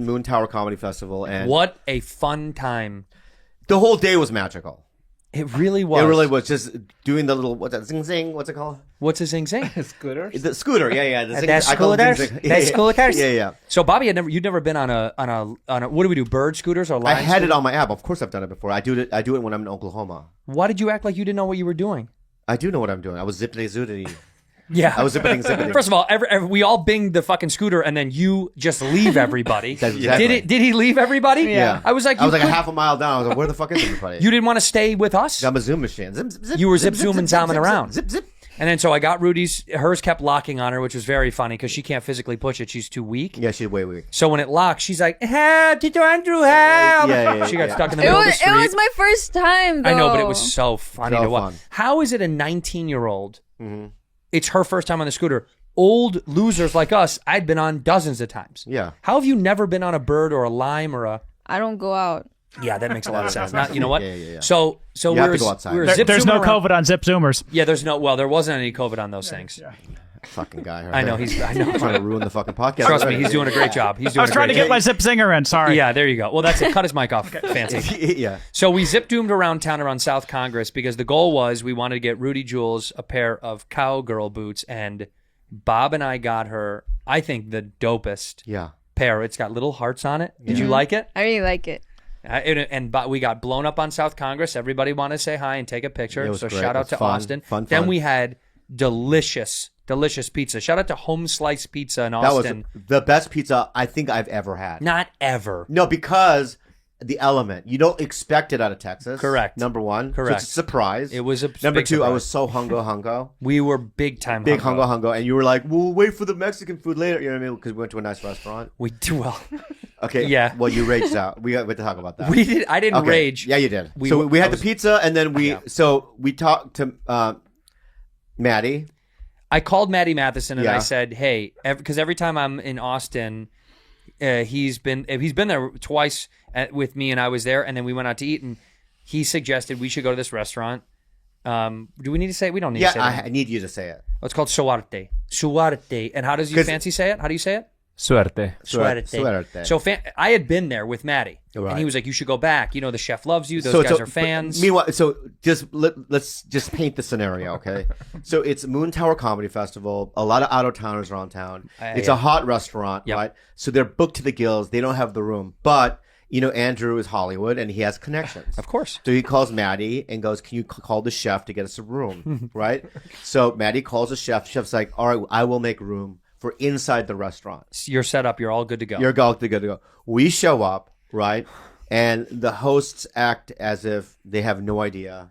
Moon Tower Comedy Festival, and what a fun time. The whole day was magical. It really was. It really was. Just doing the little, what's that, zing zing, what's it called? What's a zing zing? Scooter? The scooter, yeah. The zing, That's I call it scooters? zing zing. That's scooters? Yeah. So Bobby, you'd never been on a, what do we do, bird scooters or line I had scooters? it on my app. Of course I've done it before. I do it when I'm in Oklahoma. Why did you act like you didn't know what you were doing? I do know what I'm doing. I was zippity zootity. Yeah. I was zippity. First of all, we all binged the fucking scooter, and then you just leave everybody. Exactly. Did he leave everybody? Yeah. I was like, a half a mile down. I was like, where the fuck is everybody? You didn't want to stay with us? I'm a Zoom machine. Zip, zip, zip, You were zip, zooming, zip, zooming zip, around. Zip, zip. And then so I got Rudy's. Hers kept locking on her, which was very funny because she can't physically push it. She's too weak. Yeah, she's way weak. So when it locks, she's like, help, Tito Andrew, help. Yeah, she got stuck in the middle of the street. It was my first time, though. I know, but it was so funny So to watch. fun. How is it a 19-year-old? It's her first time on the scooter. Old losers like us, I'd been on dozens of times. Yeah. How have you never been on a bird or a lime or a... I don't go out. Yeah, that makes a lot of sense. Not, you know what? Yeah. So You we have were, to go outside. we were There's no zip-zooming around. COVID on Zip Zoomers. Yeah, there wasn't any COVID on those things. Yeah. Fucking guy. Right I know, there. I know. Trying to ruin the fucking podcast. Trust me, he's doing a great job. I was trying to get my Zip Zinger in. Sorry. Yeah, there you go. Well, that's it. Cut his mic off. Fancy. Yeah. So we zip-doomed around town around South Congress because the goal was we wanted to get Rudy Jules a pair of cowgirl boots, and Bob and I got her, I think, the dopest pair. It's got little hearts on it. Did you like it? I really like it. We got blown up on South Congress. Everybody wanted to say hi and take a picture. It was So great. shout It out was to fun. Austin. Fun. Then we had delicious pizza. Shout out to Home Slice Pizza in That Austin. was the best pizza I think I've ever had. Not ever. No, because the element. You don't expect it out of Texas. Correct. Number one. Correct. So it's a surprise. It was a Number big two, I surprise. was so hungo. We were big time Big hungo. hungo. And you were like, we'll wait for the Mexican food later. You know what I mean? Because we went to a nice restaurant. We do well. Okay. Yeah. Well, you raged out. We have to talk about that. We did. I didn't Okay. rage. Yeah, you did. We We had was- the pizza, and then we Yeah. so we talked to Maddie. I called Maddie Matheson and Yeah. I said, "Hey, because every time I'm in Austin, he's been there twice with me, and I was there, and then we went out to eat, and he suggested we should go to this restaurant. Do we need to say it? We don't need to say it. I need you to say it. Oh, it's called Suerte. Suerte. And how does you fancy say it? How do you say it? Suerte. Suerte. So I had been there with Maddie, Right. and he was like, "You should go back. You know, the chef loves you. Those guys are fans." Meanwhile, so let's just paint the scenario, okay? So it's Moon Tower Comedy Festival. A lot of out-of-towners are on town. It's a hot restaurant, Yep. right? So they're booked to the gills. They don't have the room, but you know, Andrew is Hollywood and he has connections. Of course. So he calls Maddie and goes, "Can you call the chef to get us a room?" Right? So Maddie calls the chef. Chef's like, "All right, I will make room for inside the restaurant. You're set up. You're all good to go. You're all good to go." We show up, right? And the hosts act as if they have no idea.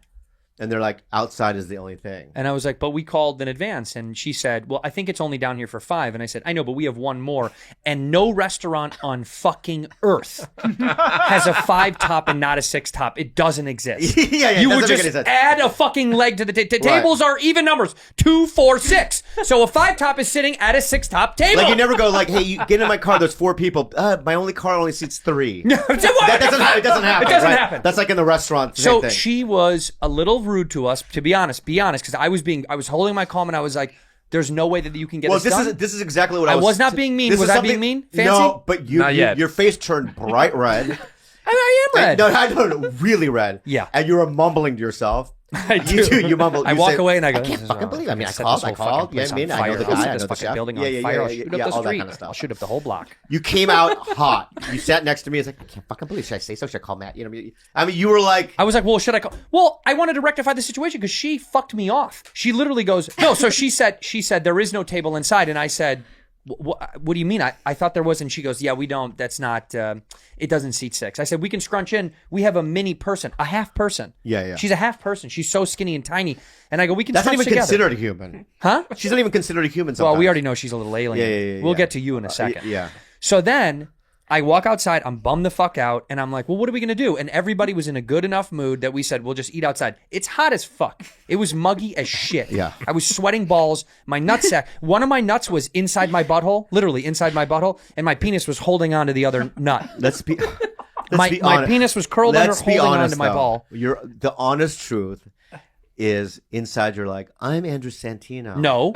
And they're like, outside is the only thing. And I was like, "But we called in advance." And she said, "Well, I think it's only down here for 5." And I said, "I know, but we have one more." And no restaurant on fucking earth has a 5 top and not a 6 top. It doesn't exist. Yeah, You it would doesn't make just any sense. add a fucking leg to the table. Right. Tables are even numbers. 2, 4, 6. So a 5 top is sitting at a 6 top table. Like, you never go like, "Hey, you get in my car, there's 4 people. My only car only seats 3. That It doesn't happen. It doesn't right? happen. That's like in the restaurant. Same So thing. she was a little rude to us, to be honest, because I was holding my calm and I was like, "There's no way that you can get Well, this done." this is exactly what I I was. was not being mean. this Was is I something- being mean? Fancy? No, but Not yet. your face turned bright red. I am red. No, I don't. Really red. Yeah. And you were mumbling to yourself. I do. You mumble. I you walk say, away and I go, "I can't "This is fucking wrong. believe it. I mean, I set called. this I whole called. fucking place Yeah, I mean, on I know the fire. guy. I'll set I this know the fucking chef. building on fire. I'll shoot up the all that street. kind of stuff. I'll shoot up the whole block." You came out hot. You sat next to me. It's like, "I can't fucking believe it. Should I say so? Should I call Matt?" You know, I mean, you were like, I was like, "Well, should I call?" Well, I wanted to rectify the situation because she fucked me off. She literally goes, "No." So she said there is no table inside, and I said, What do you mean? I thought there was, and she goes, "Yeah, we don't. That's not. It doesn't seat 6." I said, "We can scrunch in. We have a mini person, a half person. Yeah. She's a half person. She's so skinny and tiny." And I go, "We can." That's not scrunch even together. considered a human. Huh? She's not even considered a human. Well, Sometimes. we already know she's a little alien. Yeah. We'll get to you in a second. Yeah. So then I walk outside. I'm bummed the fuck out, and I'm like, "Well, what are we gonna do?" And everybody was in a good enough mood that we said, "We'll just eat outside." It's hot as fuck. It was muggy as shit. Yeah. I was sweating balls. My nutsack. One of my nuts was inside my butthole, literally inside my butthole, and my penis was holding on to the other nut. Let's be. My penis was curled under, holding on to my ball. The honest truth is inside. You're like, "I'm Andrew Santino." No.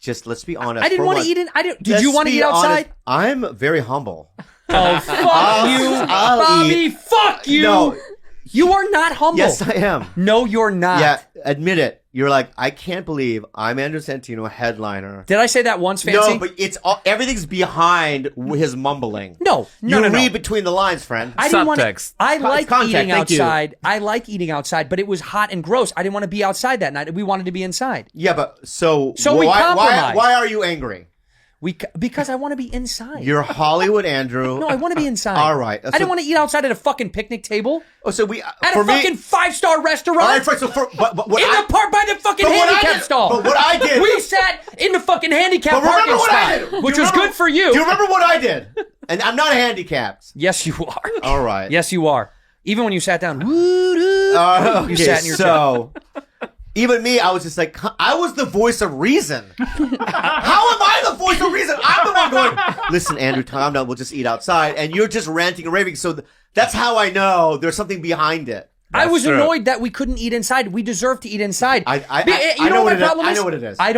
Just let's be honest. I didn't for want to once. eat in. Did Let's you want to be eat outside? honest. I'm very humble. Oh, fuck you, I'll Bobby. eat. Fuck you. No. You are not humble. Yes, I am. No, you're not. Yeah, admit it. You're like, I can't believe I'm Andrew Santino, headliner. Did I say that once, Fancy? No, but it's everything's behind his mumbling. No. You read between the lines, friend. I didn't want to. Subtext. I like Context, eating thank you. outside. I like eating outside, but it was hot and gross. I didn't want to be outside that night. We wanted to be inside. Yeah, but so we why compromised. why are you angry? Because I want to be inside. You're Hollywood Andrew. No, I want to be inside. All right. I didn't want to eat outside at a fucking picnic table. Oh, so we At for a me, fucking 5-star restaurant. All right, so but what in the park by the fucking But what I handicap did- stall. but what I did- We sat in the fucking handicap But remember parking what I spot, did. which Do you was remember- good for you. Do you remember what I did? And I'm not handicapped. Yes, you are. All right. Yes, you are. Even when you sat down, woo-doo, Okay, you sat in your chair. so even me, I was just like, I was the voice of reason. How am I the voice of reason? I'm the one going, listen, Andrew, calm down. We'll just eat outside. And you're just ranting and raving. So that's how I know there's something behind it. I was true. annoyed that we couldn't eat inside. We deserve to eat inside. I You know what my it is. problem I know what it is. I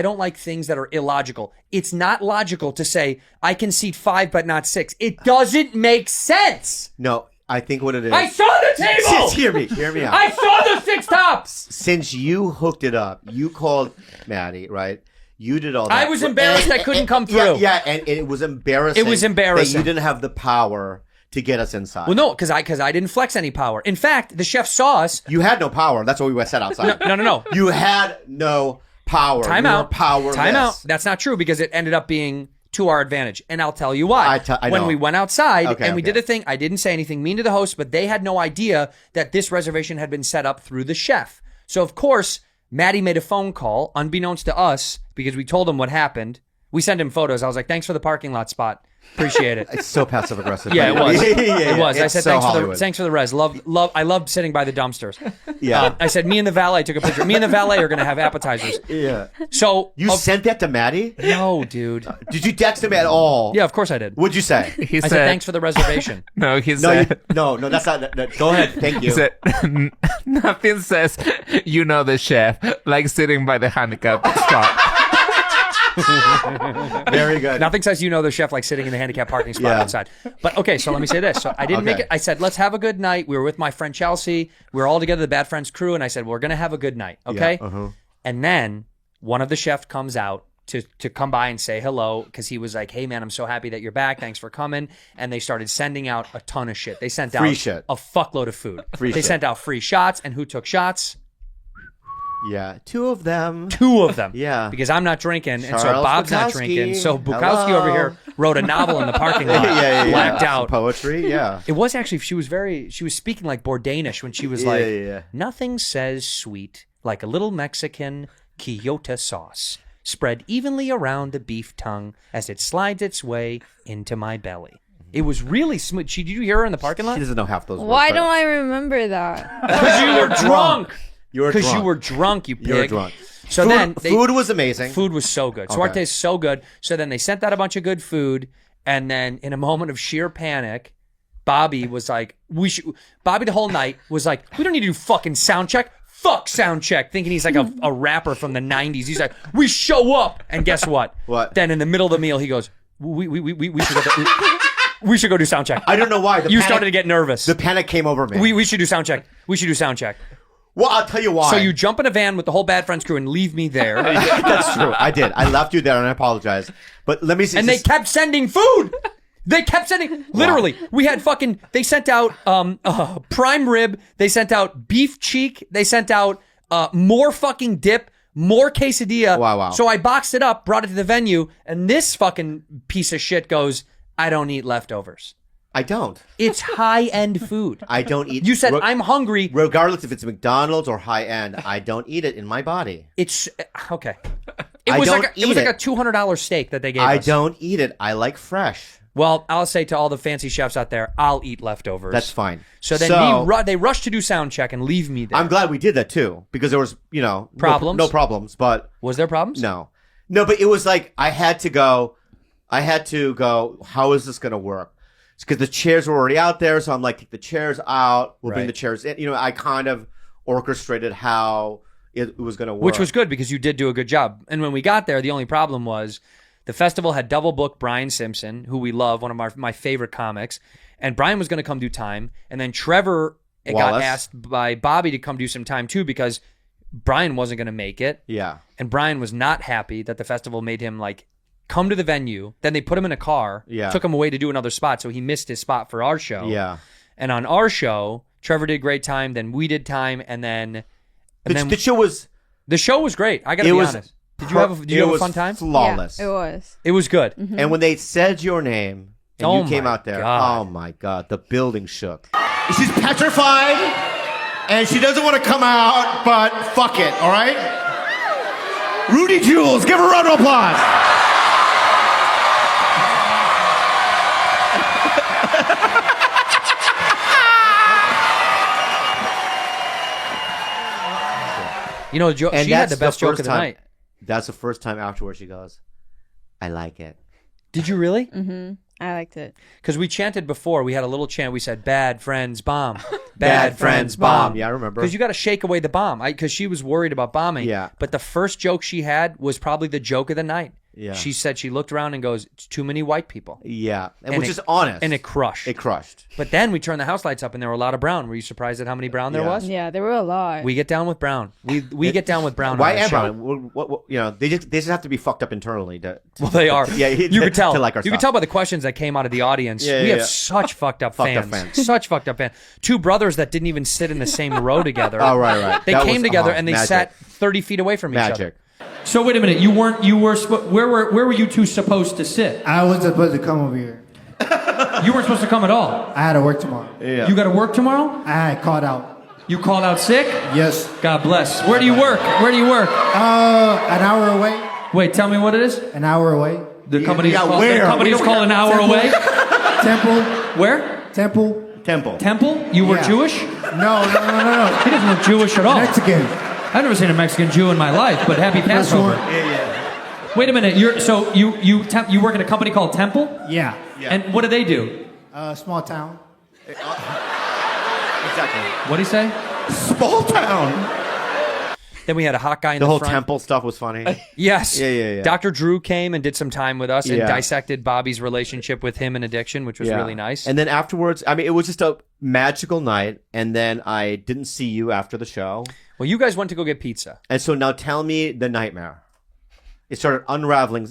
don't like things that are illogical. It's not logical to say I can seat 5 but not 6. It doesn't make sense. No, I think what it is. I saw the table. Just hear me out. I saw the 6 tops. Since you hooked it up, you called Maddie, right? You did all that. I was embarrassed I couldn't come Yeah, through. yeah, and it was embarrassing. It was embarrassing. that you didn't have the power to get us inside. Well, no, because I didn't flex any power. In fact, the chef saw us. You had no power. That's why we sat outside. No. You had no power. Time you out. were powerless. Time out. That's not true because it ended up being to our advantage. And I'll tell you why. I when know. we went outside Okay, and we okay. did a thing, I didn't say anything mean to the host, but they had no idea that this reservation had been set up through the chef. So, of course, Maddie made a phone call, unbeknownst to us, because we told him what happened. We sent him photos. I was like, thanks for the parking lot spot. Appreciate it. It's so passive aggressive. Yeah, it was. yeah, It was. I It's said so thanks Hollywood. for the res. Love. I love sitting by the dumpsters. Yeah. I said me and the valet took a picture. Me and the valet are going to have appetizers. Yeah. So You sent that to Maddie? no, dude. Did you text him at all? Yeah, of course I did. What'd you say? He I said, said thanks for the reservation. No, he No, said, no, that's not. Go ahead. Thank he you. said, nothing says, you know the chef, like sitting by the handicap spot. Very good. Nothing says you know the chef like sitting in the handicap parking spot Yeah. outside. But okay, so let me say this. So I didn't make Okay. it. I said, let's have a good night. We were with my friend 𝗕cie. We were all together, the Bad Friends crew. And I said, we're going to have a good night. Okay. Yeah, uh-huh. And then one of the chefs comes out to come by and say hello because he was like, hey, man, I'm so happy that you're back. Thanks for coming. And they started sending out a ton of shit. They sent Free out shit. a fuckload of food. Free they shit. sent out free shots. And who took shots? Yeah. 2 of them. 2 of them. Yeah. Because I'm not drinking, and so Charles Bob's not Bukowski. drinking. So Bukowski Hello. over here wrote a novel in the parking lot, blacked Some out. poetry. Yeah. It was actually she was speaking like Bourdainish when she was Yeah, like, yeah. nothing says sweet like a little Mexican Quillota sauce spread evenly around the beef tongue as it slides its way into my belly. It was really smooth. Did you hear her in the parking She lot? doesn't know half those words. Why but don't I remember that? Because you were drunk. You were Because drunk. you were drunk, you pig. You were drunk. So food, then food was amazing. Food was so good. Okay. Suarte's so good. So then they sent out a bunch of good food, and then in a moment of sheer panic, Bobby was like, Bobby the whole night was like, we don't need to do fucking sound check. Fuck sound check. Thinking he's like a rapper from the 90s. He's like, we show up. And guess what? What? Then in the middle of the meal, he goes, we should go do sound check. I don't know why. You started to get nervous. The panic came over me. We should do sound check. We should do sound check. Well, I'll tell you why. So you jump in a van with the whole Bad Friends crew and leave me there. That's true. I did. I left you there, and I apologize. But let me see. And they kept sending food. They kept sending, literally, we had fucking, they sent out prime rib. They sent out beef cheek. They sent out more fucking dip, more quesadilla. Wow. So I boxed it up, brought it to the venue, and this fucking piece of shit goes, I don't eat leftovers. I don't. It's high-end food. I don't eat. You said, I'm hungry. Regardless if it's McDonald's or high end, I don't eat it in my body. It's, okay. I don't it was eat like it. a $200 steak that they gave I us. don't eat it. I like fresh. Well, I'll say to all the fancy chefs out there, I'll eat leftovers. That's fine. So then they rushed to do sound check and leave me there. I'm glad we did that too, because there was, Problems? no problems, but Was there problems? no, but it was like I had to go. How is this going to work? It's because the chairs were already out there, so I'm like, take the chairs out. We'll bring Right. the chairs in. I kind of orchestrated how it was going to work, Which was good because you did do a good job. And when we got there, the only problem was The festival had double booked Brian Simpson, who we love, one of my favorite comics. And Brian was going to come do time. And then Trevor got asked by Bobby to come do some time too because Brian wasn't going to make it. Yeah. And Brian was not happy that the festival made him like come to the venue. Then they put him in a car, took him away to do another spot. So he missed his spot for our show. Yeah. And on our show, Trevor did great time. Then we did time. And then The show was great. I got to be honest. Did you have a fun time? Flawless. Yeah, it was. It was good. And when they said your name and Oh you came my out there, God. oh my God, the building shook. She's petrified and she doesn't want to come out, but fuck it, all right? Rudy Jules, give her a round of applause. You know, she had the best joke of the night. That's the first time afterwards she goes, I like it. Did you really? Mm-hmm. I liked it. Because we chanted before. We had a little chant. We said, bad friends bomb. Bad friends bomb. Yeah, I remember. Because you got to shake away the bomb. Because she was worried about bombing. Yeah. But the first joke she had was probably the joke of the night. Yeah. She said she looked around and goes, it's too many white people. Yeah. And which is honest. And it crushed. It crushed. But then we turned the house lights up and there were a lot of brown. Were you surprised at how many brown there was? Yeah, there were a lot. We get down with brown. We get down with brown. Why on our and show. brown? What, you know, they just have to be fucked up internally. Well, they are. Yeah, you could tell. to like our You could stuff. tell by the questions that came out of the audience. Yeah, we yeah, have such fucked up Fucked up fans. fans. Such fucked up fans. Two brothers that didn't even sit in the same row together. Oh, right. They That came was, together and they magic. sat 30 feet away from each other. Magic. So wait a minute. Where were you two supposed to sit? I was supposed to come over here. You weren't supposed to come at all. I had to work tomorrow. Yeah. You got to work tomorrow? I had called out. You called out sick? Yes. God bless. Where do you work? An hour away. Wait, tell me what it is. An hour away. The company yeah, called, where? the company is called An Hour Temple. Away. Temple. Where? Temple. Temple. You were Yeah. Jewish? He No. doesn't look Jewish at all. Mexican. I've never seen a Mexican Jew in my life, but happy Passover. Wait a minute. You work at a company called Temple? Yeah. And what do they do? Small town. Exactly. What do you say? Small town. Then we had a hot guy in The the whole front. temple stuff was funny. Yes. Yeah. Dr. Drew came and did some time with us and Yeah. dissected Bobby's relationship with him and addiction, which was Yeah. really nice. And then afterwards, I mean, it was just a magical night. And then I didn't see you after the show. Well, you guys went to go get pizza. And so now tell me the nightmare. It started unraveling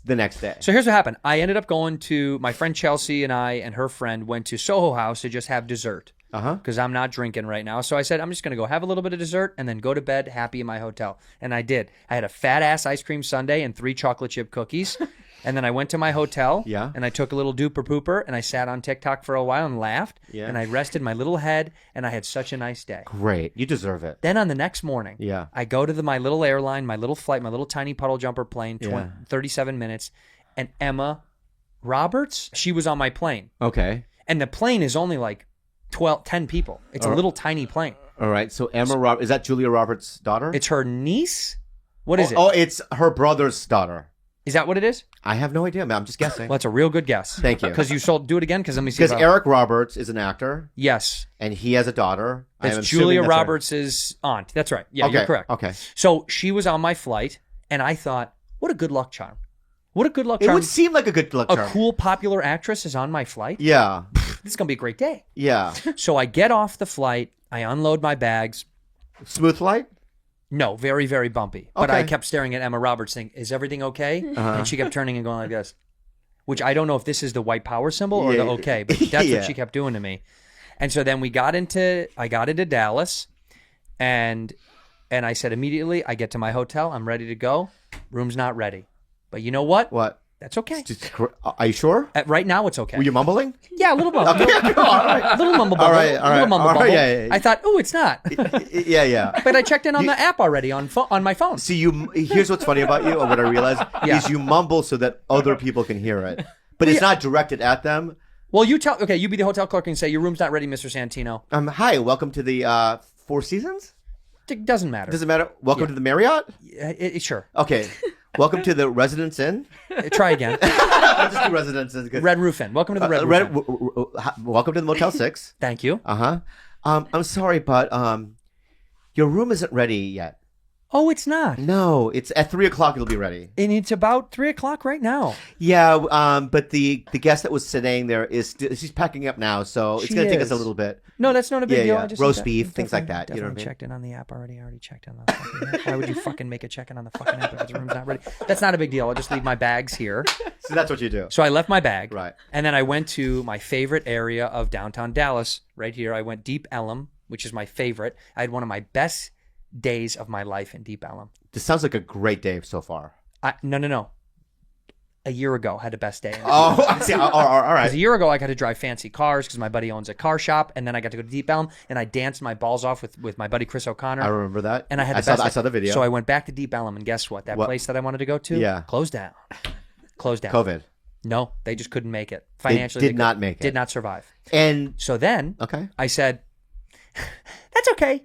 the next day. So here's what happened. I ended up going to my friend Chelsea and I and her friend went to Soho House to just have dessert. Because I'm not drinking right now. So I said, I'm just going to go have a little bit of dessert and then go to bed happy in my hotel. And I did. I had a fat ass ice cream sundae and 3 chocolate chip cookies. And then I went to my hotel. Yeah. And I took a little duper pooper and I sat on TikTok for a while and laughed. Yeah. And I rested my little head and I had such a nice day. Great. You deserve it. Then on the next morning, Yeah. I go to my little airline, my little flight, my little tiny puddle jumper plane, Yeah. 37 minutes. And Emma Roberts, she was on my plane. Okay. And the plane is only like 10 people. It's a little tiny plane. All right. So Emma Roberts, is that Julia Roberts' daughter? It's her niece? What is it? Oh, it's her brother's daughter. Is that what it is? I have no idea, man. I'm just guessing. Well, that's a real good guess. Thank you. Because you do it again? Because let me see. Because if I- Eric Roberts is an actor, Yes. and he has a daughter. I am It's assuming Julia that's her. Roberts' aunt. That's right. Yeah, Okay, you're correct. okay. So she was on my flight, and I thought, what a good luck charm. What a good luck It charm. would seem like a good luck A charm. cool, popular actress is on my flight. Yeah. This is going to be a great day. Yeah. So I get off the flight. I unload my bags. Smooth flight? No, very, very bumpy. But I Okay. kept staring at Emma Roberts saying, is everything okay? And she kept turning and going like this, which I don't know if this is the white power symbol or the Yeah. okay, but that's Yeah. what she kept doing to me. And so then I got into Dallas and I said immediately, I get to my hotel. I'm ready to go. Room's not ready. But you know what? What? That's okay. Are you sure? Right now, it's okay. Were you mumbling? Yeah, a little mumble. Okay, all right. Little mumble bumble. All right, all right, Little mumble all right, bumble. yeah. I thought, oh, it's not. Yeah. But I checked in on the app already on my phone. See, here's what's funny about you, or what I realized, Yeah. is you mumble so that other people can hear it. But it's not directed at them. Well, you be the hotel clerk and say, your room's not ready, Mr. Santino. Hi, welcome to the Four Seasons? It doesn't matter. Does it matter? Welcome to the Marriott? Sure. Okay. Welcome to the Residence Inn? Try again. I'll just do Residence Inn. Good. Red Roof Inn. Welcome to the Red Roof Inn. Welcome to the Motel 6. Thank you. I'm sorry, but your room isn't ready yet. Oh, it's not. No, it's at 3:00. It'll be ready. And it's about 3:00 right now. Yeah, but the guest that was sitting there she's packing up now, so it's She gonna take us a is. little bit. No, that's not a big Yeah, deal. yeah. I just Roast beef, things like that. You know what I Definitely mean? checked in on the app already. I already checked in on the fucking app. Why would you fucking make a check-in on the fucking app if the room's not ready? That's not a big deal. I'll just leave my bags here. So that's what you do. So I left my bag. Right. And then I went to my favorite area of downtown Dallas, right here. I went Deep Ellum, which is my favorite. I had one of my best days of my life in Deep Ellum. This sounds like a great day so far. No. A year ago, I had the best day. Oh, I see. All right. Because a year ago, I got to drive fancy cars because my buddy owns a car shop, and then I got to go to Deep Ellum, and I danced my balls off with my buddy Chris O'Connor. I remember that. And I had I saw the video. So I went back to Deep Ellum, and guess what? That What? place that I wanted to go to, Yeah. closed down. Closed down. COVID. No, they just couldn't make it financially. did not make it. Did not survive. And So then okay. I said, "That's okay."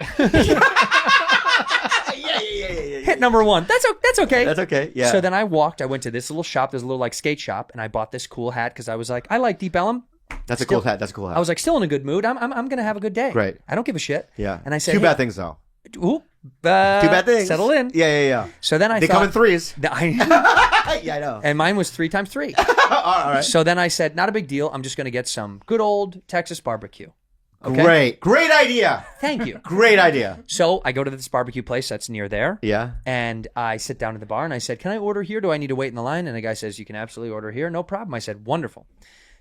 Hit number one. That's okay. That's okay. Yeah. So then I went to this little shop, this little like skate shop, and I bought this cool hat because I was like, I like Deep Ellum. That's a cool hat. That's a cool hat. I was like, still in a good mood. I'm gonna have a good day. Great. I don't give a shit. yeah. And I said, two hey, bad things though. Ooh, Two bad things. Settle in. Yeah. So then I They thought, come in threes. yeah, Yeah, I know. and mine was 3 times 3. All right. So then I said, not a big deal. I'm just gonna get some good old Texas barbecue. Okay? Great idea. Thank you. Great idea. So I go to this barbecue place that's near there. Yeah. And I sit down at the bar and I said, can I order here? Do I need to wait in the line? And the guy says, you can absolutely order here. No problem. I said, wonderful.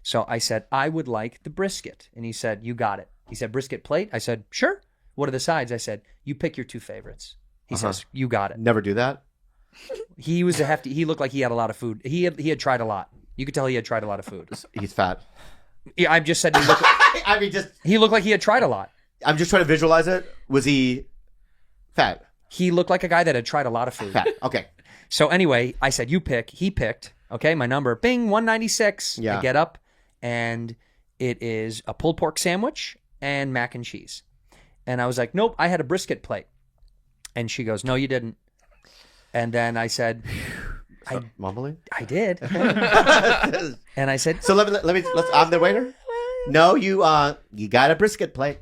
So I said, I would like the brisket. And he said, you got it. He said, brisket plate? I said, sure. What are the sides? I said, you pick your 2 favorites. He says, you got it. Never do that. He was a hefty, he looked like he had a lot of food. He had tried a lot. You could tell he had tried a lot of food. He's fat. Yeah, I just said he looked like he had tried a lot. I'm just trying to visualize it. Was he fat? He looked like a guy that had tried a lot of food. Fat. Okay. So anyway, I said, you pick. He picked. Okay, my number, bing, 196. Yeah. I get up, and it is a pulled pork sandwich and mac and cheese. And I was like, nope, I had a brisket plate. And she goes, no, you didn't. And then I said, Mumbling. I did. And I said, So let's. I'm the waiter. No, you got a brisket plate.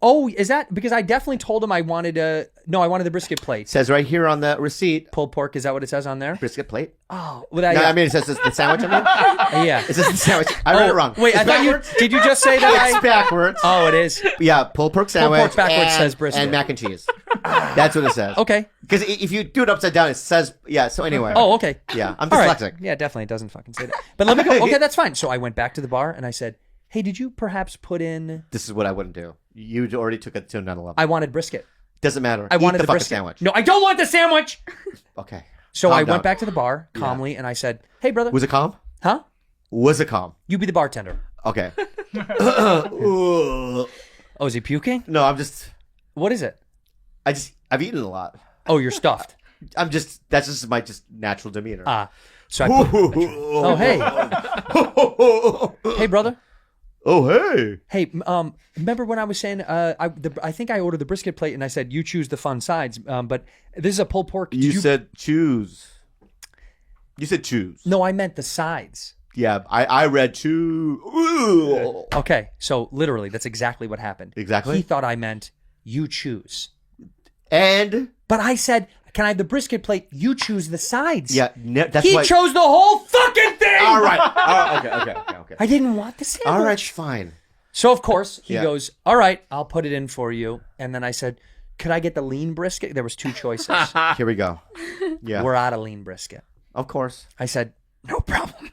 oh, is that because I definitely told him I wanted the brisket plate. Says right here on the receipt. Pulled pork, is that what it says on there? Brisket plate. Oh, well, No, yeah. I mean it says the sandwich. I mean, Yeah. it says the sandwich. I read it wrong. Wait, I It's thought backwards? did you just say that It's backwards. Oh, it is. Yeah, pulled pork sandwich. pork backwards and, says brisket. and mac and cheese. That's what it says. Okay. Because if you do it upside down, it says yeah. So anyway. Oh, okay. Yeah, I'm All right. dyslexic. Yeah, definitely. It doesn't fucking say that. But let me go. Okay, that's fine. So I went back to the bar and I said, hey, did you perhaps put in... This is what I wouldn't do. You already took it to another level. I wanted brisket. Doesn't matter. I wanted Eat the the fucking brisket. sandwich. No, I don't want the sandwich. Okay. So Calm I down. went back to the bar calmly and I said, hey, brother. Was it calm? Huh? Was it calm? You be the bartender. Okay. Oh, is he puking? No, I'm just. What is it? I've eaten a lot. Oh, you're stuffed. That's just my natural demeanor. So I put... Oh, hey. Hey, brother. Oh, hey. Hey, remember when I was saying I think I ordered the brisket plate and I said you choose the fun sides, but this is a pulled pork. Did You said choose. You said choose. No, I meant the sides. Yeah, I read choose. Ooh. Okay, so literally, that's exactly what happened. Exactly. He thought I meant you choose, And but I said, "Can I have the brisket plate? You choose the sides." yeah, that's he why. chose the whole fucking thing. All right. Okay. I didn't want the sandwich. All right, fine. So of course he Yeah. goes, "All right, I'll put it in for you." And then I said, "Could I get the lean brisket?" There was 2 choices. Here we go. Yeah. We're out of lean brisket. Of course. I said, "No problem."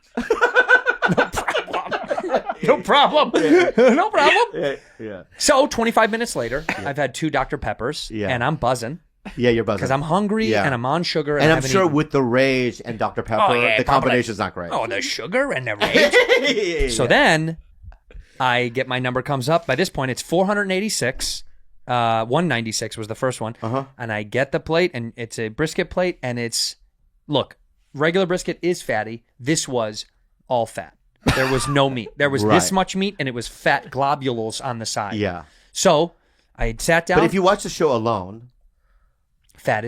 No problem. No problem. Yeah. So 25 minutes later, I've had 2 Dr. Peppers, Yeah. and I'm buzzing Yeah, you're buzzing. because I'm hungry Yeah. and I'm on sugar. And I I'm haven't sure eaten. with the rage and Dr. Pepper, Oh, yeah, the probably. combination's not great. Oh, the sugar and the rage. So then I get my number comes up. By this point, it's 486. 196 was the first one. And I get the plate, and it's a brisket plate, and it's, look, regular brisket is fatty. This was all fat. There was no meat. There was this Right. much meat, and it was fat globules on the side. Yeah. So I sat down. But if you watch the show alone, fat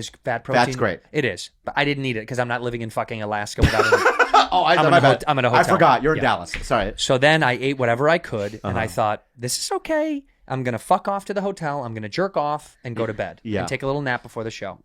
protein. That's great. It is. But I didn't eat it because I'm not living in fucking Alaska without it. I'm in a hotel. I forgot. You're in Yeah. Dallas. Sorry. So then I ate whatever I could, and I thought, this is okay. I'm going to fuck off to the hotel. I'm going to jerk off and go to bed Yeah. and take a little nap before the show.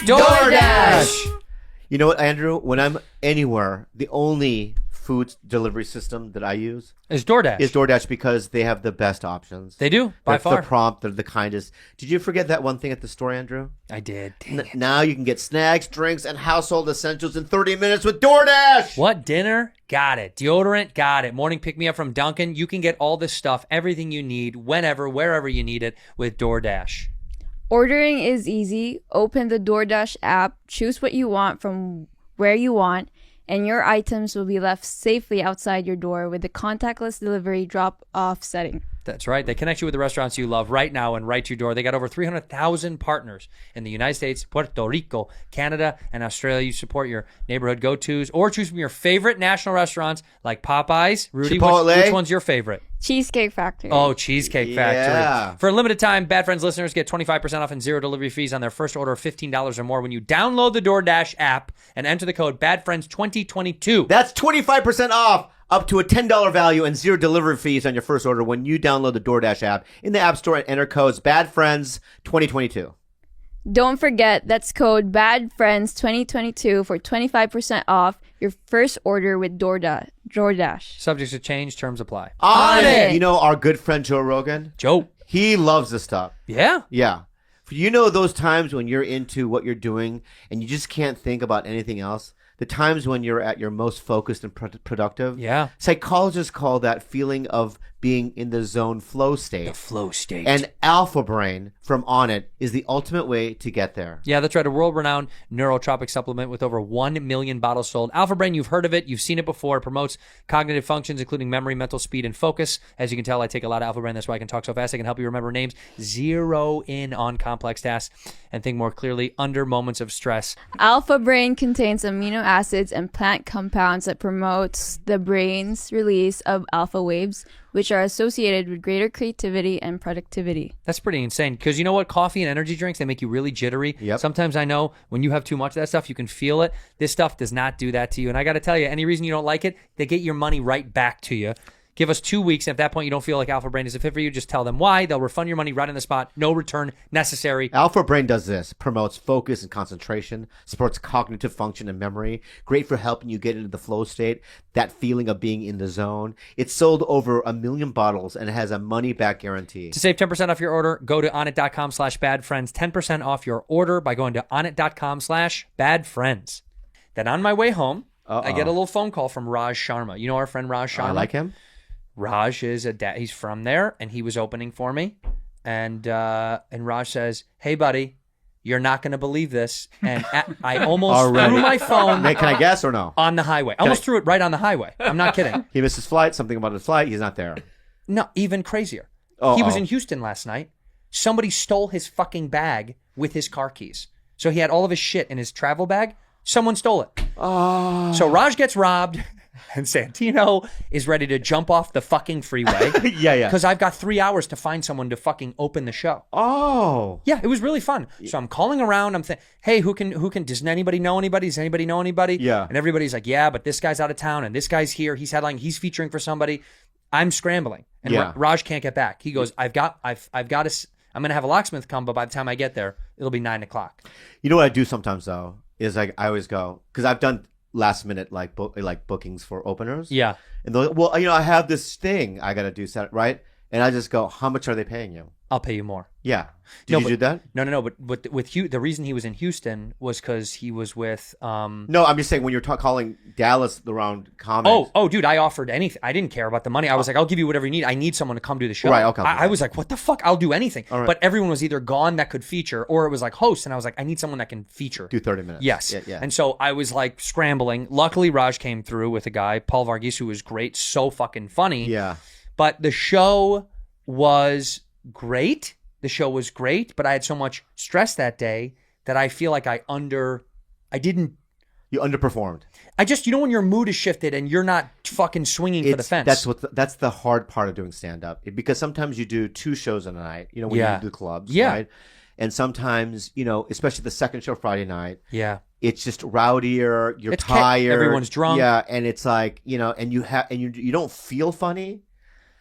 DoorDash. You know what, Andrew? When I'm anywhere, the only food delivery system that I use Is DoorDash. is DoorDash because they have the best options. They do, by They're far. the prompt, they're the kindest. Did you forget that one thing at the store, Andrew? I did. Dang it. Now you can get snacks, drinks, and household essentials in 30 minutes with DoorDash. What? Dinner? Got it. Deodorant? Got it. Morning pick-me-up from Dunkin'? You can get all this stuff, everything you need, whenever, wherever you need it with DoorDash. Ordering is easy. Open the DoorDash app, choose what you want from where you want, and your items will be left safely outside your door with the contactless delivery drop-off setting. That's right. They connect you with the restaurants you love right now and right to your door. They got over 300,000 partners in the United States, Puerto Rico, Canada, and Australia. You support your neighborhood go-tos or choose from your favorite national restaurants like Popeyes. Rudy, Chipotle. which one's your favorite? Cheesecake Factory. Oh, Cheesecake Factory. Yeah. For a limited time, Bad Friends listeners get 25% off and zero delivery fees on their first order of $15 or more when you download the DoorDash app and enter the code BadFriends2022. That's 25% off, up to a $10 value, and zero delivery fees on your first order when you download the DoorDash app in the App Store and enter codes BadFriends2022. Don't forget, that's code BADFRIENDS2022 for 25% off your first order with DoorDash. Subjects to change, terms apply. On it. You know our good friend Joe Rogan? Joe. He loves this stuff. Yeah. Yeah. You know those times when you're into what you're doing and you just can't think about anything else? The times when you're at your most focused and productive? Yeah. Psychologists call that feeling of being in the zone flow state. The flow state. And Alpha Brain from On It is the ultimate way to get there. Yeah, that's right. A world-renowned neurotropic supplement with over 1 million bottles sold. Alpha Brain, you've heard of it. You've seen it before. It promotes cognitive functions, including memory, mental speed, and focus. As you can tell, I take a lot of Alpha Brain. That's why I can talk so fast. I can help you remember names, zero in on complex tasks, and think more clearly under moments of stress. Alpha Brain contains amino acids and plant compounds that promotes the brain's release of alpha waves, which are associated with greater creativity and productivity. That's pretty insane because you know what? Coffee and energy drinks, they make you really jittery. Yep. Sometimes I know when you have too much of that stuff, you can feel it. This stuff does not do that to you. And I got to tell you, any reason you don't like it, they get your money right back to you. Give us 2 weeks. And at that point, you don't feel like Alpha Brain is a fit for you. Just tell them why. They'll refund your money right on the spot. No return necessary. Alpha Brain does this, promotes focus and concentration, supports cognitive function and memory, great for helping you get into the flow state, that feeling of being in the zone. It's sold over 1 million bottles and it has a money-back guarantee. To save 10% off your order, go to onit.com/badfriends. 10% off your order by going to onit.com/badfriends. Then on my way home, I get a little phone call from Raj Sharma. You know our friend Raj Sharma? I like him. Raj is a dad. He's from there, and he was opening for me. And Raj says, "Hey, buddy, you're not going to believe this." And I almost threw my phone. Can I guess or no? On the highway. I almost threw it right on the highway. I'm not kidding. He missed his flight. Something about his flight. He's not there. No, even crazier. He was in Houston last night. Somebody stole his fucking bag with his car keys. So he had all of his shit in his travel bag. Someone stole it. Oh. So Raj gets robbed. And Santino is ready to jump off the fucking freeway. Yeah. Because I've got 3 hours to find someone to fucking open the show. Oh. Yeah, it was really fun. So I'm calling around. I'm thinking, hey, who can, does anybody know anybody? Does anybody know anybody? Yeah. And everybody's like, yeah, but this guy's out of town and this guy's here. He's headlining. He's featuring for somebody. I'm scrambling. And Yeah. Raj can't get back. He goes, I've got to, I'm going to have a locksmith come, but by the time I get there, it'll be 9 o'clock. You know what I do sometimes though is I always go because I've done last minute like bookings for openers. Yeah. And they'll well, I have this thing I got to do, right? And I just go, how much are they paying you? I'll pay you more. Yeah. Did you do that? No. But with Hugh, the reason he was in Houston was because he was with. No, I'm just saying when you're calling Dallas around comics. Oh, dude, I offered anything. I didn't care about the money. I was like, I'll give you whatever you need. I need someone to come do the show. Right, okay. I was like, what the fuck? I'll do anything. All right. But everyone was either gone that could feature, or it was like host, and I was like, I need someone that can feature. Do 30 minutes. Yes. Yeah. And so I was like scrambling. Luckily, Raj came through with a guy, Paul Varghese, who was great, so fucking funny. Yeah. But the show was great. The show was great, but I had so much stress that day that I feel like You underperformed. I just, when your mood is shifted and you're not fucking swinging for the fence. That's the hard part of doing stand up because sometimes you do 2 shows in a night, when you do clubs, right? And sometimes, especially the second show Friday night, it's just rowdier, you're tired, everyone's drunk. Yeah, and it's like, and you don't feel funny.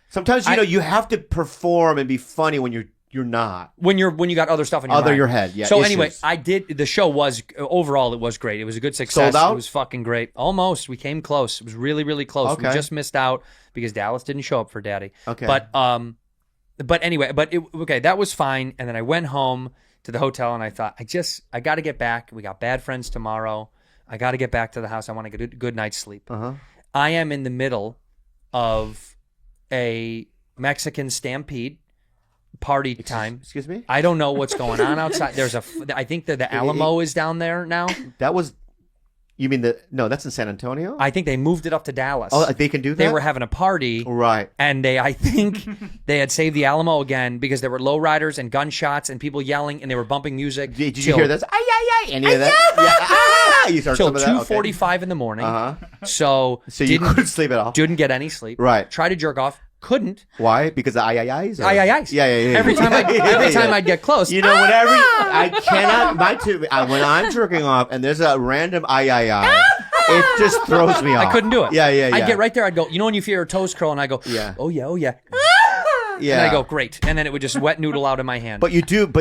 Sometimes you have to perform and be funny when you're You're not. When you got other stuff in your mind. your head, yeah. So issues. anyway, I did. The show was overall it was great. It was a good success. Sold out? It was fucking great. Almost. We came close. It was really really close. We Okay. just missed out because Dallas didn't show up for Daddy. Okay. But anyway, okay, that was fine. And then I went home to the hotel and I thought I got to get back. We got bad friends tomorrow. I got to get back to the house. I want to get a good night's sleep. I am in the middle of a Mexican stampede. Party time. Excuse me? I don't know what's going on outside. I think that the Alamo is down there now. That was, you mean no, that's in San Antonio? I think they moved it up to Dallas. Oh, they can do that? They were having a party. Right. And I think they had saved the Alamo again because there were lowriders and gunshots and people yelling and they were bumping music. Did you hear this? Ay, ay, ay. Any of that? Yeah. You heard Till some of that? 2:45 in the morning. So you couldn't sleep at all? Didn't get any sleep. Right. Tried to jerk off. Couldn't. Why? Because the ay-ay-ay's? Ay-ay-ay's. Yeah. Every time I'd get close. You know, whenever I cannot, when I'm jerking off and there's a random ay-ay-ay, it just throws me off. I couldn't do it. Yeah. I'd get right there. I'd go, you know when you feel your toes curl and I go, Yeah. oh yeah. Yeah. And I go, great. And then it would just wet noodle out of my hand. But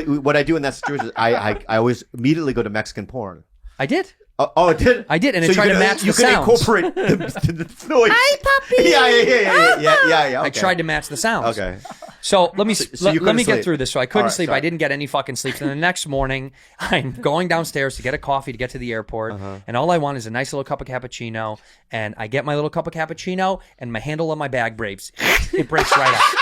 what I do in that situation is I always immediately go to Mexican porn. I did. Oh, it did? I did, and so it tried to match the sounds. You can incorporate the noise. Hi, puppy. Yeah. I Okay. tried to match the sounds. Okay. So let me you let me couldn't get sleep. through this. So I couldn't All right, sleep. sorry. I didn't get any fucking sleep. And the next morning, I'm going downstairs to get a coffee to get to the airport, and all I want is a nice little cup of cappuccino. And I get my little cup of cappuccino, and my handle on my bag breaks. It breaks right off.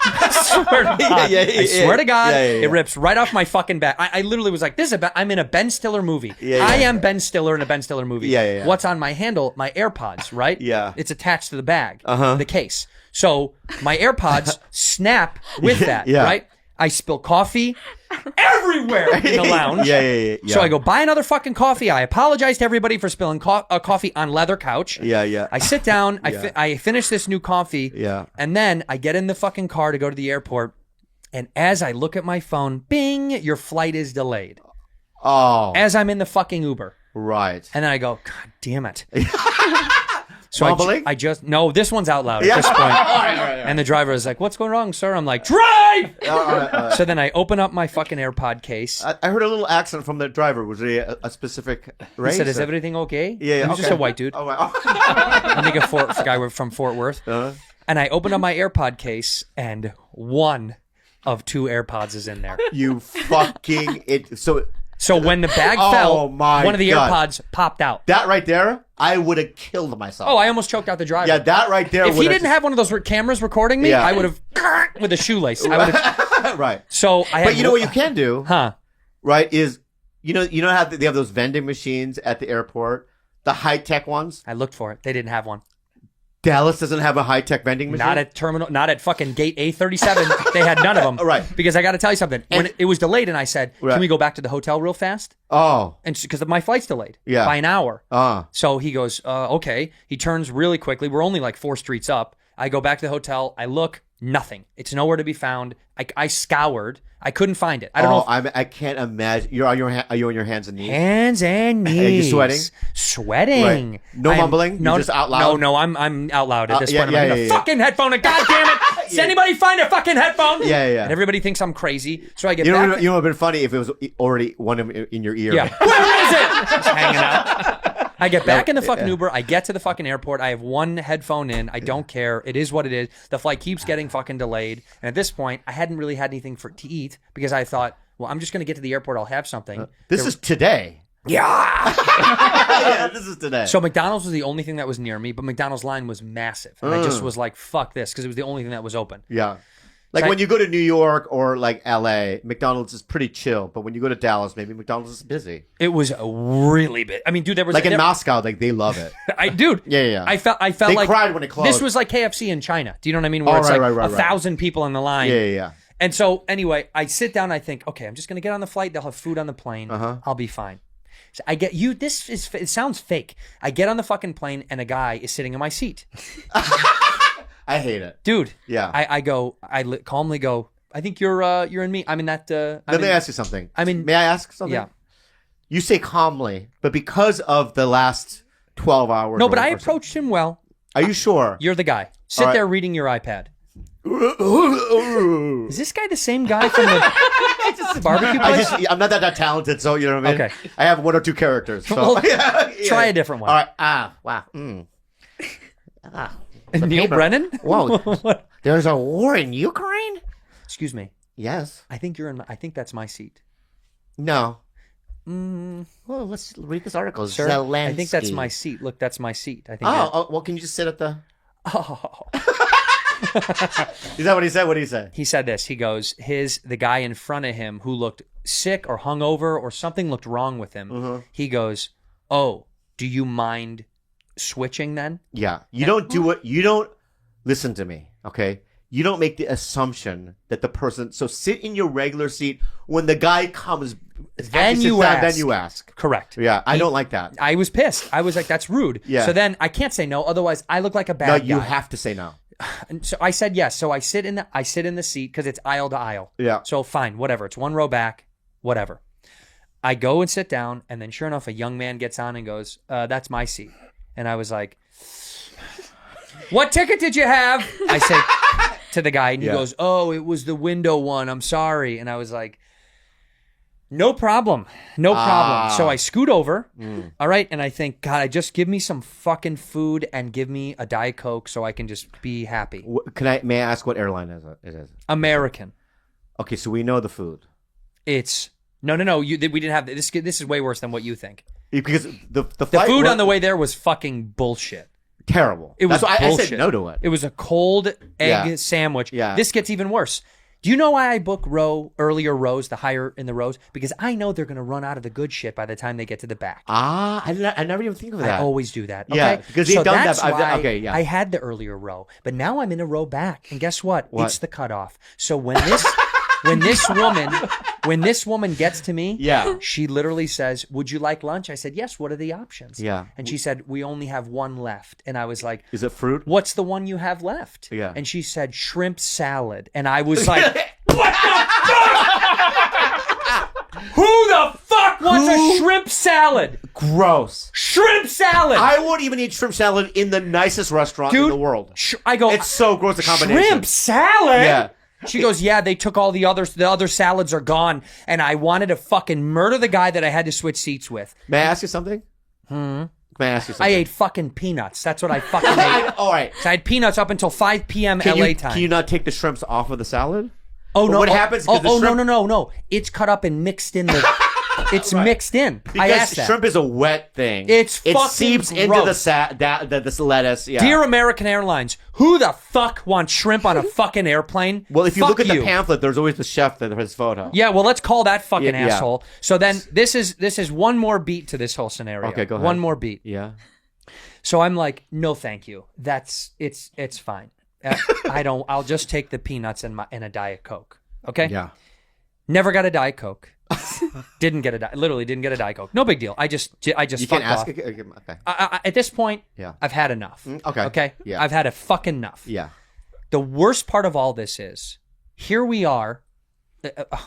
I swear to God. I swear to God, it rips right off my fucking back. I literally was like, I'm in a Ben Stiller movie. I am Ben Stiller in a Ben Stiller movie. Yeah. What's on my handle? My AirPods, right? Yeah. It's attached to the bag, the case. So my AirPods snap with that, right? I spill coffee everywhere in the lounge. Yeah. So I go buy another fucking coffee. I apologize to everybody for spilling coffee on leather couch. Yeah. I sit down. I finish this new coffee. Yeah. And then I get in the fucking car to go to the airport. And as I look at my phone, bing, your flight is delayed. Oh. As I'm in the fucking Uber. Right. And then I go, God damn it. So Mumbling? no, this one's out loud at this point. And the driver is like, what's going wrong, sir? I'm like, drive! So then I open up my fucking AirPod case. I heard a little accent from the driver. Was it a specific race? He said, is everything okay? Yeah. He was just a white dude. Oh, my. I think a guy from Fort Worth. And I open up my AirPod case and one of two AirPods is in there. You fucking it. So when the bag fell, one of the AirPods popped out. That right there, I would have killed myself. Oh, I almost choked out the driver. Yeah, that right there. If he didn't have one of those cameras recording me, I would have with a shoelace. I would have. Right. So I had. But you know what you can do? Huh? Right? Is you know how they have those vending machines at the airport, the high tech ones. I looked for it. They didn't have one. Dallas doesn't have a high tech vending machine. Not at fucking gate A37. They had none of them. Right. Because I got to tell you something. When it was delayed, and I said, "Can we go back to the hotel real fast?" Oh. And because my flight's delayed Yeah. by an hour. Ah. So he goes, okay. He turns really quickly. We're only like 4 streets up. I go back to the hotel. I look, nothing. It's nowhere to be found. I scoured. I couldn't find it. I don't know. I can't imagine. Are you on your hands and knees? Hands and knees. Are you sweating? Sweating. Right. No mumbling? No, You're just out loud? No, I'm out loud at this point. Yeah, I'm like, fucking headphone. And God damn it. Does anybody find a fucking headphone? Yeah. And everybody thinks I'm crazy. So I get You back. know what would have been funny if it was already one in your ear. Yeah. Where is it? Just hanging out. I get back in the fucking Uber. I get to the fucking airport. I have one headphone in. I don't care. It is what it is. The flight keeps getting fucking delayed. And at this point, I hadn't really had anything to eat because I thought, well, I'm just going to get to the airport. I'll have something. This is today. Yeah. Yeah, this is today. So McDonald's was the only thing that was near me, but McDonald's line was massive. And I just was like, fuck this, because it was the only thing that was open. Yeah. Like when you go to New York or like LA, McDonald's is pretty chill. But when you go to Dallas, maybe McDonald's is busy. It was really big. I mean, dude, there was like in Moscow, like they love it. Yeah. I felt they like cried when it closed. This was like KFC in China. Do you know what I mean? Where it's like 1,000 people in the line. Yeah. And so anyway, I sit down. I think, okay, I'm just gonna get on the flight. They'll have food on the plane. I'll be fine. So I get you. It sounds fake. I get on the fucking plane and a guy is sitting in my seat. I hate it, dude. Yeah. I calmly go. I think you're in me. I'm in that. Let me ask you something. May I ask something? Yeah. You say calmly, but because of the last 12 hours. No, but I approached him well. Are you sure? You're the guy. Sit there reading your iPad. Is this guy the same guy from the barbecue place? I'm not that talented, so you know what I mean. Okay. I have 1 or 2 characters. So Well, try a different one. All right. Wow. Neil Brennan? Whoa. What? There's a war in Ukraine? Excuse me. Yes. I think you're in. I think that's my seat. No. Well, let's read this article. Sir, Zelensky. I think that's my seat. Look, that's my seat. I think. you're- Well, can you just sit at the... Oh. Is that what he said? What did he say? He said this. He goes, the guy in front of him who looked sick or hungover or something looked wrong with him. He goes, "Oh, do you mind switching then?" Yeah. You don't do it. You don't... Listen to me, okay? You don't make the assumption that the person... So sit in your regular seat. When the guy comes... Then you ask. Then you ask. Correct. Yeah, I don't like that. I was pissed. I was like, "That's rude." Yeah. So then I can't say no. Otherwise, I look like a No, bad guy. you have to say no. And so I said yes. So I sit in the seat because it's aisle to aisle. Yeah. So fine, whatever. It's 1 row back, whatever. I go and sit down, and then sure enough, a young man gets on and goes, "That's my seat." And I was like, "What ticket did you have?" I say to the guy, and he goes, "Oh, it was the window one. I'm sorry." And I was like, "No problem. No problem." So I scoot over, all right, and I think, God, just give me some fucking food and give me a Diet Coke so I can just be happy. May I ask what airline it is? American. Okay, so we know the food. It's no. We didn't have this. This is way worse than what you think. Because the The flight food on the way there was fucking bullshit. terrible. It was That's why bullshit. I said no to it. It was a cold egg Yeah. sandwich. Yeah. This gets even worse. Do you know why I book earlier rows, the higher in the rows? Because I know they're going to run out of the good shit by the time they get to the back. I never even think of that. I always do that. Okay? Yeah, because they've so done that. that's why Okay, yeah. I had the earlier row, but now I'm in a row back, and guess what? What? It's the cutoff. So when this woman gets to me, Yeah. she literally says, "Would you like lunch?" I said, "Yes." What are the options? Yeah. And she said, "We only have one left," and I was like, Is it fruit? "What's the one you have left?" Yeah. And she said, "Shrimp salad," and I was like, "What the fuck? Who the fuck wants a shrimp salad? Gross. Shrimp salad." I won't even eat shrimp salad in the nicest restaurant in the world. I go, It's so gross, the combination. shrimp salad? Yeah. She goes, "Yeah, they took all the other salads are gone." And I wanted to fucking murder the guy that I had to switch seats with. May I ask you something? May I ask you I something? ate fucking peanuts. That's what I fucking ate. All right. So I had peanuts up until 5 p.m. LA time. Can you not take the shrimps off of the salad? Oh But no! what happens? Oh, Because the oh shrimp, no! It's cut up and mixed in the. It's mixed in. I Because asked that. shrimp is a wet thing. It's it fucking seeps into gross. this lettuce. Yeah. Dear American Airlines, who the fuck wants shrimp on a fucking airplane? Well, if you Fuck look at you. the pamphlet, there's always the chef that has his photo. Yeah, well, let's call that fucking Yeah. asshole. So then this is one more beat to this whole scenario. Okay, go ahead. One more beat. Yeah. So I'm like, "No, thank you. It's fine. I'll just take the peanuts and a Diet Coke." Okay? Yeah. Never got a Diet Coke. Literally didn't get a Diet Coke. No big deal. I just You fucked can't ask. off. Okay. At this point, Yeah. I've had enough. Okay. Okay? Yeah. I've had a fucking enough. Yeah. The worst part of all this is, here we are.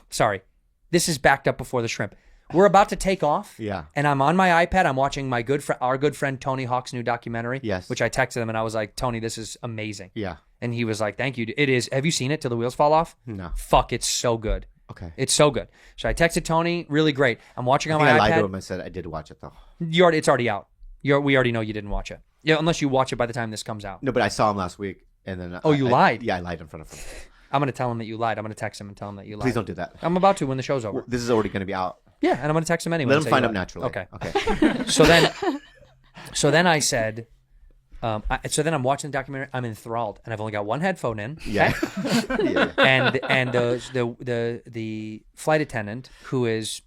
Sorry. This is backed up before the shrimp. We're about to take off. Yeah. And I'm on my iPad. I'm watching our good friend Tony Hawk's new documentary. Yes. Which I texted him and I was like, "Tony, this is amazing." Yeah. And he was like, "Thank you. It is. Have you seen it till the wheels fall off?" No. Fuck, it's so good. Okay. It's so good. So I texted Tony, really great. I'm watching on I my think I lied to iPad. him and said I did watch it though. It's already out. We already know you didn't watch it. Yeah, unless you watch it by the time this comes out. No, but I saw him last week, and then. Oh, you lied? Yeah, I lied in front of him. I'm going to tell him that you lied. I'm going to text him and tell him that you lied. Please don't do that. I'm about to when the show's over. This is already going to be out. Yeah, and I'm going to text him anyway. Let and him say find you out lied. naturally. Okay. Okay. So then I said, so then I'm watching the documentary. I'm enthralled, and I've only got one headphone in. Yeah. okay? Yeah. And the flight attendant, who is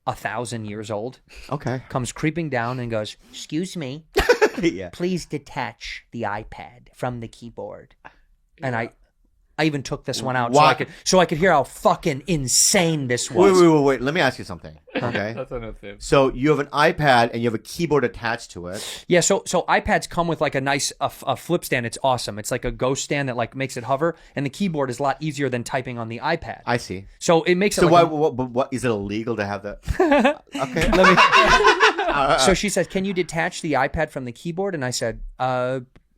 1,000 years old, Okay. comes creeping down and goes, "Excuse me, Yeah. please detach the iPad from the keyboard." And I even took this one out so I could hear how fucking insane this was. Wait. Let me ask you something. Okay. That's another thing. So you have an iPad and you have a keyboard attached to it. Yeah, so iPads come with like a nice a flip stand. It's awesome. It's like a ghost stand that like makes it hover, and the keyboard is a lot easier than typing on the iPad. I see. So it makes it. So like what is it illegal to have that? Okay. So she says, "Can you detach the iPad from the keyboard?" And I said,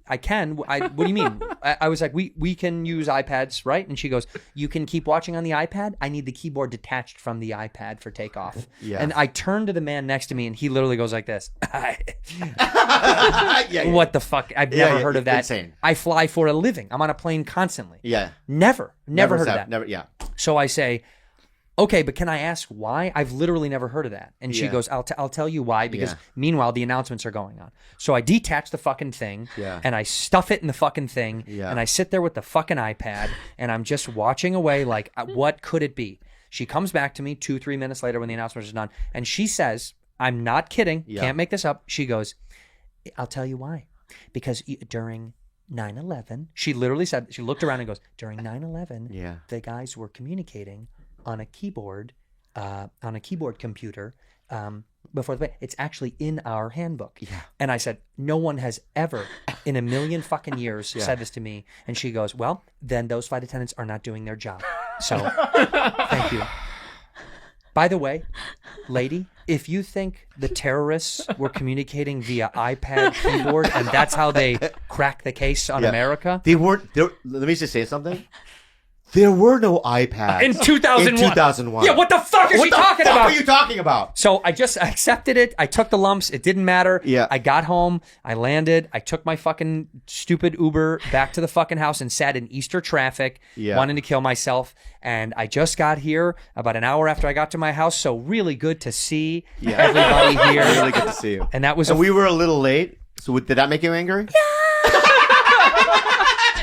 I can. What do you mean? I was like, we can use iPads, right? And she goes, you can keep watching on the iPad. I need the keyboard detached from the iPad for takeoff. Yeah. And I turned to the man next to me, and he literally goes like this. Yeah. What the fuck? I've never heard of that. Insane. I fly for a living. I'm on a plane constantly. Yeah. Never heard of that. Never. Yeah. So I say, okay, but can I ask why? I've literally never heard of that. And she Yeah. goes, I'll tell you why, because Yeah. meanwhile, the announcements are going on. So I detach the fucking thing, Yeah. and I stuff it in the fucking thing, Yeah. and I sit there with the fucking iPad, and I'm just watching away like, what could it be? She comes back to me 2-3 minutes later when the announcement is done, and she says, I'm not kidding, Yeah. can't make this up. She goes, I'll tell you why. Because during 9/11, she literally said, she looked around and goes, during 9/11, Yeah. the guys were communicating on a keyboard computer before the it's actually in our handbook. Yeah. And I said, no one has ever in a million fucking years said this to me. And she goes, well, then those flight attendants are not doing their job. So thank you. By the way, lady, if you think the terrorists were communicating via iPad keyboard and that's how they crack the case on Yeah. America. They weren't. Let me just say something. There were no iPads In 2001. In 2001. Yeah, what the fuck is she talking about? What are you talking about? So I just accepted it. I took the lumps. It didn't matter. Yeah. I got home. I landed. I took my fucking stupid Uber back to the fucking house and sat in Easter traffic, Yeah. wanting to kill myself. And I just got here about an hour after I got to my house. So really good to see everybody here. Really good to see you. And that was And we were a little late. So did that make you angry?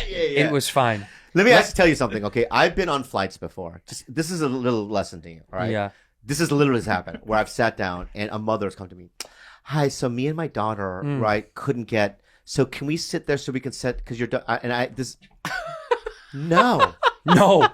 Yeah. It was fine. Let me tell you something, okay? I've been on flights before. This is a little lesson to you, all right? Yeah. This is literally has happened where I've sat down and a mother has come to me. Hi, so me and my daughter, right, couldn't get. So can we sit there so we can sit? Because you're done. No, No.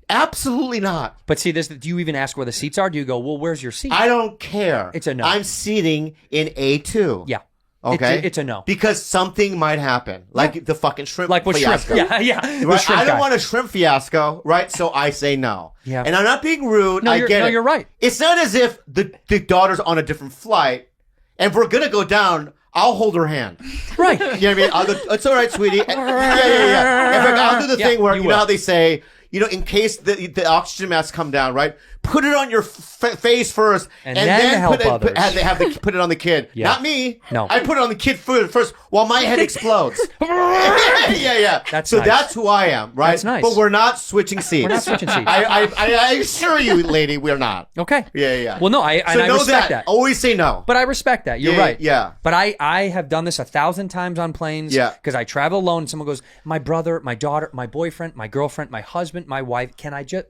absolutely not. But see, do you even ask where the seats are? Do you go, well, where's your seat? I don't care. It's a no. I'm seating in A2. Yeah. Okay. It's a no. Because something might happen, like the fucking shrimp. Like with shrimp. fiasco. Yeah. The Right? shrimp I don't guy. want a shrimp fiasco, right? So I say no. Yeah. And I'm not being rude. No, I get it. you're right. It's not as if the daughter's on a different flight, and if we're gonna go down, I'll hold her hand. Right. You know what I mean? I'll go, it's all right, sweetie. Yeah. In fact, I'll do the thing where you you know will. how they say, you know, in case the oxygen masks come down, right? Put it on your face first, And then help others. Put it on the kid. Yeah. Not me. No. I put it on the kid first while my head explodes. Yeah. That's so nice. that's who I am, right? That's nice. But we're not switching seats. We're not switching seats. I assure you, lady, we're not. Okay. Yeah. Well, no, I So know respect that. that. Always say no. But I respect that. You're Yeah, right. yeah. But I have done this 1,000 times on planes. Yeah. Because I travel alone. And someone goes, my brother, my daughter, my boyfriend, my girlfriend, my husband, my wife.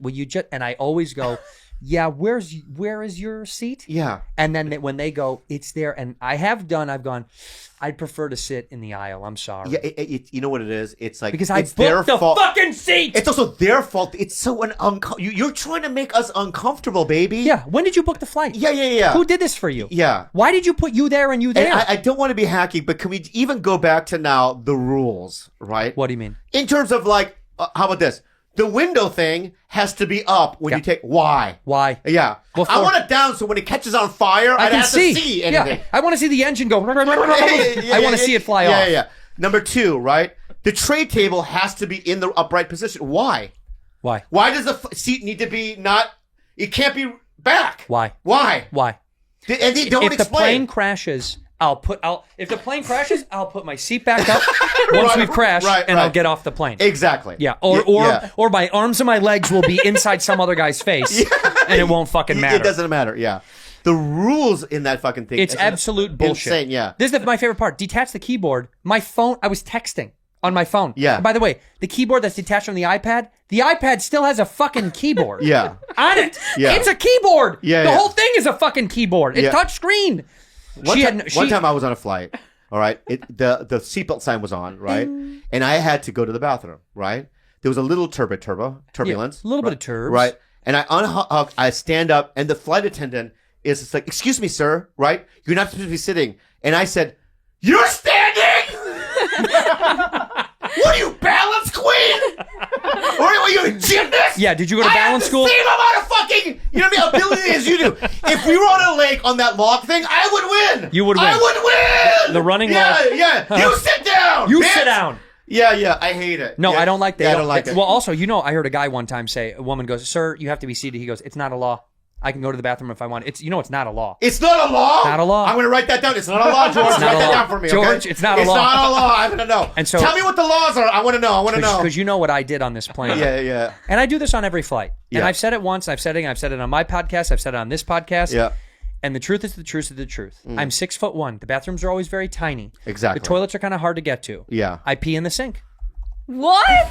Will you just? And I always go, yeah. Where is your seat? Yeah. And then when they go, it's there. And I've gone. I'd prefer to sit in the aisle. I'm sorry. Yeah, you know what it is? It's like Because I it's their booked the fault. fucking seat. It's also their fault. It's so you're trying to make us uncomfortable, baby. Yeah. When did you book the flight? Yeah. Who did this for you? Yeah. Why did you put you there and you there? And I don't want to be hacky, but can we even go back to now the rules, right? What do you mean? In terms of like, how about this? The window thing has to be up when you take. Why? Why? Yeah. Well, I want it down so when it catches on fire, I I don't can have to see anything. Yeah. I want to see the engine go. I want to see it fly off. Yeah. Number 2, right? The tray table has to be in the upright position. Why? Why? Why does the seat need to be not? It can't be back. Why? Why? Why? And they don't If the plane explain. crashes, if the plane crashes, I'll put my seat back up once Right, we've crashed, right, and I'll right. get off the plane. Exactly. Yeah, Yeah. or my arms and my legs will be inside some other guy's face, and it won't fucking matter. It doesn't matter. Yeah. The rules in that fucking thing. It's is absolute bullshit. Insane. Yeah. This is my favorite part. Detach the keyboard. My phone. I was texting on my phone. Yeah. And by the way, the keyboard that's detached from the iPad still has a fucking keyboard. Yeah. On it. Yeah. It's a keyboard. Yeah, The yeah. whole thing is a fucking keyboard. It's Yeah. touch screen. One time I was on a flight. All right. The seatbelt sign was on, right? And I had to go to the bathroom, right? There was a little turbulence. a little bit right? of turbs. Right. And I stand up, and the flight attendant is just like, "Excuse me, sir, right? You're not supposed to be sitting." And I said, "You're standing? What are you, balance queen? Or are you a gymnast?" Yeah, did you go to balance school? I have the same amount of fucking, you know what I mean, ability as you do. If we were on a lake on that log thing, I would win. You would win. I would win. The running yeah, log. Yeah, You sit down. down. You bitch. sit down. Yeah. I hate it. No, Yeah. I don't like that. Yeah, I don't like it. Well, also, I heard a guy one time say, a woman goes, "Sir, you have to be seated." He goes, "It's not a law. I can go to the bathroom if I want." It's it's not a law. It's not a law? Not a law. I'm going to write that down. It's not a law, George. It's not Write a that law. down for me, okay? George, it's not a law. It's not a law. I'm going to know. And so- tell me what the laws are. I want to know. I want to know. Because you know what I did on this plane. Yeah. And I do this on every flight. And Yeah. I've said it once. I've said it on my podcast. I've said it on this podcast. Yeah. And the truth is the truth is the truth. I'm 6'1". The bathrooms are always very tiny. Exactly. The toilets are kind of hard to get to. Yeah. I pee in the sink. What?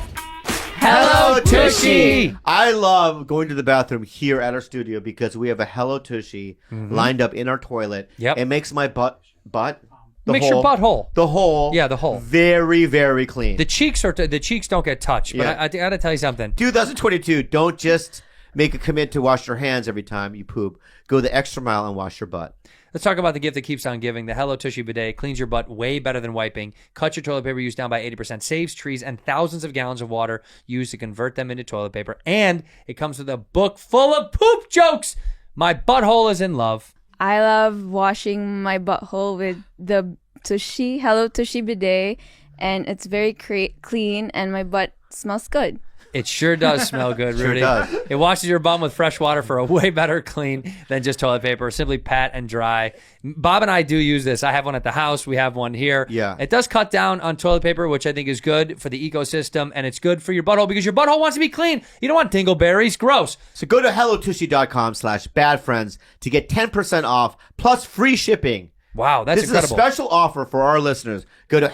Hello, Tushy. I love going to the bathroom here at our studio because we have a Hello Tushy lined up in our toilet. Yep. It makes my butt the Makes hole, your butthole. the hole Yeah, the hole. very, very clean. The cheeks don't get touched. But Yeah. I got to tell you something. 2022, don't just make a commit to wash your hands every time you poop. Go the extra mile and wash your butt. Let's talk about the gift that keeps on giving. The Hello Tushy bidet cleans your butt way better than wiping. Cuts your toilet paper use down by 80%. Saves trees and thousands of gallons of water used to convert them into toilet paper. And it comes with a book full of poop jokes. My butthole is in love. I love washing my butthole with the Hello Tushy bidet, and it's very clean, and my butt smells good. It sure does smell good, Rudy. does. It washes your bum with fresh water for a way better clean than just toilet paper. Simply pat and dry. Bob and I do use this. I have one at the house. We have one here. Yeah. It does cut down on toilet paper, which I think is good for the ecosystem, and it's good for your butthole because your butthole wants to be clean. You don't want dingleberries. Gross. So go to hellotushy.com/badfriends to get 10% off plus free shipping. Wow, that's This incredible. is a special offer for our listeners. Go to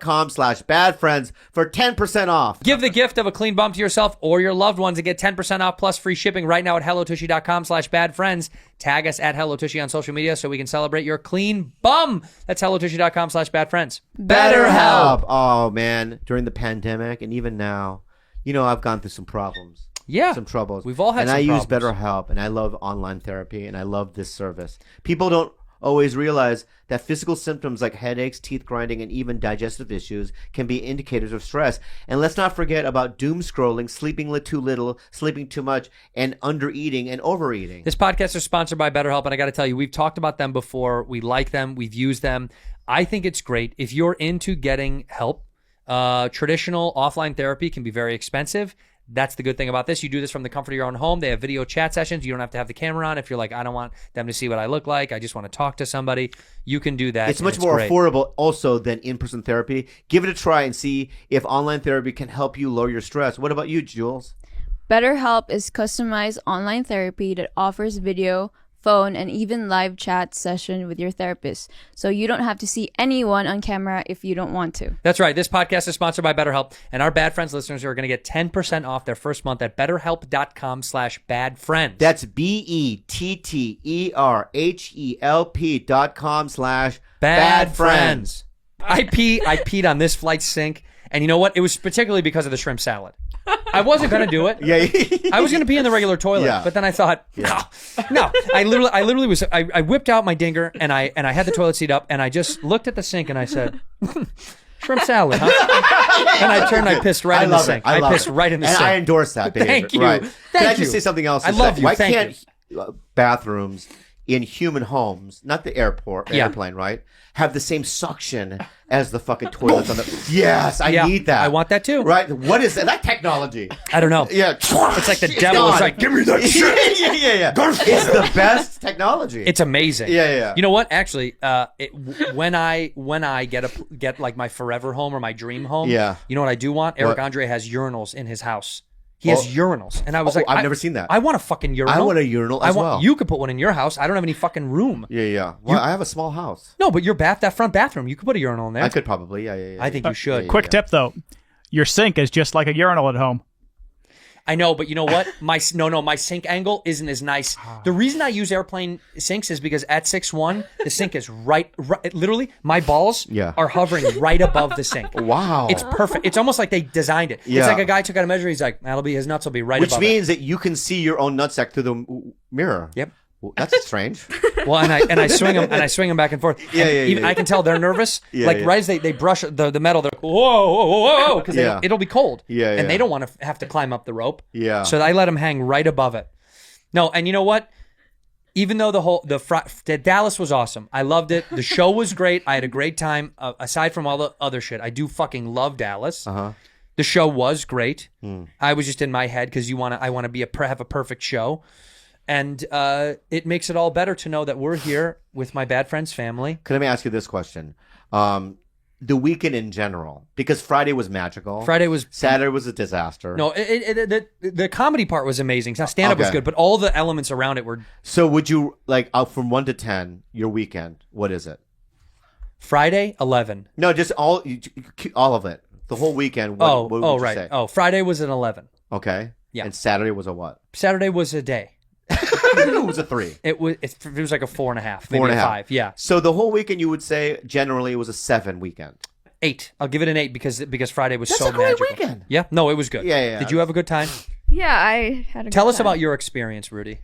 hellotushy.com/badfriends for 10% off. Give the gift of a clean bum to yourself or your loved ones and get 10% off plus free shipping right now at hellotushy.com/badfriends. Tag us at hellotushy on social media so we can celebrate your clean bum. That's hellotushy.com/badfriends. BetterHelp. Oh, man. During the pandemic and even now, I've gone through some problems. Yeah. Some troubles. We've all had and some I use problems. BetterHelp, and I love online therapy, and I love this service. People don't always realize that physical symptoms like headaches, teeth grinding, and even digestive issues can be indicators of stress. And let's not forget about doom scrolling, sleeping too little, sleeping too much, and undereating and overeating. This podcast is sponsored by BetterHelp, and I got to tell you, we've talked about them before. We like them. We've used them. I think it's great. If you're into getting help, traditional offline therapy can be very expensive. That's the good thing about this. You do this from the comfort of your own home. They have video chat sessions. You don't have to have the camera on. If you're like, I don't want them to see what I look like, I just want to talk to somebody, you can do that. It's and much more great. affordable also than in-person therapy. Give it a try and see if online therapy can help you lower your stress. What about you, Jules? BetterHelp is customized online therapy that offers video, phone, and even live chat session with your therapist. So you don't have to see anyone on camera if you don't want to. That's right. This podcast is sponsored by BetterHelp, and our Bad Friends listeners are going to get 10% off their first month at betterhelp.com/badfriends. That's BETTERHELP.com/badfriends. I peed on this flight sink, and you know what? It was particularly because of the shrimp salad. I wasn't going to do it. Yeah. I was going to pee in the regular toilet, Yeah. but then I thought, no. I literally was. I whipped out my dinger and I had the toilet seat up and I just looked at the sink and I said, shrimp salad, huh? And I turned and I pissed right in the sink. I pissed right in the and sink. I endorse that behavior. Thank you. Right. Can I Thank just you. say something else? I love you. Why Thank can't bathrooms in human homes, not the airplane, right, have the same suction as the fucking toilets on the... Yes, I Yeah, need that. I want that too. Right? What is that? That technology. I don't know. Yeah. It's like the devil is like, give me that shit. yeah. It's the best technology. It's amazing. Yeah. You know what? Actually, when I get like my forever home or my dream home, Yeah. you know what I do want? Eric Andre has urinals in his house. He has urinals, and I was like, I've never seen that. I want a fucking urinal. I want a urinal as well. You could put one in your house. I don't have any fucking room. Yeah. Well, I have a small house. No, but that front bathroom, you could put a urinal in there. I could probably, yeah. I think you should. Quick tip though, your sink is just like a urinal at home. I know, but you know what? My sink angle isn't as nice. The reason I use airplane sinks is because at 6'1", the sink is right literally, my balls are hovering right above the sink. Wow. It's perfect. It's almost like they designed it. Yeah. It's like a guy took out a measure. He's like, his nuts will be right Which above means that you can see your own nutsack through the mirror. Yep. Well, that's strange. Well, and I swing them back and forth. Yeah, And yeah. I can tell they're nervous. Yeah, like yeah. right as they brush the metal, they're like, whoa, because Yeah. it'll be cold. Yeah, and yeah. they don't want to have to climb up the rope. Yeah. So I let them hang right above it. No, and you know what? even though the Dallas was awesome. I loved it. The show was great. I had a great time. Aside from all the other shit, I do fucking love Dallas. The show was great. I was just in my head because I want to have a perfect show. And it makes it all better to know that we're here with my bad friend's family. Let me ask you this question. The weekend in general, because Friday was magical. Saturday was a disaster. No, the comedy part was amazing. Stand-up was good, but all the elements around it were... So would you, like, from 1 to 10, your weekend, what is it? Friday, 11. No, just all of it. The whole weekend, what would you say? Oh, Friday was an 11. Okay. Yeah. And Saturday was a what? Saturday was a day. It was a 3. It was like a 4.5, maybe a 5. Yeah. So the whole weekend, you would say generally it was a 7 weekend. 8. I'll give it an 8 because Friday was That's so a great magical. weekend. Yeah. No, it was good. Yeah. Did you have a good time? Yeah, I had a Tell good us time. about your experience, Rudy.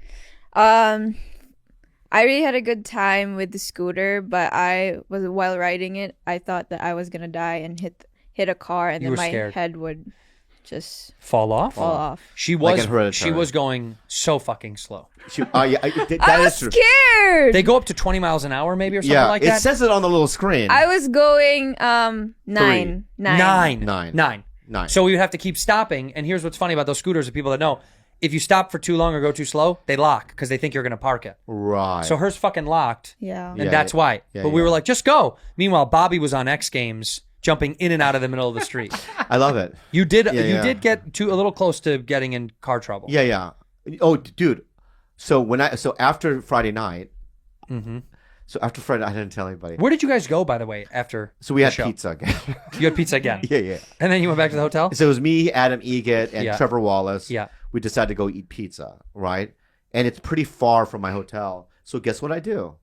I really had a good time with the scooter, but while riding it, I thought that I was gonna die and hit a car, and You then were my scared. head would just Fall off? fall off. She Like was in Hereditary. she was going so fucking slow. That I was is true. scared. They go up to 20 miles an hour maybe or something Yeah, like it that. says it on the little screen. I was going 9. 9. Nine. So we would have to keep stopping. And here's what's funny about those scooters, the people that know, if you stop for too long or go too slow, they lock because they think you're going to park it. Right. So hers fucking locked. Yeah. And Yeah, that's why. yeah, But we yeah. were like, just go. Meanwhile, Bobby was on X Games jumping in and out of the middle of the street. I love it. You did Yeah. did get a little close to getting in car trouble. Yeah. Oh, dude. So after Friday night, so after Friday, I didn't tell anybody. Where did you guys go, by the way, after So we the had show? pizza again. You had pizza again? Yeah. And then you went back to the hotel? So it was me, Adam Egget, and Yeah. Trevor Wallace. Yeah. We decided to go eat pizza, right? And it's pretty far from my hotel. So guess what I do?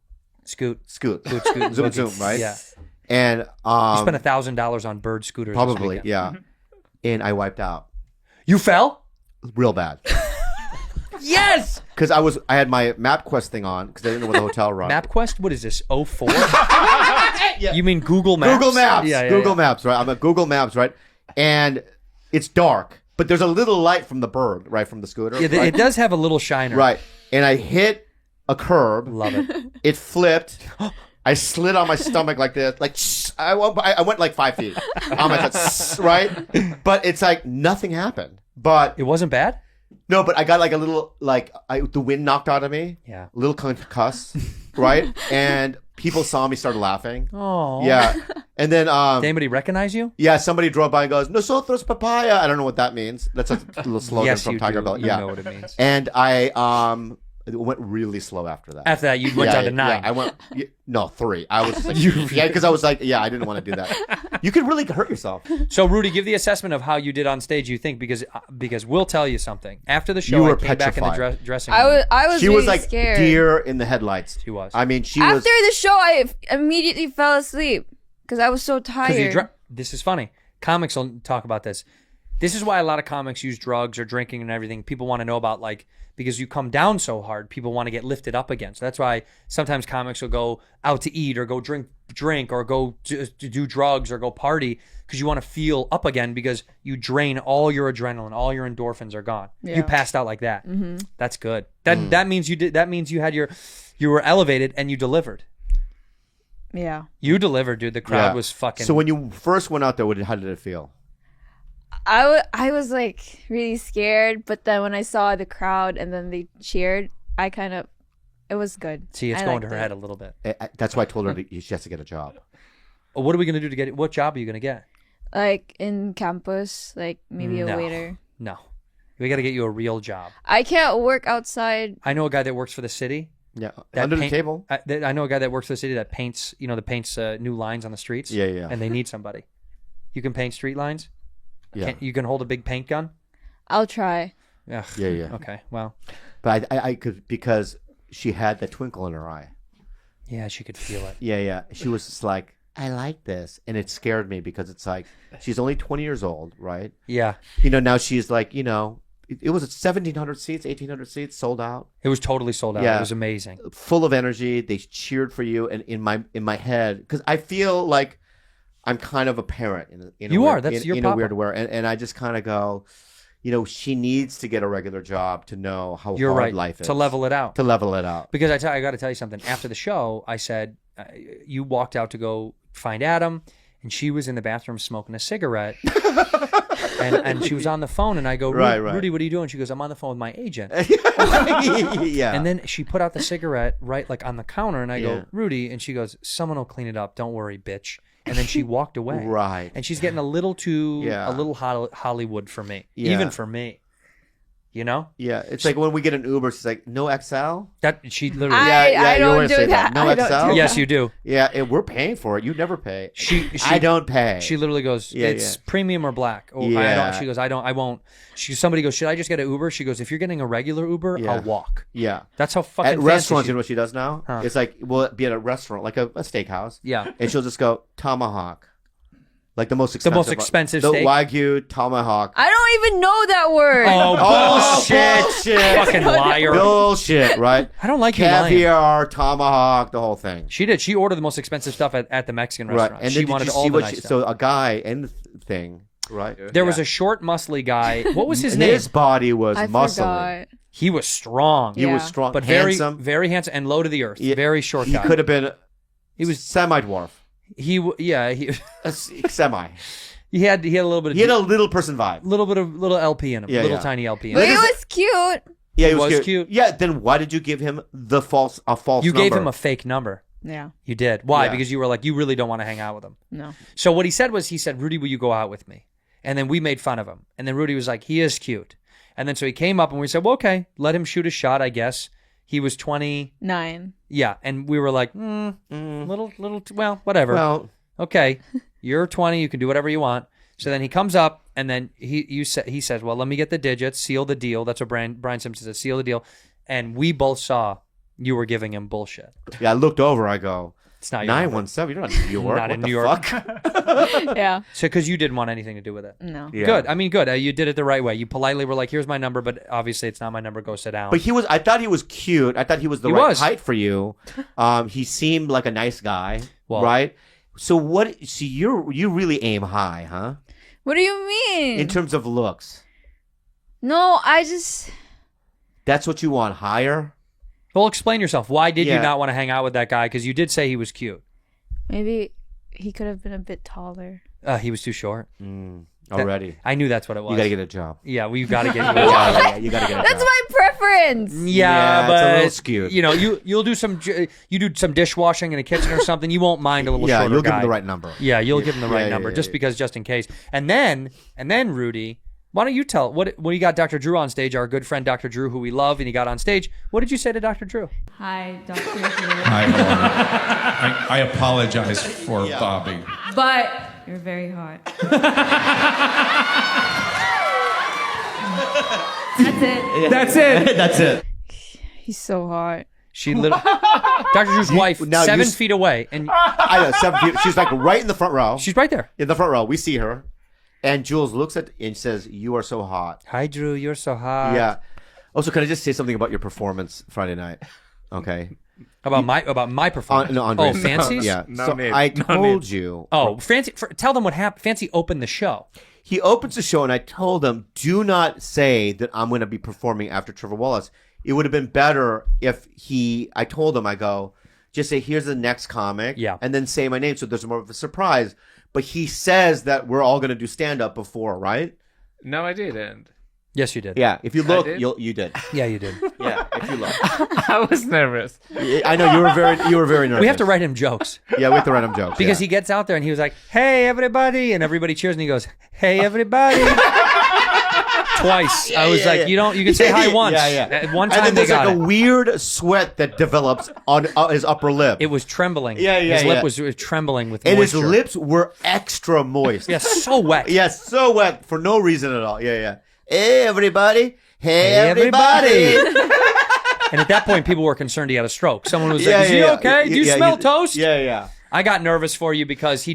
Scoot. Scoot. Scoot, zoom, boogie. right? Yeah. And You spent $1,000 on bird scooters. this probably, weekend. yeah. And I wiped out You fell? real bad. Yes! Because I had my MapQuest thing on because I didn't know where the hotel run. MapQuest? What is this, 04? You mean Google Maps? Google Maps. Yeah, Google yeah. Maps, right? I'm at Google Maps, right? And it's dark, but there's a little light from the bird, right? From the scooter. Yeah, right? it does have a little shiner. Right. And I hit a curb. Love it. It flipped. I slid on my stomach like this. Like, I went like 5 feet. On my right? But it's like nothing happened. But It wasn't bad? no, but I got like a little, the wind knocked out of me. Yeah. A little concussed, right? And people saw me, started laughing. Oh. Yeah. And then, Did anybody recognize you? yeah, somebody drove by and goes, "Nosotros papaya." I don't know what that means. That's a little slogan Yes, from you Tiger do. Bell. You Yeah. know what it means. And I it went really slow after that. After that, you went down to 9. Yeah, I went, no, 3. I was like, because I was like, yeah, I didn't want to do that. You could really hurt yourself. So, Rudy, give the assessment of how you did on stage, you think, because we'll tell you something. After the show, You were I came back in the petrified. dressing room. I was She really was like scared. deer in the headlights. She was. I mean, she After was. the show, I immediately fell asleep because I was so tired. This is funny. Comics will talk about this. This is why a lot of comics use drugs or drinking and everything. People want to know about, because you come down so hard, people want to get lifted up again. So that's why sometimes comics will go out to eat or go drink or go to do drugs or go party because you want to feel up again because you drain all your adrenaline, all your endorphins are gone. Yeah. You passed out like that. Mm-hmm. That's good. That means you did. That means you had you were elevated and you delivered. Yeah. You delivered, dude. The crowd was fucking. So when you first went out there, how did it feel? I was like really scared, but then when I saw the crowd and then they cheered, it was good. See, it's I going to liked her it. head a little bit. That's why I told her she has to get a job. What are we gonna do to get it? What job are you gonna get? Like in campus, like maybe No. a waiter. No, we got to get you a real job. I can't work outside. I know a guy that works for the city. Yeah, That under paint- the table. I know a guy that works for the city that paints, new lines on the streets. Yeah. And they need somebody. You can paint street lines. Yeah, You can hold a big paint gun. I'll try. Ugh. yeah. Okay. Well, But I could, because she had the twinkle in her eye. yeah, she could feel it. Yeah. She was just like, I like this. And it scared me because it's like, she's only 20 years old, right? Yeah. Now she's like, it was 1,700 seats, 1,800 seats, sold out, It was totally sold out. Yeah. It was amazing. full of energy. They cheered for you. And in my head, because I feel like I'm kind of a parent in a You weird, are. That's your in a papa. weird way. And I just kind of go, she needs to get a regular job to know how You're hard right. life is. To level it out. To level it out. Because I got to tell you something. After the show, I said, you walked out to go find Adam, and she was in the bathroom smoking a cigarette. and she was on the phone, and I go, Right. Rudy, what are you doing? She goes, I'm on the phone with my agent. Yeah. And then she put out the cigarette right like on the counter, and I Yeah. go, Rudy, and she goes, someone will clean it up. Don't worry, bitch. And then she walked away. Right. And she's getting a little too, Yeah. a little Hollywood for me. Yeah. Even for me. You know? Yeah, it's like when we get an Uber, she's like, "No XL." That she literally. I you don't always do say that. No I don't XL. do Yes, you do. Yeah, and we're paying for it. You never pay. She I don't pay. She literally goes, Yeah, it's yeah. premium or black. Oh, I Yeah. don't. She goes, I won't. Somebody goes, should I just get an Uber? She goes, if you're getting a regular Uber, Yeah. I'll walk. Yeah. That's how fucking At fancy restaurants, she- you know what she does now? Huh. It's like we'll be at a restaurant, like a steakhouse. Yeah. And she'll just go tomahawk, like the most expensive. most expensive the steak? Wagyu tomahawk. I don't even know that word. Oh, bullshit. bullshit. Fucking liar. Bullshit, right? I don't like you lying. Caviar, tomahawk, the whole thing. She did. She ordered the most expensive stuff at the Mexican Right. restaurant. And She then did wanted you all see the what nice she, stuff. so a guy in the thing, right? There was a short, muscly guy. What was his And name? His body was I muscly. forgot. He was strong. He was Yeah. strong, But very, handsome. very handsome and low to the earth. Yeah, Very short He guy. could have been. He was semi-dwarf. he he Semi. he had a little bit of He had a little person vibe. little LP in him. Yeah, little yeah. tiny LP in But him. he was cute. Yeah, he was was cute. Yeah, then why did you give him a false You number? gave him a fake number. Yeah. You did. Why? Yeah. Because you were like, you really don't want to hang out with him. No. So what he said was, he said, Rudy, will you go out with me? And then we made fun of him. And then Rudy was like, he is cute. And then so he came up and we said, well, okay, let him shoot a shot, I guess. He was 20. 9. Yeah. And we were like, little, well, whatever. Well, Okay, you're 20. You can do whatever you want. So then he comes up and then he says, well, let me get the digits, seal the deal. That's what Brian Simpson says, seal the deal. And we both saw you were giving him bullshit. yeah, I looked over. I go, It's not your number. 917. You're not in New York. Not what in the New York. fuck? Yeah. So because you didn't want anything to do with it. No. Yeah. Good. I mean, good. You did it the right way. You politely were like, here's my number, but obviously it's not my number. Go sit down. But I thought he was cute. I thought he was the He right was. height for you. He seemed like a nice guy, Well- right? So you really aim high, huh? What do you mean? In terms of looks. No, I just. That's what you want, higher? Well, explain yourself. Why did you Yeah. not want to hang out with that guy? Because you did say he was cute. Maybe he could have been a bit taller. He was too short. Already. I knew that's what it was. You got to get a job. Yeah, we've got to get you. Yeah, you got to get a That's job. my preference. Yeah, Yeah, it's a but little skewed. You know, you'll do some dishwashing in a kitchen or something. You won't mind a little Yeah, shorter you'll give guy. him the right number. Yeah, you'll give him the right Yeah, number yeah, just yeah. because, just in case. And then Rudy, why don't you tell what you got Dr. Drew on stage, our good friend Dr. Drew, who we love, and he got on stage. What did you say to Dr. Drew? Hi, Dr. Drew. I apologize for Bobby. But you're very hot. That's it. That's it. That's it. He's so hot. She literally, Dr. Drew's wife, now 7 you- feet away, and I know, 7 feet. She's like right in the front row. she's right there. In the front row. We see her. And Jules looks at and says, "You are so hot." Hi, Drew. You're so hot. Yeah. Also, can I just say something about your performance Friday night? Okay. About my performance. No, Andres. Oh, Fancy's? Yeah. No so need. I No told need. you. Oh, Fancy. Tell them what happened. Fancy opened the show. He opens the show, and I told him, "Do not say that I'm going to be performing after Trevor Wallace. It would have been better if I told him, I go, just say, here's the next comic, Yeah. and then say my name, so there's more of a surprise." But he says that we're all going to do stand up before, right? No, I didn't. Yes, you did. Yeah. If you look, did? you did. Yeah, you did. Yeah. If you look, I was nervous. I know you were very nervous. We have to write him jokes. Yeah, we have to write him jokes Because yeah. he gets out there and he was like, "Hey, everybody," and everybody cheers and he goes, "Hey, everybody." Twice. I was yeah, like, yeah. you can say hi once. Yeah, yeah. At one And time then they there's got like it. a weird sweat that develops on his upper lip. It was trembling. Yeah, yeah, His lip yeah. was trembling with and his moisture. lips were extra moist. Yeah, so wet. Yes, so wet for no reason at all. Yeah, yeah. Hey, everybody. Hey, Hey, everybody. And at that point, people were concerned he had a stroke. Someone was Yeah, like, "Is he yeah, okay? yeah. Do you Yeah, smell he- toast?" Yeah, yeah. I got nervous for you because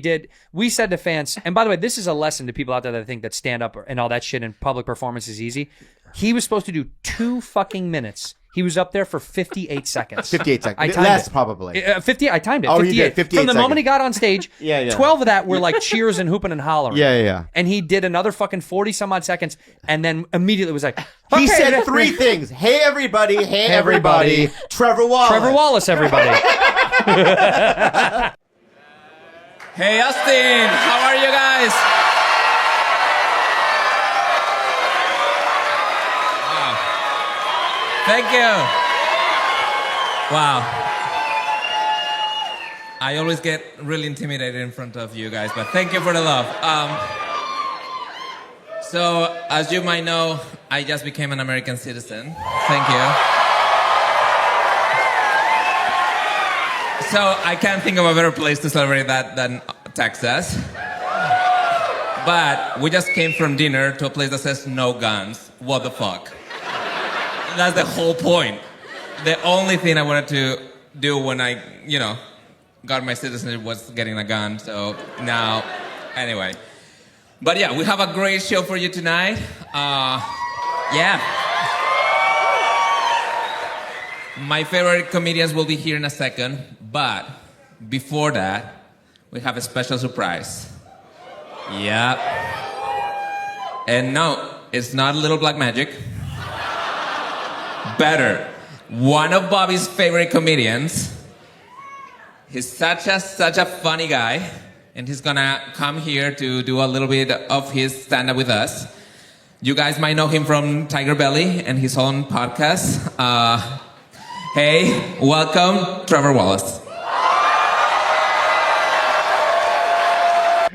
we said to fans, and by the way, this is a lesson to people out there that think that stand up and all that shit in public performance is easy. He was supposed to do 2 fucking minutes. He was up there for 58 seconds. 58 seconds. I timed Less, it. probably. 50. I timed it. Oh, 58. you did, 58 From the moment seconds. he got on stage, Yeah. 12 of that were like cheers and hooping and hollering. Yeah. And he did another fucking 40 some odd seconds, and then immediately was like, He "Okay, said 3 things. Hey, everybody. Hey, everybody. Trevor Wallace. Trevor Wallace, everybody." Hey, Austin, how are you guys? Wow. Thank you. Wow. I always get really intimidated in front of you guys, but thank you for the love. So, as you might know, I just became an American citizen. Thank you. So I can't think of a better place to celebrate that than Texas. But we just came from dinner to a place that says no guns. What the fuck? That's the whole point. The only thing I wanted to do when I, got my citizenship was getting a gun. So now, anyway. But yeah, we have a great show for you tonight. Yeah. My favorite comedians will be here in a second, but before that, we have a special surprise. Yeah. And no, it's not Little Black Magic. Better. One of Bobby's favorite comedians. He's such a funny guy, and he's gonna come here to do a little bit of his stand-up with us. You guys might know him from Tiger Belly and his own podcast. Hey, welcome, Trevor Wallace.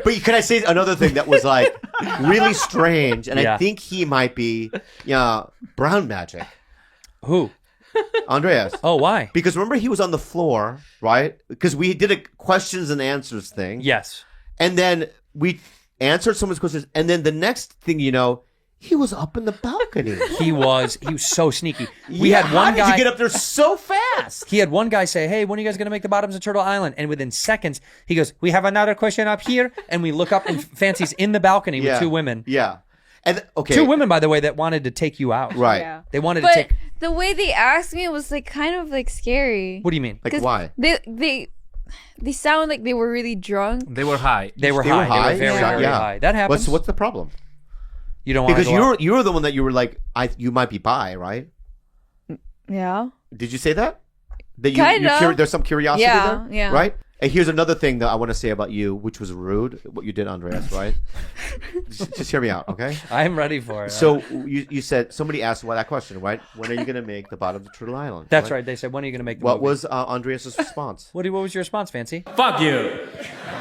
But can I say another thing that was like really strange? And Yeah. I think he might be brown magic. Who? Andreas. Oh, why? Because remember he was on the floor, right? Because we did a questions and answers thing. Yes. And then we answered someone's questions. And then the next thing you know, he was up in the balcony. He was so sneaky. We had one How did guy. you get up there so fast? He had one guy say, "Hey, when are you guys going to make the bottoms of Turtle Island?" And within seconds, he goes, "We have another question up here." And we look up, and Fancy's in the balcony with 2 women. Yeah. And okay. 2 women, by the way, that wanted to take you out. Right. Yeah. They wanted to But take. the way they asked me was like kind of like scary. What do you mean? Like 'Cause why? They sound like they were really drunk. They were high. They were They were high. They high? were very, Yeah. very high. That happens. What's the problem? You don't want Because to go out. you're the one that you were like, you might be bi, right? Yeah. Did you say that? That Kinda. there's some curiosity Yeah, there? yeah. Right? And here's another thing that I want to say about you, which was rude, what you did, Andreas, right? just hear me out, okay? I'm ready for it. So you said, somebody asked that question, right? When are you going to make the bottom of Turtle Island? That's right. They said, "When are you going to make the What movie?" was Andreas' response? What was your response, Fancy? Fuck you.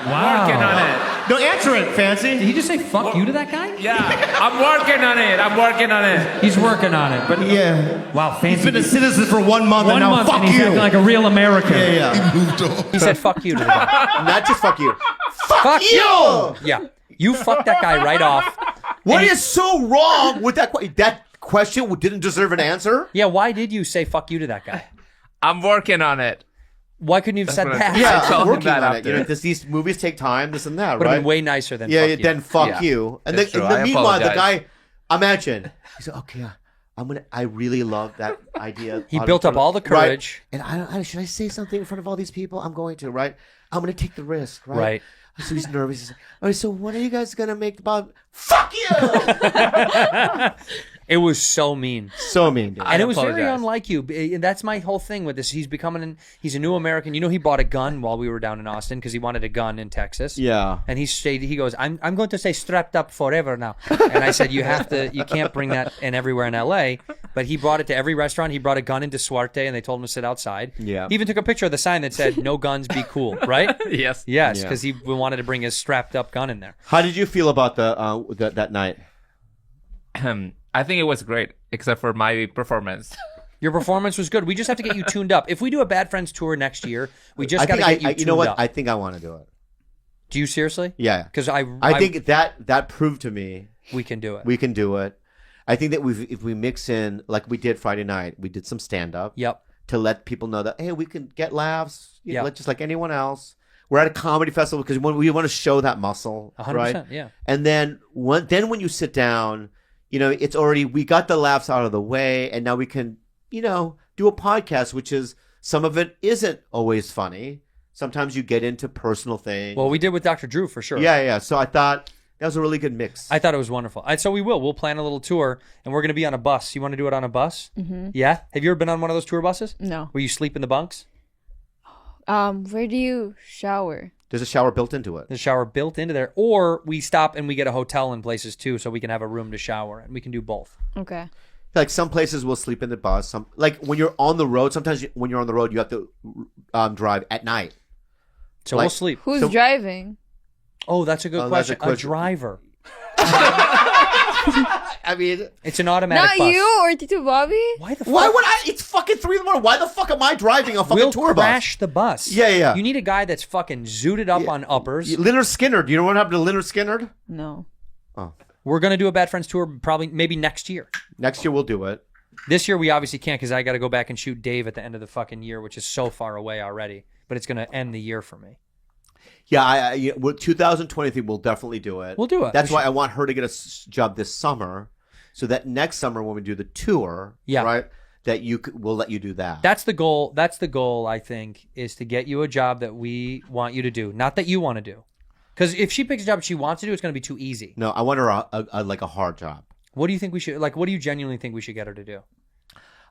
Wow. Working on it. No, answer it, Fancy. Did he just say "fuck you" to that guy? Yeah, I'm working on it. I'm working on it. He's working on it. But Yeah. wow, He's Fancy. been a citizen for 1 month, and now fuck and he's you. acting like a real American. yeah. He said "fuck you" to the guy. Not just fuck you. Fuck you! Yeah, you fucked that guy right off. What And is so wrong with that that question didn't deserve an answer? Yeah, why did you say "fuck you" to that guy? I'm working on it. Why couldn't you have said what I that? said. Yeah, I told I'm him working that on it. after. These movies take time, this and that, Would have right? been way nicer than Yeah, "fuck you." then fuck Yeah. you. And That's then true. in the I meanwhile, the apologize. guy, imagine, he said, okay, I really love that idea. He built up all the courage. Right. And should I say something in front of all these people? I'm going to, right? I'm going to take the risk, right? Right. So he's nervous. He's like, all right, so when are you guys going to make the bottom? Fuck you! It was so mean. So mean, dude. And it was very apologize. unlike you. And that's my whole thing with this. He's he's a new American. You know, he bought a gun while we were down in Austin because he wanted a gun in Texas. Yeah. And he goes, I'm going to stay strapped up forever now. And I said, you can't bring that in everywhere in LA. But he brought it to every restaurant. He brought a gun into Suarte and they told him to sit outside. Yeah. He even took a picture of the sign that said, "No guns, be cool," right? Yes. Yes, Yeah. because he wanted to bring his strapped up gun in there. How did you feel about that night? I think it was great, except for my performance. Your performance was good. We just have to get you tuned up. If we do a Bad Friends tour next year, we just I got to think get you tuned you know what? up. I think I want to do it. Do you seriously? Yeah. Because I think that proved to me we can do it. we can do it. I think that if we mix in like we did Friday night, we did some stand up. Yep. To let people know that hey, we can get laughs. Yeah. Just like anyone else. We're at a comedy festival because we want to show that muscle, 100%, right? yeah. And then when you sit down, it's already we got the laughs out of the way, and now we can do a podcast, which is some of it isn't always funny. Sometimes you get into personal things. Well, we did with Dr. Drew for sure. Yeah. So I thought that was a really good mix. I thought it was wonderful. So we will. We'll plan a little tour, and we're going to be on a bus. You want to do it on a bus? Mm-hmm. Yeah? Have you ever been on one of those tour buses? No. Where you sleep in the bunks? Where do you shower? There's a shower built into it. There's a shower built into there. Or we stop and we get a hotel in places too, so we can have a room to shower, and we can do both. Okay. Like some places will sleep in the bus. Some like when you're on the road. Sometimes when you're on the road, you have to drive at night. So Like- we'll sleep. Who's driving? Oh, that's a good that's a question. A question. driver. I mean, It's an automatic Not bus. you or Tito Bobby? Why the fuck? why would I? It's fucking 3 a.m. Why the fuck am I driving a fucking We'll tour bus? crash the bus. Yeah. You need a guy that's fucking zooted up on uppers. Leonard Skinner. Do you know what happened to Leonard Skinner? No. We're going to do a Bad Friends tour maybe next year. Next year we'll do it. This year we obviously can't because I got to go back and shoot Dave at the end of the fucking year, which is so far away already. But it's going to end the year for me. Yeah, well, 2023 we'll definitely do it. We'll do it. That's why I want her to get a job this summer, so that next summer when we do the tour, right, that we'll let you do that. That's the goal. That's the goal, I think, is to get you a job that we want you to do, not that you want to do. Because if she picks a job she wants to do, it's going to be too easy. No, I want her a hard job. What do you think we should, what do you genuinely think we should get her to do?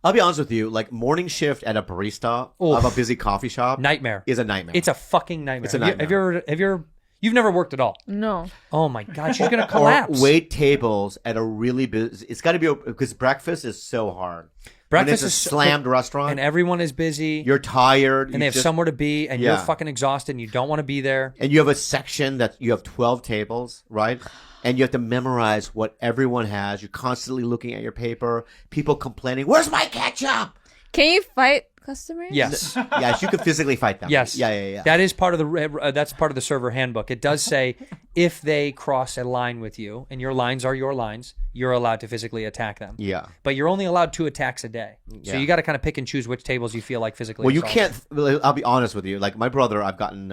I'll be honest with you, like morning shift at a barista of a busy coffee shop Nightmare. is a nightmare. It's a fucking nightmare. It's a nightmare. You've never worked at all? No. Oh my God, she's going to collapse. Or wait tables at a really busy, it's got to be, because breakfast is so hard. Breakfast when is it's a slammed restaurant. And everyone is busy. You're tired. And they have somewhere to be, and you're fucking exhausted, and you don't want to be there. And you have a section that you have 12 tables, right? And you have to memorize what everyone has. You're constantly looking at your paper. People complaining, "Where's my ketchup?" Can you fight customers? Yes. Yes, you can physically fight them. Yes. Yeah. That is part of the that's part of the server handbook. It does say if they cross a line with you, and your lines are your lines, you're allowed to physically attack them. Yeah. But you're only allowed 2 attacks a day. So Yeah. you got to kind of pick and choose which tables you feel like physically Well, you assaulting. can't. I'll be honest with you. Like my brother, I've gotten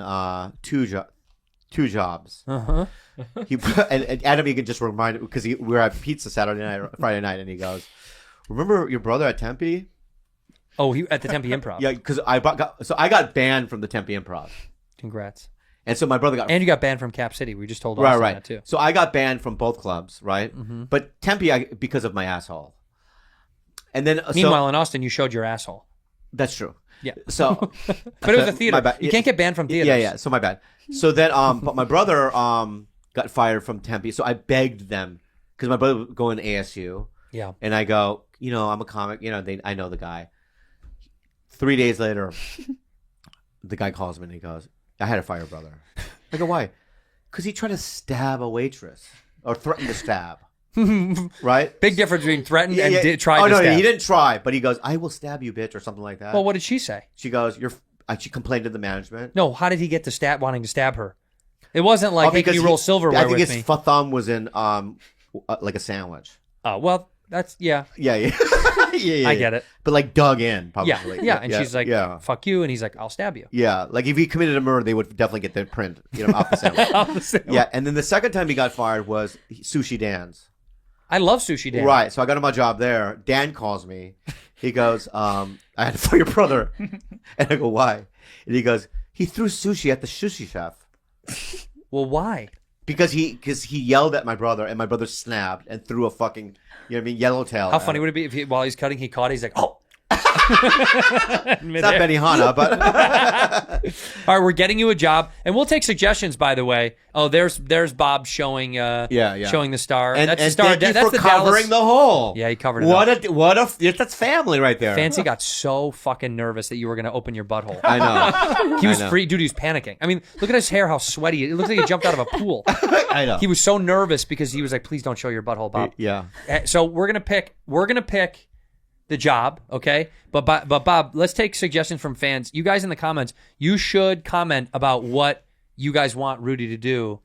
two jobs. Uh-huh. And Adam, you can just remind because we were at pizza Friday night, and he goes, "Remember your brother at Tempe?" Oh, he at the Tempe Improv. Yeah, because I got banned from the Tempe Improv, Congrats. and so my brother got And you got banned from Cap City. We just told Austin right. that too. So I got banned from both clubs, right? Mm-hmm. But Tempe, because of my asshole. And then Meanwhile, in Austin, you showed your asshole. that's true. Yeah. So, But it was a theater. My bad. You can't get banned from theaters. Yeah. So my bad. So then, but my brother got fired from Tempe. So I begged them because my brother was going to ASU. Yeah. And I go, I'm a comic. I know the guy. 3 days later, the guy calls me and he goes, "I had to fire your brother." I go, "Why?" Because he tried to stab a waitress or threatened to stab. Right? Big difference between threatened and tried Oh to no, stab. he didn't try, but he goes, "I will stab you, bitch," or something like that. Well, what did she say? She goes, she complained to the management. No, how did he get to wanting to stab her? It wasn't like, hey, can you roll silverware I think with his me? thumb was in like a sandwich. Oh, well, that's, yeah. Yeah. I get it. But like dug in, probably. Yeah. And she's like, fuck you. And he's like, I'll stab you. Yeah. Like if he committed a murder, they would definitely get the print, off the sandwich. Yeah. And then the second time he got fired was Sushi Dan's. I love Sushi Dan. Right. So I got him a job there. Dan calls me. He goes, I had to fire your brother. And I go, "Why?" And he goes, "He threw sushi at the sushi chef." Well, why? Because he yelled at my brother, and my brother snapped and threw a fucking, yellowtail. How funny would it be if while he's cutting, he caught it, he's like, oh. It's not Benihana, but all right, we're getting you a job, and we'll take suggestions. By the way, there's Bob showing showing the star. And, that's the and star. thank you That's for the covering Dallas. the hole. Yeah, he covered it. That's family right there. Fancy got so fucking nervous that you were going to open your butthole. I know. He was free, dude. He was panicking. I mean, look at his hair, how sweaty. It looks like he jumped out of a pool. I know. He was so nervous because he was like, "Please don't show your butthole, Bob." Yeah. So we're gonna pick the job, okay? But Bob, let's take suggestions from fans. You guys in the comments, you should comment about what you guys want Rudy to do,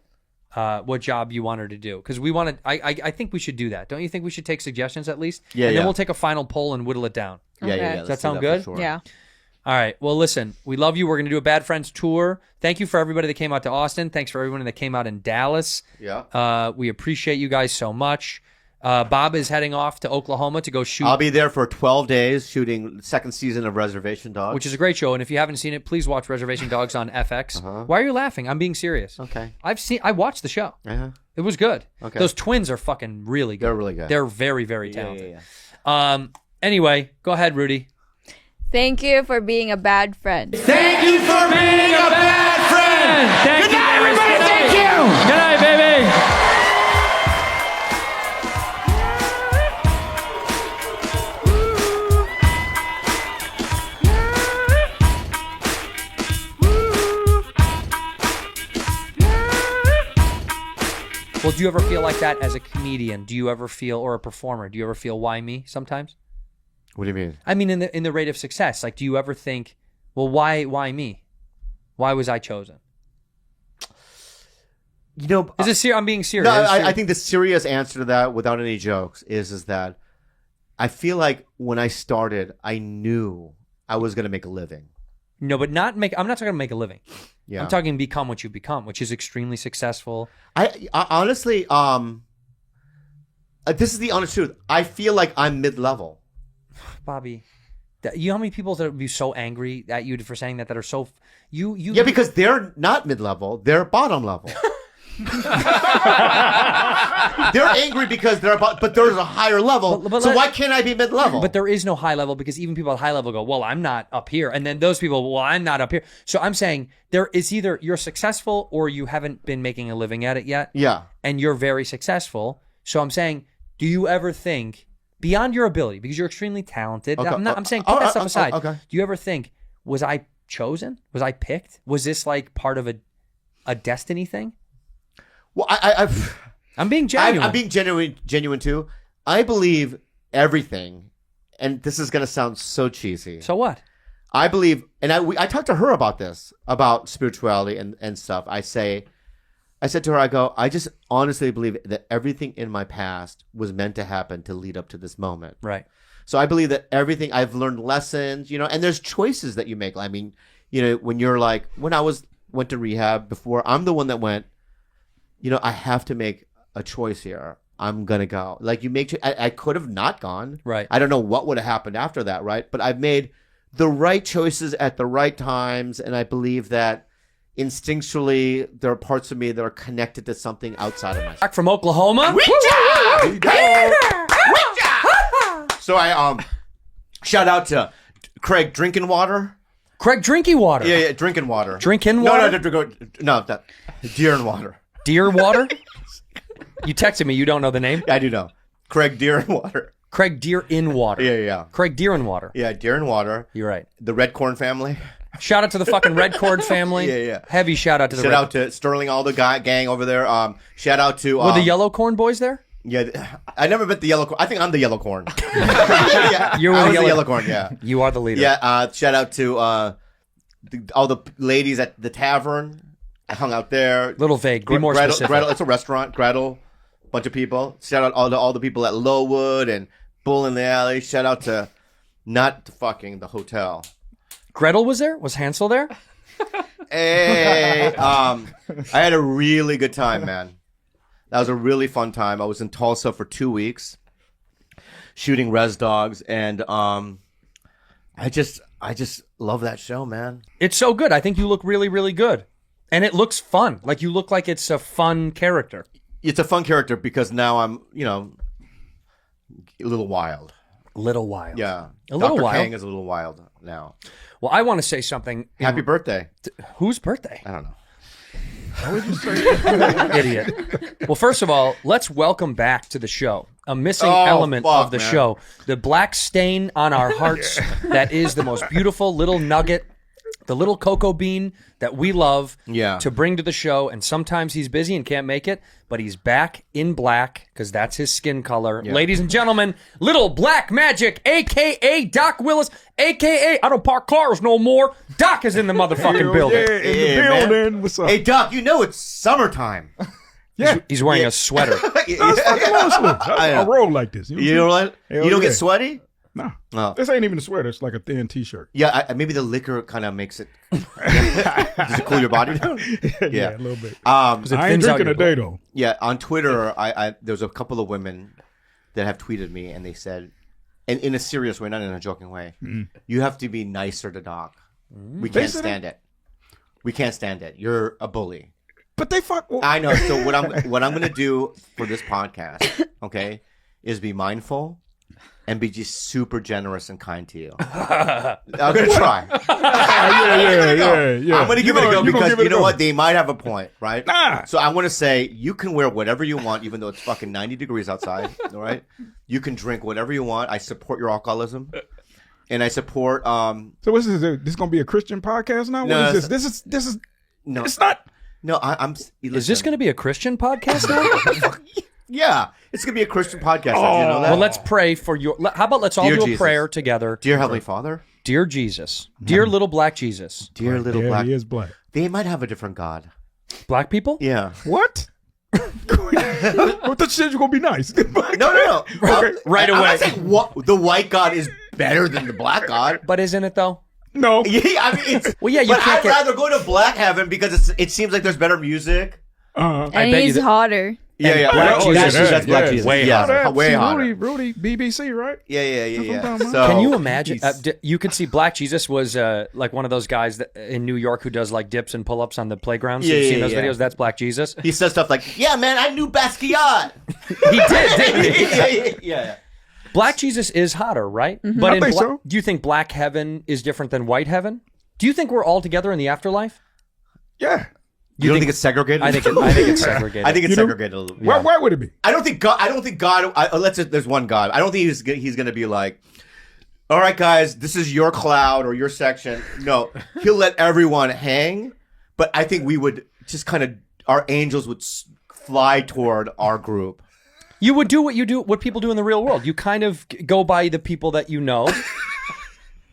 what job you want her to do, because we want to. I think we should do that. Don't you think we should take suggestions at least? Yeah. And then we'll take a final poll and whittle it down. Yeah. Does that sound good? For sure. Yeah. All right. Well, listen, we love you. We're going to do a Bad Friends tour. Thank you for everybody that came out to Austin. Thanks for everyone that came out in Dallas. Yeah. We appreciate you guys so much. Bob is heading off to Oklahoma to go shoot. I'll be there for 12 days shooting the second season of Reservation Dogs. Which is a great show, and if you haven't seen it, please watch Reservation Dogs on FX. Why are you laughing? I'm being serious. Okay. I watched the show. Uh-huh. It was good. Okay. Those twins are fucking really good. They're really good. They're very, very talented. Yeah. Anyway, go ahead, Rudy. Thank you for being a bad friend. Thank you for being a bad friend. Thank Good night, everybody. Thank you. Good night, baby. Well, do you ever feel like that as a comedian? Do you ever feel, or a performer, do you ever feel, why me sometimes? What do you mean? I mean, in the rate of success, like, do you ever think, well, why me? Why was I chosen? You know, I'm being serious. no, I think the serious answer to that, without any jokes, is that I feel like when I started, I knew I was going to make a living. No, but I'm not talking about make a living. Yeah. I'm talking become what you become, which is extremely successful. I honestly, this is the honest truth. I feel like I'm mid-level. Bobby, you know how many people that would be so angry at you for saying that are so Yeah, because they're not mid-level, they're bottom level. They're angry because they're but there's a higher level. So why can't I be mid-level? But there is no high level, because even people at high level go, well, I'm not up here. And then those people, well, I'm not up here. So I'm saying there is either you're successful or you haven't been making a living at it yet. Yeah. And you're very successful. So I'm saying, do you ever think, beyond your ability, because you're extremely talented, Okay. I'm saying put that stuff aside. Okay. Do you ever think, was I chosen? Was I picked? Was this like part of a destiny thing? Well, I'm being genuine. I'm being genuine too. I believe everything, and this is going to sound so cheesy. So what? I believe, and I talked to her about this, about spirituality and stuff. I said to her, I go, I just honestly believe that everything in my past was meant to happen to lead up to this moment. Right. So I believe that everything, I've learned lessons, and there's choices that you make. I mean, when you're like, when I went to rehab before, I'm the one that went, I have to make a choice here. I'm going to go. Like, I could have not gone. Right. I don't know what would have happened after that, right? But I've made the right choices at the right times, and I believe that instinctually there are parts of me that are connected to something outside of myself. Back from Oklahoma. So I shout out to Craig Drinking Water. Craig Drinking Water. Yeah, Drinking Water. Drinking water? No, that Deer and Water. Deer Water? You texted me. You don't know the name? I do know. Craig Deer and Water. Craig Deer in Water. Yeah. Craig Deer in Water. Yeah, Deer and Water. You're right. The Red Corn family. Shout out to the fucking Red Cord family. Yeah. Heavy shout out to the Shout out to Sterling, all the gang over there. Shout out to... Were the Yellow Corn boys there? Yeah, I never met the Yellow Corn. I think I'm the Yellow Corn. Yeah, you were I was the Yellow Corn, yeah. You are the leader. Yeah, shout out to all the ladies at the tavern. I hung out there. Little vague. Be more specific. Gretel, it's a restaurant. Gretel, bunch of people. Shout out all the people at Lowood and Bull in the Alley. Shout out to the hotel. Gretel was there? Was Hansel there? Hey, I had a really good time, man. That was a really fun time. I was in Tulsa for 2 weeks shooting Res Dogs, and I just love that show, man. It's so good. I think you look really, really good. And it looks fun. Like, you look like it's a fun character. It's a fun character because now I'm, a little wild. Little wild. Yeah. A little Dr. wild. Kang is a little wild now. Well, I want to say something. Happy birthday. Whose birthday? I don't know. How would you say it? Idiot. Well, first of all, let's welcome back to the show a missing element of the show. The black stain on our hearts that is the most beautiful little nugget, the little cocoa bean that we love to bring to the show. And sometimes he's busy and can't make it, but he's back in black because that's his skin color. Yeah. Ladies and gentlemen, little black magic, a.k.a. Doc Willis, a.k.a. I don't park cars no more. Doc is in the motherfucking building. Yeah, in the building. Man. What's up? Hey, Doc, it's summertime. Yeah. He's wearing a sweater. I roll like this. You don't get sweaty? No. This ain't even a sweater. It's like a thin T-shirt. Yeah, maybe the liquor kind of makes it. Does it cool your body down? Yeah, a little bit. I ain't drinking today, though. Yeah, on Twitter, I there's a couple of women that have tweeted me, and they said, and in a serious way, not in a joking way, you have to be nicer to Doc. We can't stand it. We can't stand it. You're a bully. But they fuck. Well, I know. So what I'm gonna do for this podcast, okay, is be mindful and be just super generous and kind to you. I'm gonna try. yeah. I'm gonna give it a go because you know what? They might have a point, right? Nah. So I want to say you can wear whatever you want, even though it's fucking 90 degrees outside. All right. You can drink whatever you want. I support your alcoholism, and I support. So what's this? This is gonna be a Christian podcast now? No, what is this? This is. No, it's not. No, I'm. Is this going to be a Christian podcast now? Yeah, it's gonna be a Christian podcast. Oh. You know that? Well, let's pray for your. How about let's all Dear do a Jesus. prayer together? Dear Heavenly Father, Dear Jesus, dear little black Jesus, dear little Yeah, black. he is black. They might have a different God. black people. Yeah. What? What the shit? You gonna be nice? No. Right I'm away. not saying the white God is better than the black God. But isn't it though? No. Yeah, I mean, it's, Well, yeah, you but can't I'd get- rather go to Black Heaven because it seems like there's better music. Uh-huh. I And bet you he's that- hotter. Yeah. Black Jesus. That's Black Jesus. Way yeah, hotter. way See, hotter. Rudy, BBC, right? Yeah. talking So, Can you imagine? You could see Black Jesus was like one of those guys that, in New York who does like dips and pull-ups on the playgrounds. You've seen those videos? That's Black Jesus. he says stuff like, "Yeah, man, I knew Basquiat." He did, didn't he? yeah. Black Jesus is hotter, right? But I think so. do you think Black Heaven is different than White Heaven? Do you think we're all together in the afterlife? Yeah. You don't think it's segregated? I think it's segregated. I think it's You know- segregated a little. Why would it be? I don't think God. Let's just, there's one God. I don't think he's going to be like, all right, guys, this is your cloud or your section. No, he'll let everyone hang. But I think we would just kind of, our angels would fly toward our group. You would do what people do in the real world. You kind of go by the people that you know.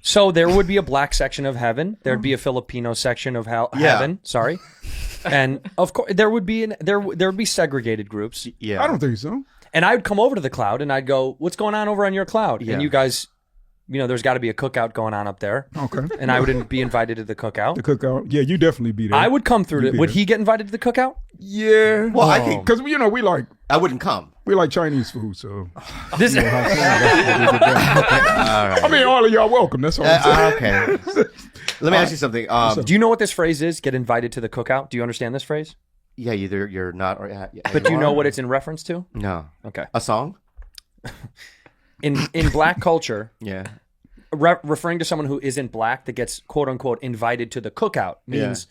So there would be a black section of heaven. There'd be a Filipino section of heaven. Sorry, and of course there would be there would be segregated groups. Yeah, I don't think so. And I would come over to the cloud and I'd go, "What's going on over on your cloud?" Yeah. And you guys, there's got to be a cookout going on up there. Okay. And I would be invited to the cookout. The cookout. Yeah, you definitely be there. I would come through. be Would there. he get invited to the cookout? Yeah. Well, I think because I wouldn't come. we like Chinese food, so This. I mean, all of y'all welcome. That's all. I'm saying. Okay. Let me ask you something. Do you know what this phrase is? Get invited to the cookout. Do you understand this phrase? Yeah, either you're not or. But do you know what it's in reference to? No. Okay. A song? In black culture, Yeah. referring to someone who isn't black that gets quote unquote invited to the cookout means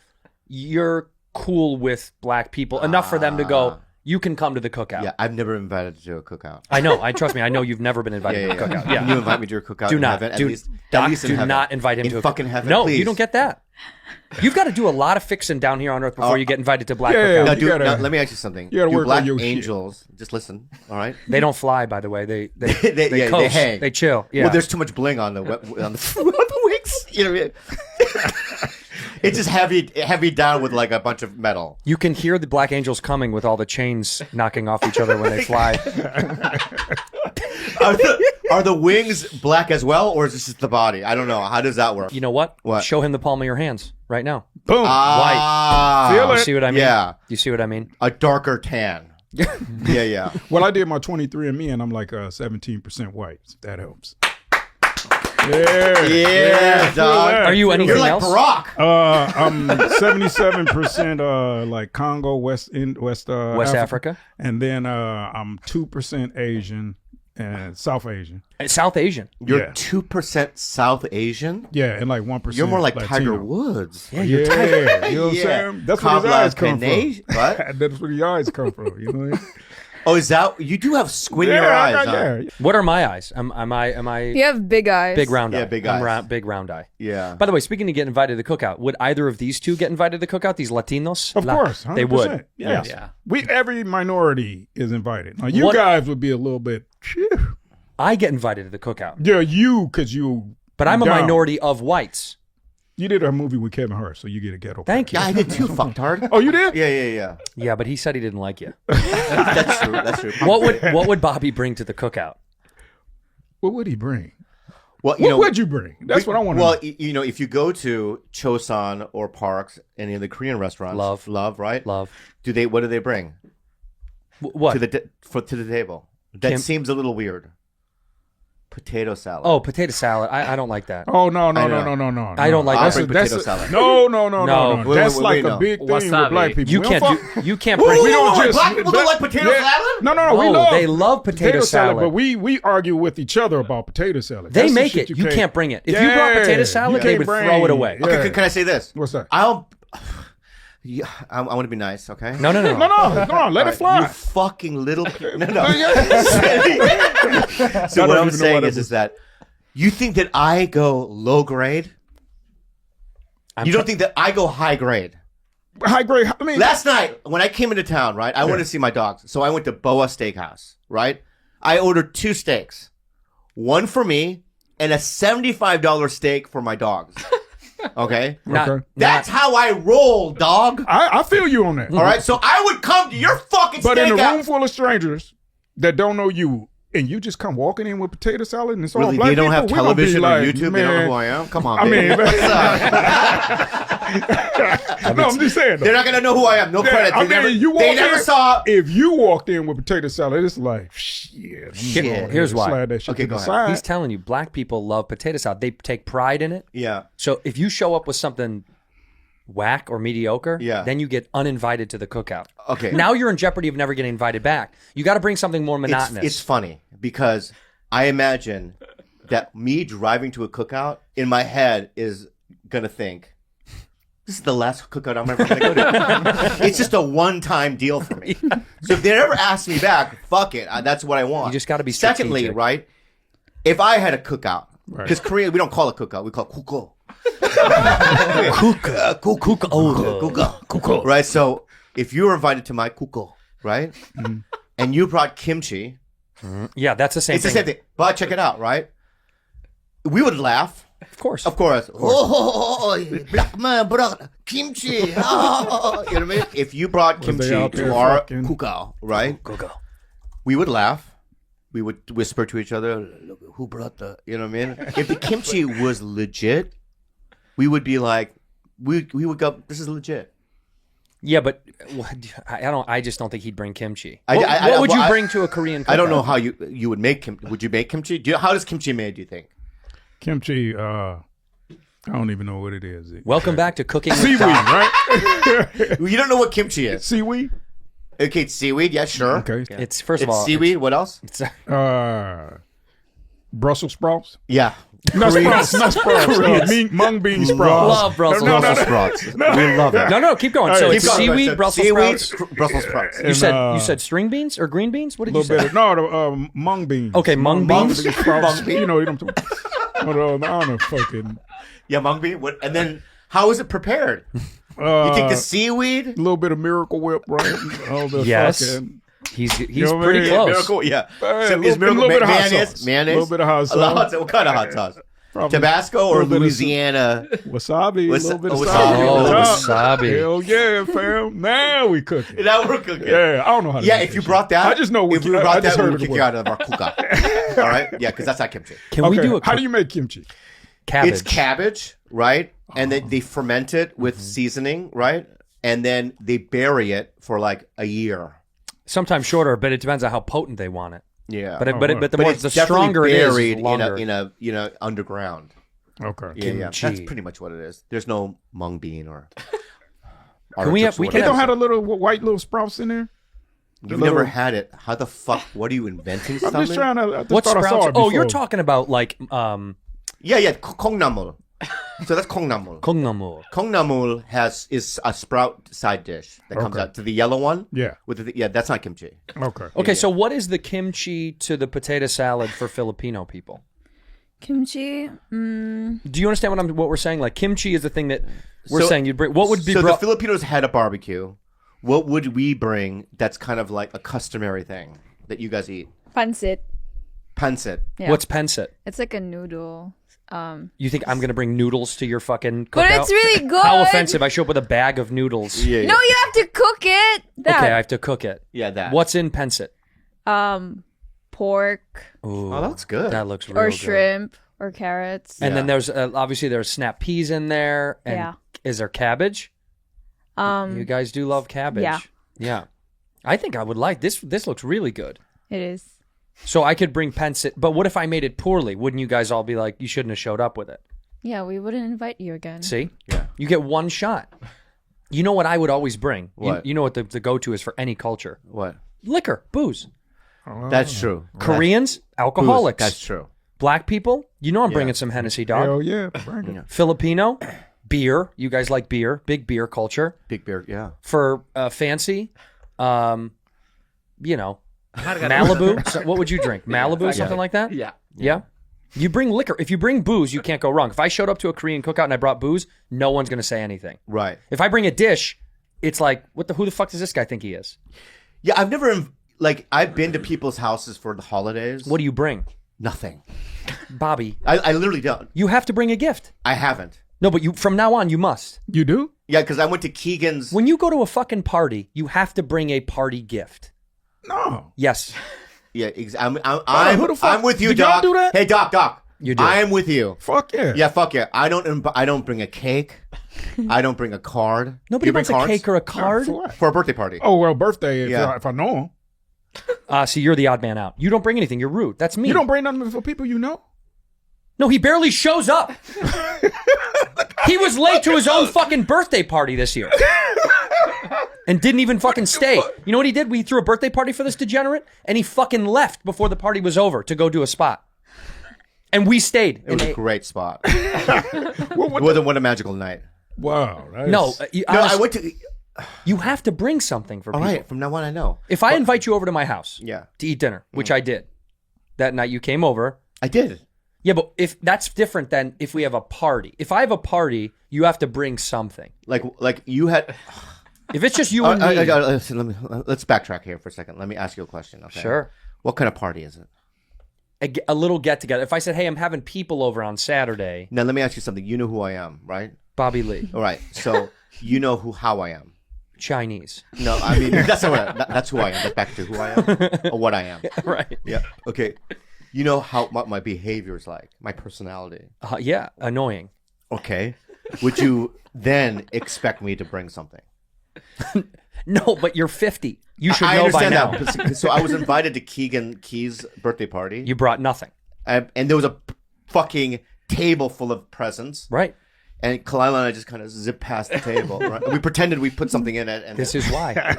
you're cool with black people enough for them to go, you can come to the cookout. Yeah, I've never been invited to a cookout. I know. Trust me. I know you've never been invited to a cookout. Can you invite me to a cookout Do in not. heaven? Do, At least Doc, in do heaven. not invite him in to a fucking heaven. No, please. you don't get that. You've got to do a lot of fixing down here on earth before you get invited to black Yeah, cookout. Now, You dude, gotta- now, let me ask you something. you gotta Do work on black your shit. angels, just listen, all right? They don't fly, by the way. They They coast. hang. They chill. Yeah. Well, there's too much bling on the on the wings. You know what I mean? It's just heavy down with like a bunch of metal. You can hear the black angels coming with all the chains knocking off each other when they fly. Are the wings black as well, or is this just the body? I don't know. How does that work? You know what? What? Show him the palm of your hands right now. Boom. Ah, Feel You it. see what I mean? Yeah. You see what I mean? a darker tan. Yeah. Well, I did my 23andMe, and I'm like 17% white. If that helps. Yeah. Yeah, dog. Are you anything You're like else? Barack. I'm 77% like Congo, West Africa. and then I'm 2% Asian and South Asian. South Asian. You're Yeah. 2% South Asian. Yeah, and like 1%. You're more like Latino. Tiger Woods. Yeah, you know what I'm Yeah. saying? That's where his eyes come from. What? That's where the eyes come from. You know what I mean? Oh, is that you do have squinty Yeah, eyes? I huh? got- yeah. What are my eyes? Am I You have big eyes. big round eye? Yeah, big I'm eyes. big round eye. Yeah. By the way, speaking of getting invited to the cookout, would either of these two get invited to the cookout? These Latinos? Of course, 100%. They would. Yes. Yeah. Every minority is invited. Now, you What- guys would be a little bit. Phew. I get invited to the cookout, Yeah, because you. but I'm a down. minority of whites. You did a movie with Kevin Hart, so you get a ghetto. Thank you. Yeah, I did too, fucktard. Oh, you did? Yeah. Yeah, but he said he didn't like you. That's true. That's true. What would Bobby bring to the cookout? What would he bring? Well, What would you bring? That's what I want to Well, know. you know, if you go to Chosun or Parks, any of the Korean restaurants, Love. right? Love. What do they bring What? to the table? That seems a little weird. Potato salad. Oh, potato salad. I don't like that. Oh no. I don't like I'll that. bring potato salad. No. No. That's Wait, like no. a big thing with Wasabi. black people. You We can't don't do. fuck- You can't Whoa, bring. whoa, We don't whoa, just black people don't like potato salad? No. We love they love potato salad. but we argue with each other about potato salad. They That's the make shit it. You can't bring it. If you brought potato salad, you they can't would bring- throw it away. Yeah. Okay, can I say this? What's that? Yeah, I want to be nice, okay? No. No, let it fly. You fucking little. No. So I what don't I'm even know saying what it is was. that you think that I go low grade. You don't think that I go high grade. High grade. I mean, Last night when I came into town, right? I wanted to see my dogs, so I went to Boa Steakhouse, right? I ordered 2 steaks, one for me and a $75 steak for my dogs. Okay, Okay. that's how I roll, dog. I feel you on that. All right, so I would come to your fucking But in a room steakhouse. full of strangers that don't know you, and you just come walking in with potato salad, and it's all Really, black they don't people, have we gonna be television or like, YouTube. They don't know man, who I am. Come on, I baby. mean, What's up? no, I'm just saying. Though. They're not gonna know who I am. No credit. I They never, mean, you walk they never in, saw. If you walked in with potato salad, it's like shit. Here's why. Slide that shit Okay, to go the ahead. side. He's telling you, black people love potato salad. They take pride in it. Yeah. So if you show up with something whack or mediocre, then you get uninvited to the cookout. Okay. Now you're in jeopardy of never getting invited back. You got to bring something more monotonous. It's funny because I imagine that me driving to a cookout in my head is gonna think, this is the last cookout I'm ever gonna go to. It's just a one-time deal for me. So if they ever ask me back, fuck it. That's what I want. You just got to be Secondly, strategic. right? If I had a cookout, because Korea, we don't call it cookout, we call it kuko. Kuko. Right? So if you were invited to my kuko, right? And you brought kimchi, Yeah, that's the same it's thing. the same thing. But check it out, right? We would laugh. Of course. Of course. Oh, black man brought kimchi. Oh. You know what I mean? If you brought they kimchi out there to our fucking- kukao, right? Go. We would laugh. We would whisper to each other, look, who brought the, you know what I mean? If the kimchi was legit, we would be like, we would go, this is legit. Yeah, but I just don't think he'd bring kimchi. I- What, I- what would you I- bring to a Korean cookout? I don't know how you would make kimchi. Would you make kimchi? How does kimchi made, do you think? Kimchi, I don't even know what it is. Welcome back to Cooking with Seaweed, Doc. right? You don't know what kimchi is. Seaweed. Okay, it's seaweed. Yeah, sure. Okay. It's first of It's all seaweed. What else? It's, Brussels sprouts. Yeah. Not Korean- sprouts. Mung bean sprouts. love Brussels Brussels sprouts. We love it. no, keep going. So Keep it's going. seaweed, So Brussels seaweed, sprouts. Brussels sprouts. You And, said string beans or green beans? What did A you little say? bit of, no, the mung beans. Okay, mung beans. sprouts. Mung bean. You know what I'm talking about. I don't know, fucking. Yeah, mung bean. What? And then how is it prepared? You take the seaweed? A little bit of Miracle Whip, right? All the Yes. fucking. He's know what I pretty mean? close. Miracle, yeah. Hey, So a is little Miracle bit of hot mayonnaise? sauce. Mayonnaise? A little bit of hot A lot of sauce. hot sauce. What kind of hot sauce? Probably Tabasco or little bit of Louisiana? Wasabi. A little bit of wasabi. wasabi. Oh, on top. wasabi. Hell yeah, fam. Now we cooking. Now we're cooking. Yeah, I don't know how to Yeah, make if you this brought shit. that, I just know if you I brought just that, we heard would it kick you out of our kuka. All right? Yeah, because that's not kimchi. Can we do a How do you make kimchi? cabbage? It's cabbage, right? And then they ferment it with seasoning, right? And then they bury it for like a year. Sometimes shorter, but it depends on how potent they want it. Yeah. But right. the But more it's the definitely stronger it is, buried the longer. in a underground. Okay. Yeah, yeah. Kimchi. That's pretty much what it is. There's no mung bean or. Can we have- artichokes or we They can whatever. don't have a little white little sprouts in there? You've never had it. How the fuck? What are you inventing? I'm Something? just trying to. I just What thought I saw sprouts? it Oh, you're before. talking about like Yeah, kongnamul. So that's kongnamul. kongnamul. Kongnamul is a sprout side dish that comes out to the yellow one. Yeah. Yeah, that's not kimchi. Okay. Okay, so what is the kimchi to the potato salad for Filipino people? Kimchi. Do you understand what we're saying? Like kimchi is the thing that we're So- saying you'd bring. What would be So brought? the Filipinos had a barbecue. What would we bring that's kind of like a customary thing that you guys eat? Pancit. Pancit. Yeah. What's pensit? It's like a noodle. You think I'm gonna bring noodles to your fucking cookout? But it's really good. How offensive! I show up with a bag of noodles. Yeah. No, you have to cook it. That. Okay, I have to cook it. Yeah, that. What's in pensit? Pork Ooh, Oh, that looks good. that looks real or good. shrimp or carrots. And then Yeah. there's obviously there's snap peas in there. And Yeah. Is there cabbage? You guys do love cabbage. yeah. Yeah. I think I would like this. This looks really good. It is. So I could bring Pensit, but what if I made it poorly? Wouldn't you guys all be like, you shouldn't have showed up with it? Yeah, we wouldn't invite you again. See? Yeah. You get one shot. You know what I would always bring? What? You know what the go-to is for any culture? What? Liquor, booze. That's true. Koreans, alcoholics. That's true. Black people, you know I'm bringing some Hennessy, dog. Hell yeah, bring it. Filipino, beer. You guys like beer. Big beer culture. Big beer, yeah. For fancy, you know, Malibu. So what would you drink? Malibu, something like that? Yeah. Yeah. You bring liquor. If you bring booze, you can't go wrong. If I showed up to a Korean cookout and I brought booze, no one's going to say anything. Right. If I bring a dish, it's like, who the fuck does this guy think he is? Yeah, I've never, I've been to people's houses for the holidays. What do you bring? Nothing. Bobby. I literally don't. You have to bring a gift. I haven't. No, but from now on, you must. You do? Yeah, because I went to Keegan's. When you go to a fucking party, you have to bring a party gift. No. Yes. Yeah, who the fuck- I'm with you, did y'all Doc. do that? Hey, Doc. You do. I am with you. Fuck yeah. Yeah, fuck yeah. I don't bring a cake. I don't bring a card. Nobody You bring wants a cards? cake or a card. For what? For a birthday party. Oh, well, birthday, Yeah. if I know him. See, you're the odd man out. You don't bring anything. You're rude. That's me. You don't bring nothing for people you know? No, he barely shows up. He was late to his own fucking birthday party this year. And didn't even fucking stay. You know what he did? We threw a birthday party for this degenerate, and he fucking left before the party was over to go do a spot. And we stayed. It was a great spot. What What a magical night. Wow. that is- No, I went to. you have to bring something for All people. right, from now on, I know. If I invite you over to my house Yeah, to eat dinner, which I did, that night you came over. I did. Yeah, but if that's different than if we have a party. If I have a party, you have to bring something. Like you had. If it's just you and me. Listen, let's backtrack here for a second. Let me ask you a question. Okay? Sure. What kind of party is it? A little get together. If I said, hey, I'm having people over on Saturday. Now let me ask you something. You know who I am, right? Bobby Lee. All right. So you know how I am. Chinese. No, I mean that's not what that's who I am. That's back to who I am or what I am. Right. Yeah. Okay. You know how what my behavior is like, my personality. Yeah, annoying. Okay. Would you then expect me to bring something? No, but you're 50. You should I know by understand now. that. So I was invited to Keegan Key's birthday party. You brought nothing. And there was a fucking table full of presents. Right. And Kalila and I just kind of zipped past the table. Right? We pretended we put something in it. And This is why.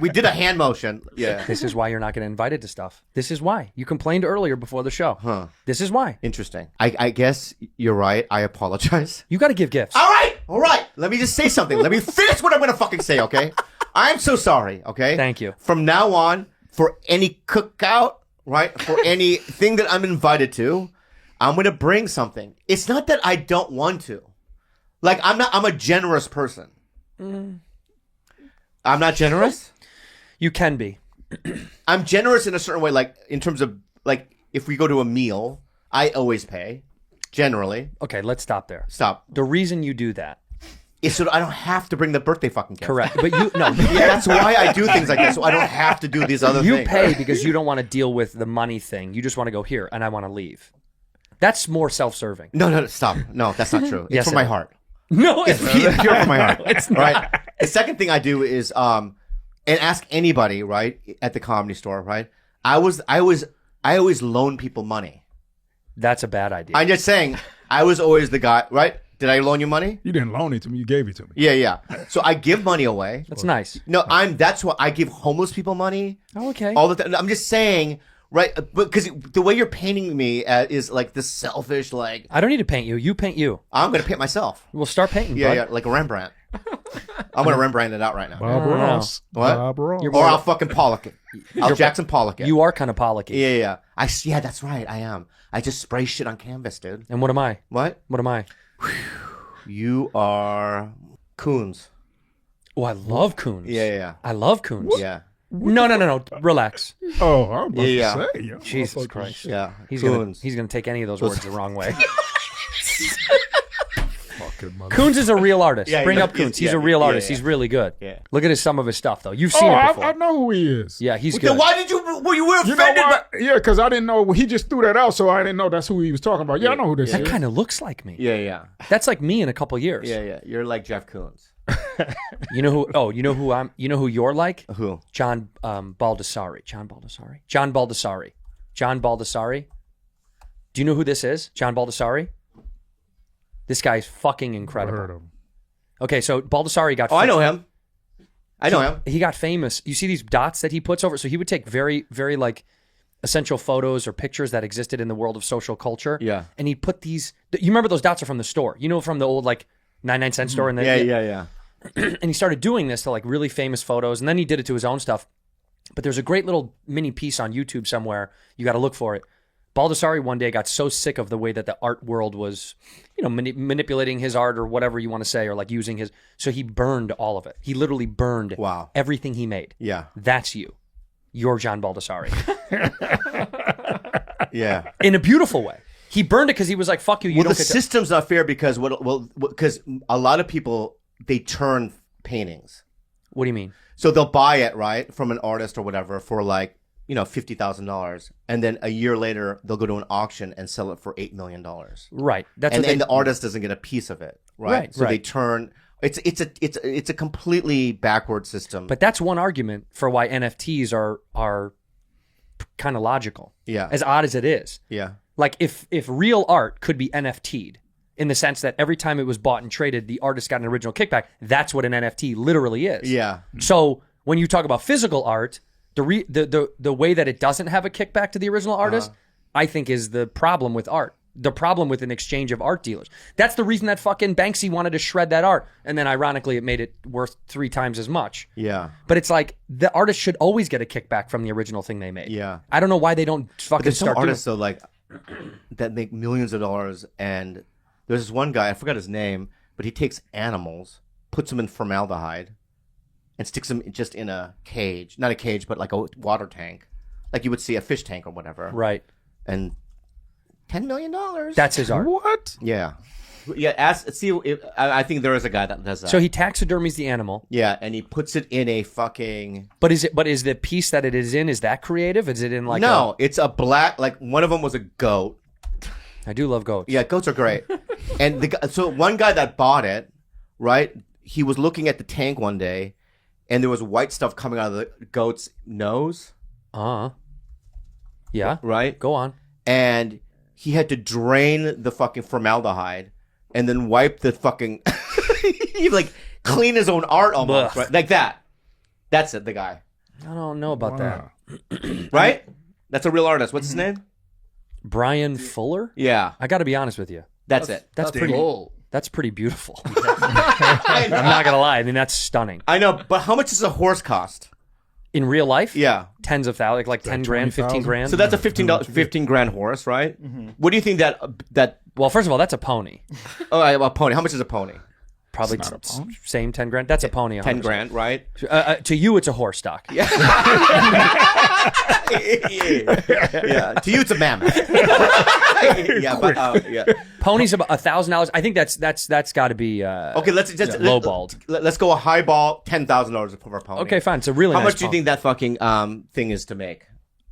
we did a hand motion. Yeah. This is why you're not getting invited to stuff. This is why. You complained earlier before the show. Huh. This is why. Interesting. I guess you're right. I apologize. You got to give gifts. All right. Let me just say something. Let me finish what I'm going to fucking say, okay? I'm so sorry, okay? Thank you. From now on, for any cookout, right? For anything that I'm invited to, I'm going to bring something. It's not that I don't want to. Like, I'm a generous person. I'm not generous? You can be. I'm generous in a certain way, like, in terms of, like, if we go to a meal, I always pay, generally. Okay, let's stop there. Stop. The reason you do that. Is so that I don't have to bring the birthday fucking gift. Correct. But you, no. Yeah, that's why I do things like this, so I don't have to do these other You things. pay because you don't want to deal with the money thing. You just want to go here, and I want to leave. That's more self-serving. No, stop. No, that's not true. It's Yes, from it my is. heart. No, It's pure from my heart. It's not. Right? The second thing I do is and ask anybody, right, at the Comedy Store, right? I always loan people money. That's a bad idea. I'm just saying, I was always the guy, right? Did I loan you money? You didn't loan it to me. You gave it to me. Yeah. So I give money away. That's nice. No, that's what I give homeless people money. Oh, okay. All the time. I'm just saying, right? Because the way you're painting me is like this selfish, like I don't need to paint you. You paint you. I'm gonna paint myself. We'll start painting. Yeah, bud. yeah, like a Rembrandt. I'm gonna Rembrandt it out right now. Bob no. Ross. What? Bob Ross. Or I'll fucking Pollock it. I'll Jackson Pollock it. You are kind of Pollocky. Yeah. Yeah, that's right. I am. I just spray shit on canvas, dude. And what am I? What? What am I? You are Coons. Oh, I love coons. Yeah. I love coons. Yeah. No. Relax. Oh, I'm about Yeah. to say. yo. Jesus Motherfuckers. Christ. Yeah. He's Coons. gonna take any of those words the wrong way. Fucking mother- Coons is a real artist. Yeah, Bring he's- up Coons. yeah, He's a real yeah, artist. yeah. He's really good. Yeah. Look at some of his stuff though. You've seen Oh, it before. I know who he is. Yeah, he's Then good. why did you were You know offended? what? Yeah, because I didn't know. He just threw that out, so I didn't know that's who he was talking about. Yeah, I know who this That is. kind of looks like me. Yeah. That's like me in a couple years. Yeah. You're like Jeff Koons. You know who? Oh, you know who I'm. You know who you're like? Who? John Baldessari. John Baldessari. John Baldessari. Do you know who this is? John Baldessari? This guy's fucking incredible. I heard of him. Okay, so Baldessari got... Oh, I know him. I know him. He got famous. You see these dots that he puts over? So he would take very, very like essential photos or pictures that existed in the world of social culture. Yeah. And he'd put these... You remember those dots are from the store. You know, from the old like 99-cent store? And Yeah. And he started doing this to like really famous photos. And then he did it to his own stuff. But there's a great little mini piece on YouTube somewhere. You got to look for it. Baldessari one day got so sick of the way that the art world was, you know, manipulating his art or whatever you want to say, or like using his. So he burned all of it. He literally burned everything he made. Yeah. That's you. You're John Baldessari. Yeah. In a beautiful way. He burned it because he was like, fuck you. You Well, don't the get to. system's not fair because because a lot of people, they turn paintings. What do you mean? So they'll buy it, right, from an artist or whatever for like, you know, $50,000. And then a year later, they'll go to an auction and sell it for $8 million. Right. That's and what then the artist doesn't get a piece of it, right? So they turn... It's a completely backward system. But that's one argument for why NFTs are kind of logical. Yeah. As odd as it is. Yeah. Like if real art could be NFT'd in the sense that every time it was bought and traded, the artist got an original kickback. That's what an NFT literally is. Yeah. So when you talk about physical art, the way that it doesn't have a kickback to the original artist, I think is the problem with art. The problem with an exchange of art dealers. That's the reason that fucking Banksy wanted to shred that art. And then ironically, it made it worth 3 times as much. Yeah. But it's like the artist should always get a kickback from the original thing they made. Yeah. I don't know why they don't But fucking there's some start doing artists, though, like, that make millions of dollars. And there's this one guy, I forgot his name, but he takes animals, puts them in formaldehyde, and sticks them just in a cage. Not a cage, but like a water tank. Like you would see a fish tank or whatever. Right. And $10 million. That's his art. What? Yeah. Yeah, I think there is a guy that does that. So he taxidermies the animal. Yeah, and he puts it in a fucking... But is the piece that it is in, is that creative? Is it in like No, it's a black... Like, one of them was a goat. I do love goats. Yeah, goats are great. And so one guy that bought it, right, he was looking at the tank one day, and there was white stuff coming out of the goat's nose. Yeah. Right? Go on. And he had to drain the fucking formaldehyde and then wipe the fucking... he like clean his own art almost, right? Like that. That's it, the guy. I don't know about that. Right? That's a real artist. What's his name? Brian Fuller? Yeah. I got to be honest with you. That's it. That's pretty cool. That's pretty beautiful. I'm not going to lie. I mean, that's stunning. I know, but how much does a horse cost? In real life? Yeah. Tens of thousands, like 10 grand, 15 grand. So that's a $15 grand horse, right? What do you think that... Well, first of all, that's a pony. Oh, a pony. How much is a pony? Probably same 10 grand. That's a pony. 10 grand, right? To you, it's a horse stock. Yeah. Yeah. To you, it's a mammoth. Yeah, but yeah. Pony's about $1,000. I think that's got to be okay. Let's just lowballed. Let's go a high ball. $10,000 for a pony. Okay, fine. It's a really How nice much do you pony. think that fucking thing is to make?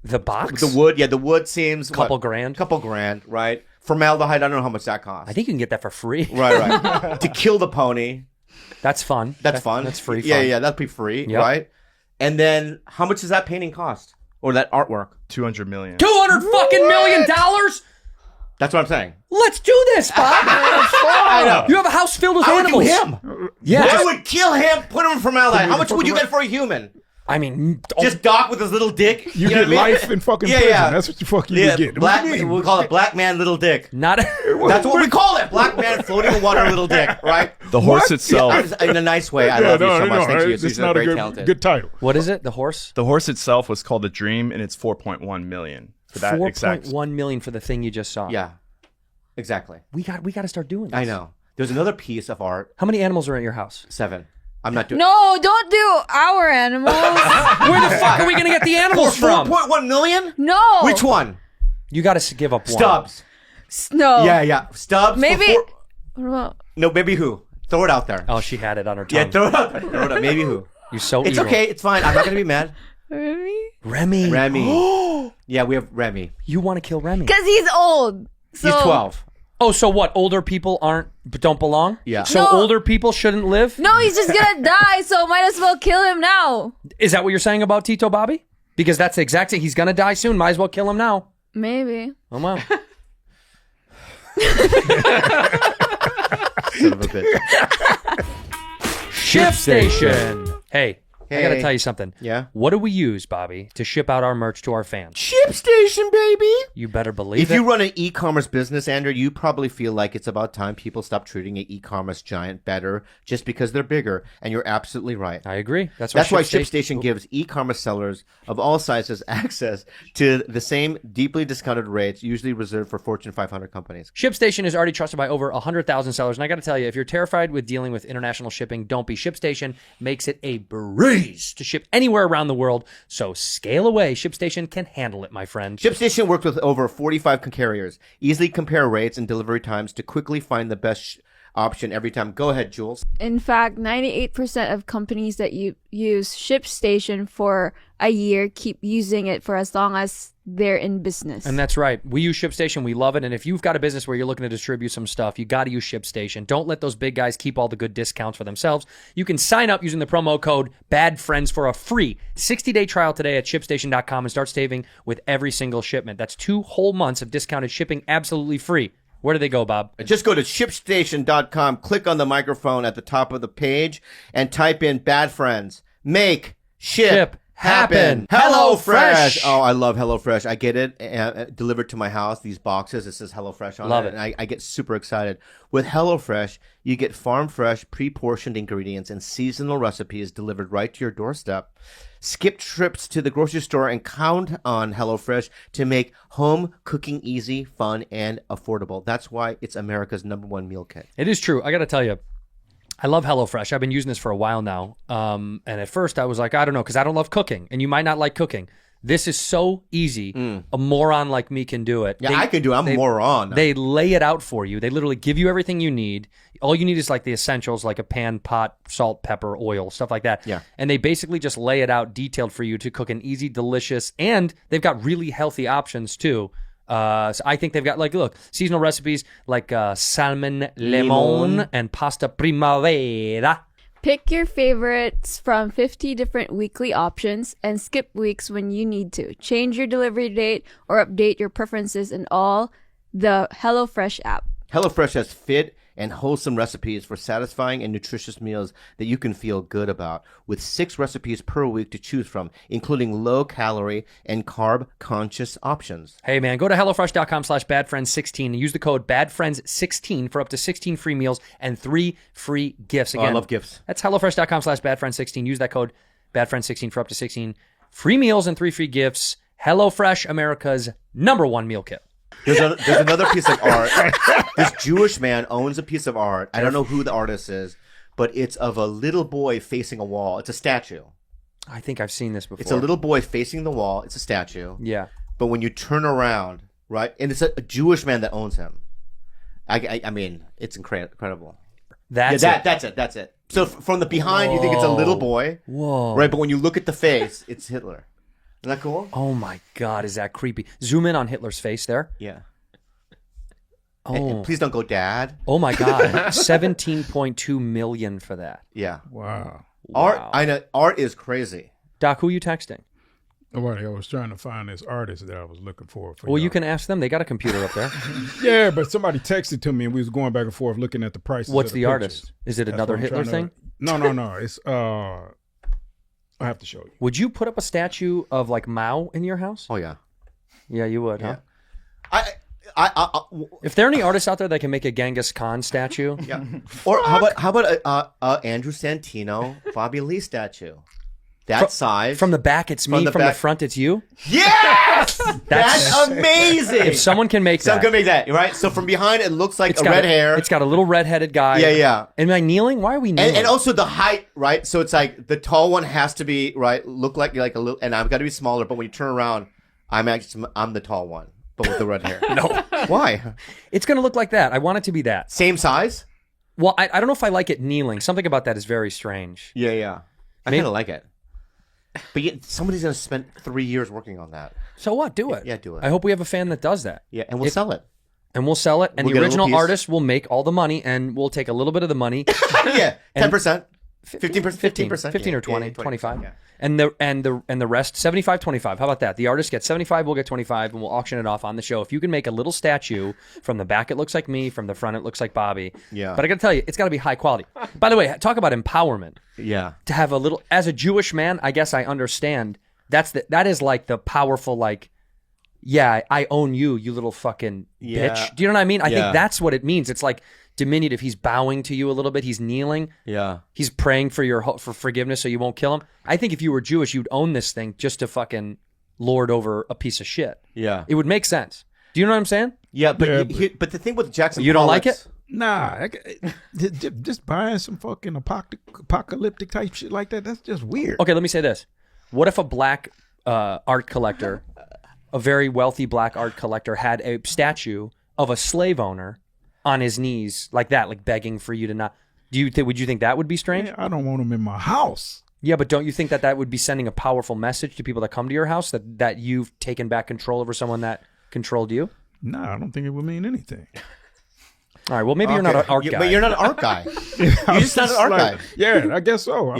The box? The wood. Yeah, the wood seems Couple grand. Couple grand, right? Formaldehyde. I don't know how much that costs. I think you can get that for free. Right. To kill the pony. That's fun. That's fun. That's free. Yeah, fun. yeah, that'd be free, Yep. right? And then how much does that painting cost, or that artwork? $200 million. $200 fucking million. That's what I'm saying. Let's do this, Bob. I know. You have a house filled with I would animals. kill him. Yeah. I would kill him. Put him in formaldehyde. How much would you get for a human? I mean, Just Doc with his little dick. You know get what I mean? life in fucking prison. That's what you fucking get. Black. What do you mean? We call it black man little dick. not. That's what we call it. Black man floating in water little dick. Right? The horse itself. In a nice way. I love you so much. Thank you. It's You're not a very talented. good title. What is it? The horse? The horse itself was called The Dream, and it's $4.1 million for that exact. $4.1 million for the thing you just saw. Yeah. Exactly. We got to start doing this. I know. There's another piece of art. How many animals are at your house? 7. I'm not doing. No, don't do our animals. Where the fuck are we gonna get the animals from? 4.1 million? No. Which one? You got to give up one. Stubbs. No. Yeah. Stubbs. Maybe. For What about? No, maybe who? Throw it out there. Oh, she had it on her tongue. Yeah, throw it out there. Throw it out. Maybe who? You're so It's evil. okay. It's fine. I'm not going to be mad. Remy? Remy. Yeah, we have Remy. You want to kill Remy? Because he's old. So He's 12. Oh, so what? Older people don't belong? Yeah. So No. older people shouldn't live? No, he's just gonna die. So might as well kill him now. Is that what you're saying about Tito Bobby? Because that's the exact thing. He's going to die soon. Might as well kill him now. Maybe. Oh, wow. Son of a bitch. ShipStation. Hey, I got to Hey. tell you something. Yeah? What do we use, Bobby, to ship out our merch to our fans? ShipStation, baby. You better believe If it. you run an e-commerce business, Andrew, you probably feel like it's about time people stop treating an e-commerce giant better just because they're bigger, and you're absolutely right. I agree. That's why ShipStation ShipStation gives e-commerce sellers of all sizes access to the same deeply discounted rates usually reserved for Fortune 500 companies. ShipStation is already trusted by over 100,000 sellers. And I got to tell you, if you're terrified with dealing with international shipping, don't be. ShipStation makes it a breeze to ship anywhere around the world. So scale away. ShipStation can handle it, my friend. ShipStation works with over 45 carriers. Easily compare rates and delivery times to quickly find the best option every time. Go ahead, Jules. In fact, 98% of companies that use ShipStation for a year keep using it for as long as they're in business. And that's right. We use ShipStation. We love it. And if you've got a business where you're looking to distribute some stuff, you got to use ShipStation. Don't let those big guys keep all the good discounts for themselves. You can sign up using the promo code BADFRIENDS for a free 60-day trial today at ShipStation.com and start saving with every single shipment. That's 2 whole months of discounted shipping absolutely free. Where do they go, Bob? Just go to ShipStation.com, click on the microphone at the top of the page, and type in Bad Friends. Make ship happen. HelloFresh. Oh, I love HelloFresh. I get it delivered to my house, these boxes. It says HelloFresh on Love it. it. And I get super excited. With HelloFresh, you get farm-fresh, pre-portioned ingredients and seasonal recipes delivered right to your doorstep. Skip trips to the grocery store and count on HelloFresh to make home cooking easy, fun, and affordable. That's why it's America's #1 meal kit. It is true. I got to tell you, I love HelloFresh. I've been using this for a while now. And at first I was like, I don't know, because I don't love cooking. And you might not like cooking. This is so easy. A moron like me can do it. Yeah, I can do it. I'm a moron. They lay it out for you. They literally give you everything you need. All you need is like the essentials, like a pan, pot, salt, pepper, oil, stuff like that. Yeah. And they basically just lay it out detailed for you to cook an easy, delicious, and they've got really healthy options too. So I think they've got, like, look, seasonal recipes like salmon limon and pasta primavera. Pick your favorites from 50 different weekly options and skip weeks when you need to. Change your delivery date or update your preferences in all the HelloFresh app. HelloFresh has fit and wholesome recipes for satisfying and nutritious meals that you can feel good about, with 6 recipes per week to choose from, including low-calorie and carb-conscious options. Hey, man, go to HelloFresh.com/BadFriends16 and use the code BadFriends16 for up to 16 free meals and 3 free gifts. Again, I love gifts. That's HelloFresh.com/BadFriends16. Use that code BadFriends16 for up to 16 free meals and 3 free gifts. HelloFresh, America's #1 meal kit. There's another piece of art. This Jewish man owns a piece of art. I don't know who the artist is, but it's of a little boy facing a wall. It's a statue. I think I've seen this before. It's a little boy facing the wall. It's a statue. Yeah. But when you turn around, right, and it's a Jewish man that owns him. I mean, it's incredible. That's it. So from the behind, you think it's a little boy. Whoa. Right, but when you look at the face, it's Hitler. Isn't that cool? Oh my God, is that creepy? Zoom in on Hitler's face there. Yeah. Oh, And please don't go, Dad. Oh my God, 17.2 million for that. Yeah. Wow. Art, I know. Art is crazy. Doc, who are you texting? Nobody. I was trying to find this artist that I was looking for. Well, you can ask them. They got a computer up there. Yeah, but somebody texted to me and we was going back and forth looking at the prices. What's of the pictures. artist? Is it That's another what I'm Hitler trying thing? No. It's I have to show you. Would you put up a statue of like Mao in your house? Oh yeah. Yeah, you would, huh? I If there are any artists out there that can make a Genghis Khan statue, yeah. Or how about Andrew Santino, Bobby Lee statue? That size. from the back it's me, from the front it's you. Yes, that's amazing. If someone can make Someone that, can make that, right? So from behind, it looks like it's a got red hair. It's got a little red-headed guy. Yeah. Am I kneeling? Why are we kneeling? And also the height, right? So it's like the tall one has to be right, look like a little, and I've got to be smaller. But when you turn around, I'm the tall one, but with the red hair. No, why? It's gonna look like that. I want it to be that. Same size? Well, I don't know if I like it kneeling. Something about that is very strange. Yeah. I kind of like it. But yet, somebody's gonna spend 3 years working on that. So what? Do it. Yeah, do it. I hope we have a fan that does that. Yeah, and we'll sell it. And we'll sell it, and We'll the get a little original piece. artist will make all the money, and we'll take a little bit of the money. Yeah, 10%. 15%, 15 or yeah, 20, yeah, 25. yeah. And the rest 75, 25. How about that? The artist gets 75, we'll get 25, and we'll auction it off on the show. If you can make a little statue from the back, it looks like me. From the front, it looks like Bobby. Yeah. But I got to tell you, it's got to be high quality. By the way, talk about empowerment. Yeah. To have a little, as a Jewish man, I guess I understand. That is like the powerful, like, yeah, I own you, you little fucking bitch. Do you know what I mean? I think that's what it means. It's like diminutive. He's bowing to you a little bit. He's kneeling. Yeah. He's praying for for forgiveness so you won't kill him. I think if you were Jewish, you'd own this thing just to fucking lord over a piece of shit. Yeah. It would make sense. Do you know what I'm saying? Yeah, but but the thing with Jackson, you don't like it? Nah, just buying some fucking apocalyptic type shit like that. That's just weird. Okay, let me say this. What if a black art collector, a very wealthy black art collector, had a statue of a slave owner on his knees like that, like begging for you to not? Would you think that would be strange? Man, I don't want him in my house. Yeah, but don't you think that would be sending a powerful message to people that come to your house that you've taken back control over someone that controlled you? No, I don't think it would mean anything. All right, well, maybe you're not an art guy. But you're not an art guy. You're just not an art guy. Yeah, I guess so.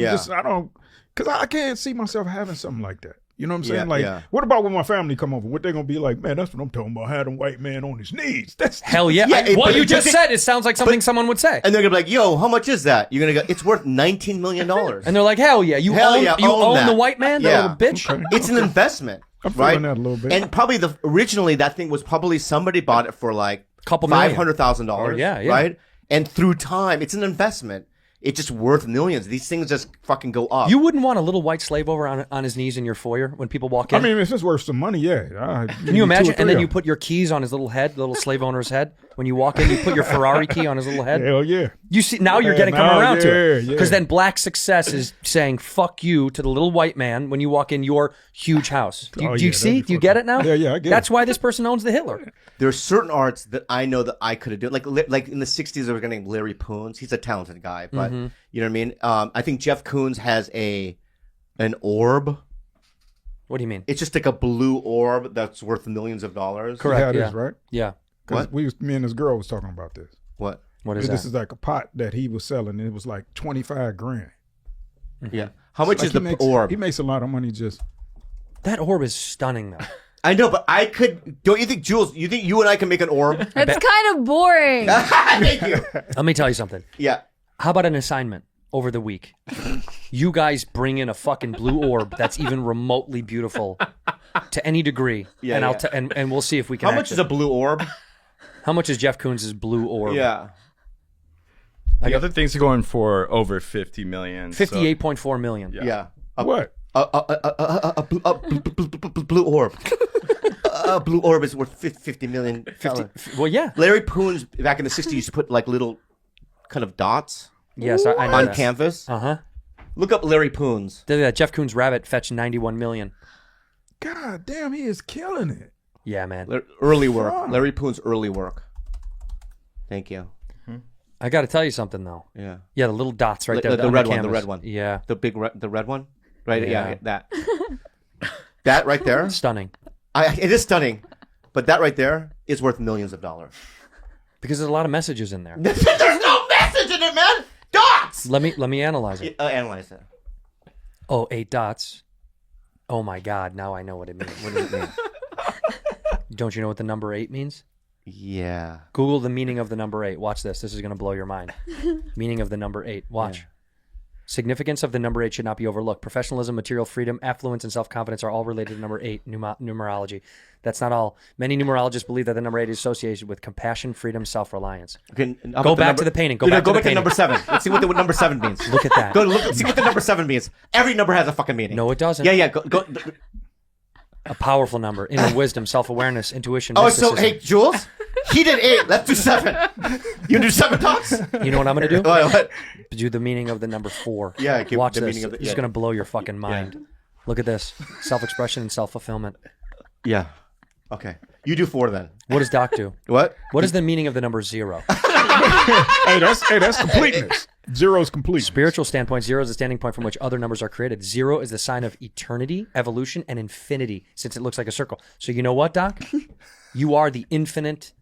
Because I can't see myself having something like that. You know what I'm saying? What about when my family come over? What they gonna be like? Man, that's what I'm talking about. Had a white man on his knees. That's hell yeah. What you just said, it sounds like something someone would say. And they're gonna be like, "Yo, how much is that?" You're gonna go, "It's worth $19 million." And they're like, "Hell yeah, you own the white man, the little bitch." Okay. It's an investment. I'm feeling that a little bit. And probably originally that thing was probably somebody bought it for like couple $500,000. Yeah, right. And through time, it's an investment. It's just worth millions. These things just fucking go up. You wouldn't want a little white slave over on his knees in your foyer when people walk in? I mean, if it's worth some money, yeah. Can you imagine? And then you put your keys on his little head, the little slave owner's head. When you walk in, you put your Ferrari key on his little head. Hell yeah. You see, now you're getting coming around to it. Because then black success is saying fuck you to the little white man when you walk in your huge house. Do you see? Do you get it now? Yeah, I get it. That's why this person owns the Hitler. There are certain arts that I know that I could have done. Like in the 60s, there was a guy named Larry Poons. He's a talented guy, but you know what I mean? I think Jeff Koons has an orb. What do you mean? It's just like a blue orb that's worth millions of dollars. Correct. Yeah, it is, right? Yeah. What? Me and this girl was talking about this. What? What is that? This is like a pot that he was selling, and it was like 25 grand. Yeah. How much is the orb? He makes a lot of money just. That orb is stunning, though. I know, but I could. Don't you think, Jules? You think you and I can make an orb? It's kind of boring. Thank you. Let me tell you something. Yeah. How about an assignment over the week? You guys bring in a fucking blue orb that's even remotely beautiful to any degree, and we'll see if we can. How much is a blue orb? How much is Jeff Koons' blue orb? Yeah. The other things are going for over 50 million. 58.4 million. Yeah. What? A blue orb. A blue orb is worth 50 million. 50, well, yeah. Larry Poons back in the 60s used to put like little kind of dots. Yes, I know on that. canvas. Uh-huh. Look up Larry Poons. Jeff Koons' rabbit fetched 91 million. God damn, he is killing it. Yeah, man. Early work. Larry Poons' early work. Thank you. I got to tell you something though. Yeah. Yeah, the little dots right there. The red one. canvas. The red one. Yeah. The red one. Right. Yeah. That. That right there. Stunning. It is stunning, but that right there is worth millions of dollars. Because there's a lot of messages in there. There's no message in it, man. Dots. Let me analyze it. Analyze it. Oh, 8 dots. Oh my God! Now I know what it means. What does it mean? Don't you know what the number 8 means? Yeah. Google the meaning of the number 8. Watch this. This is going to blow your mind. Meaning of the number 8. Watch. Yeah. Significance of the number 8 should not be overlooked. Professionalism, material freedom, affluence, and self-confidence are all related to number 8, numerology. That's not all. Many numerologists believe that the number 8 is associated with compassion, freedom, self-reliance. Okay, go back to the painting. Go back to number 7. Let's see what the number 7 means. Look at that. See what the number 7 means. Every number has a fucking meaning. No, it doesn't. Yeah. Go. A powerful number. Inner wisdom, self-awareness, intuition, Oh, mysticism. so, hey, Jules, he did 8. Let's do 7. You do 7 dots? You know what I'm going to do? What? Do the meaning of the number 4. Yeah, watch the this. meaning of It's going to blow your fucking mind. Yeah. Look at this. Self-expression and self-fulfillment. Yeah. Okay. You do 4 then. What does Doc do? What? What is the meaning of the number 0? Hey, that's completeness. 0 is complete. Spiritual standpoint, 0 is the standing point from which other numbers are created. 0 is the sign of eternity, evolution, and infinity, since it looks like a circle. So you know what, Doc? You are the infinite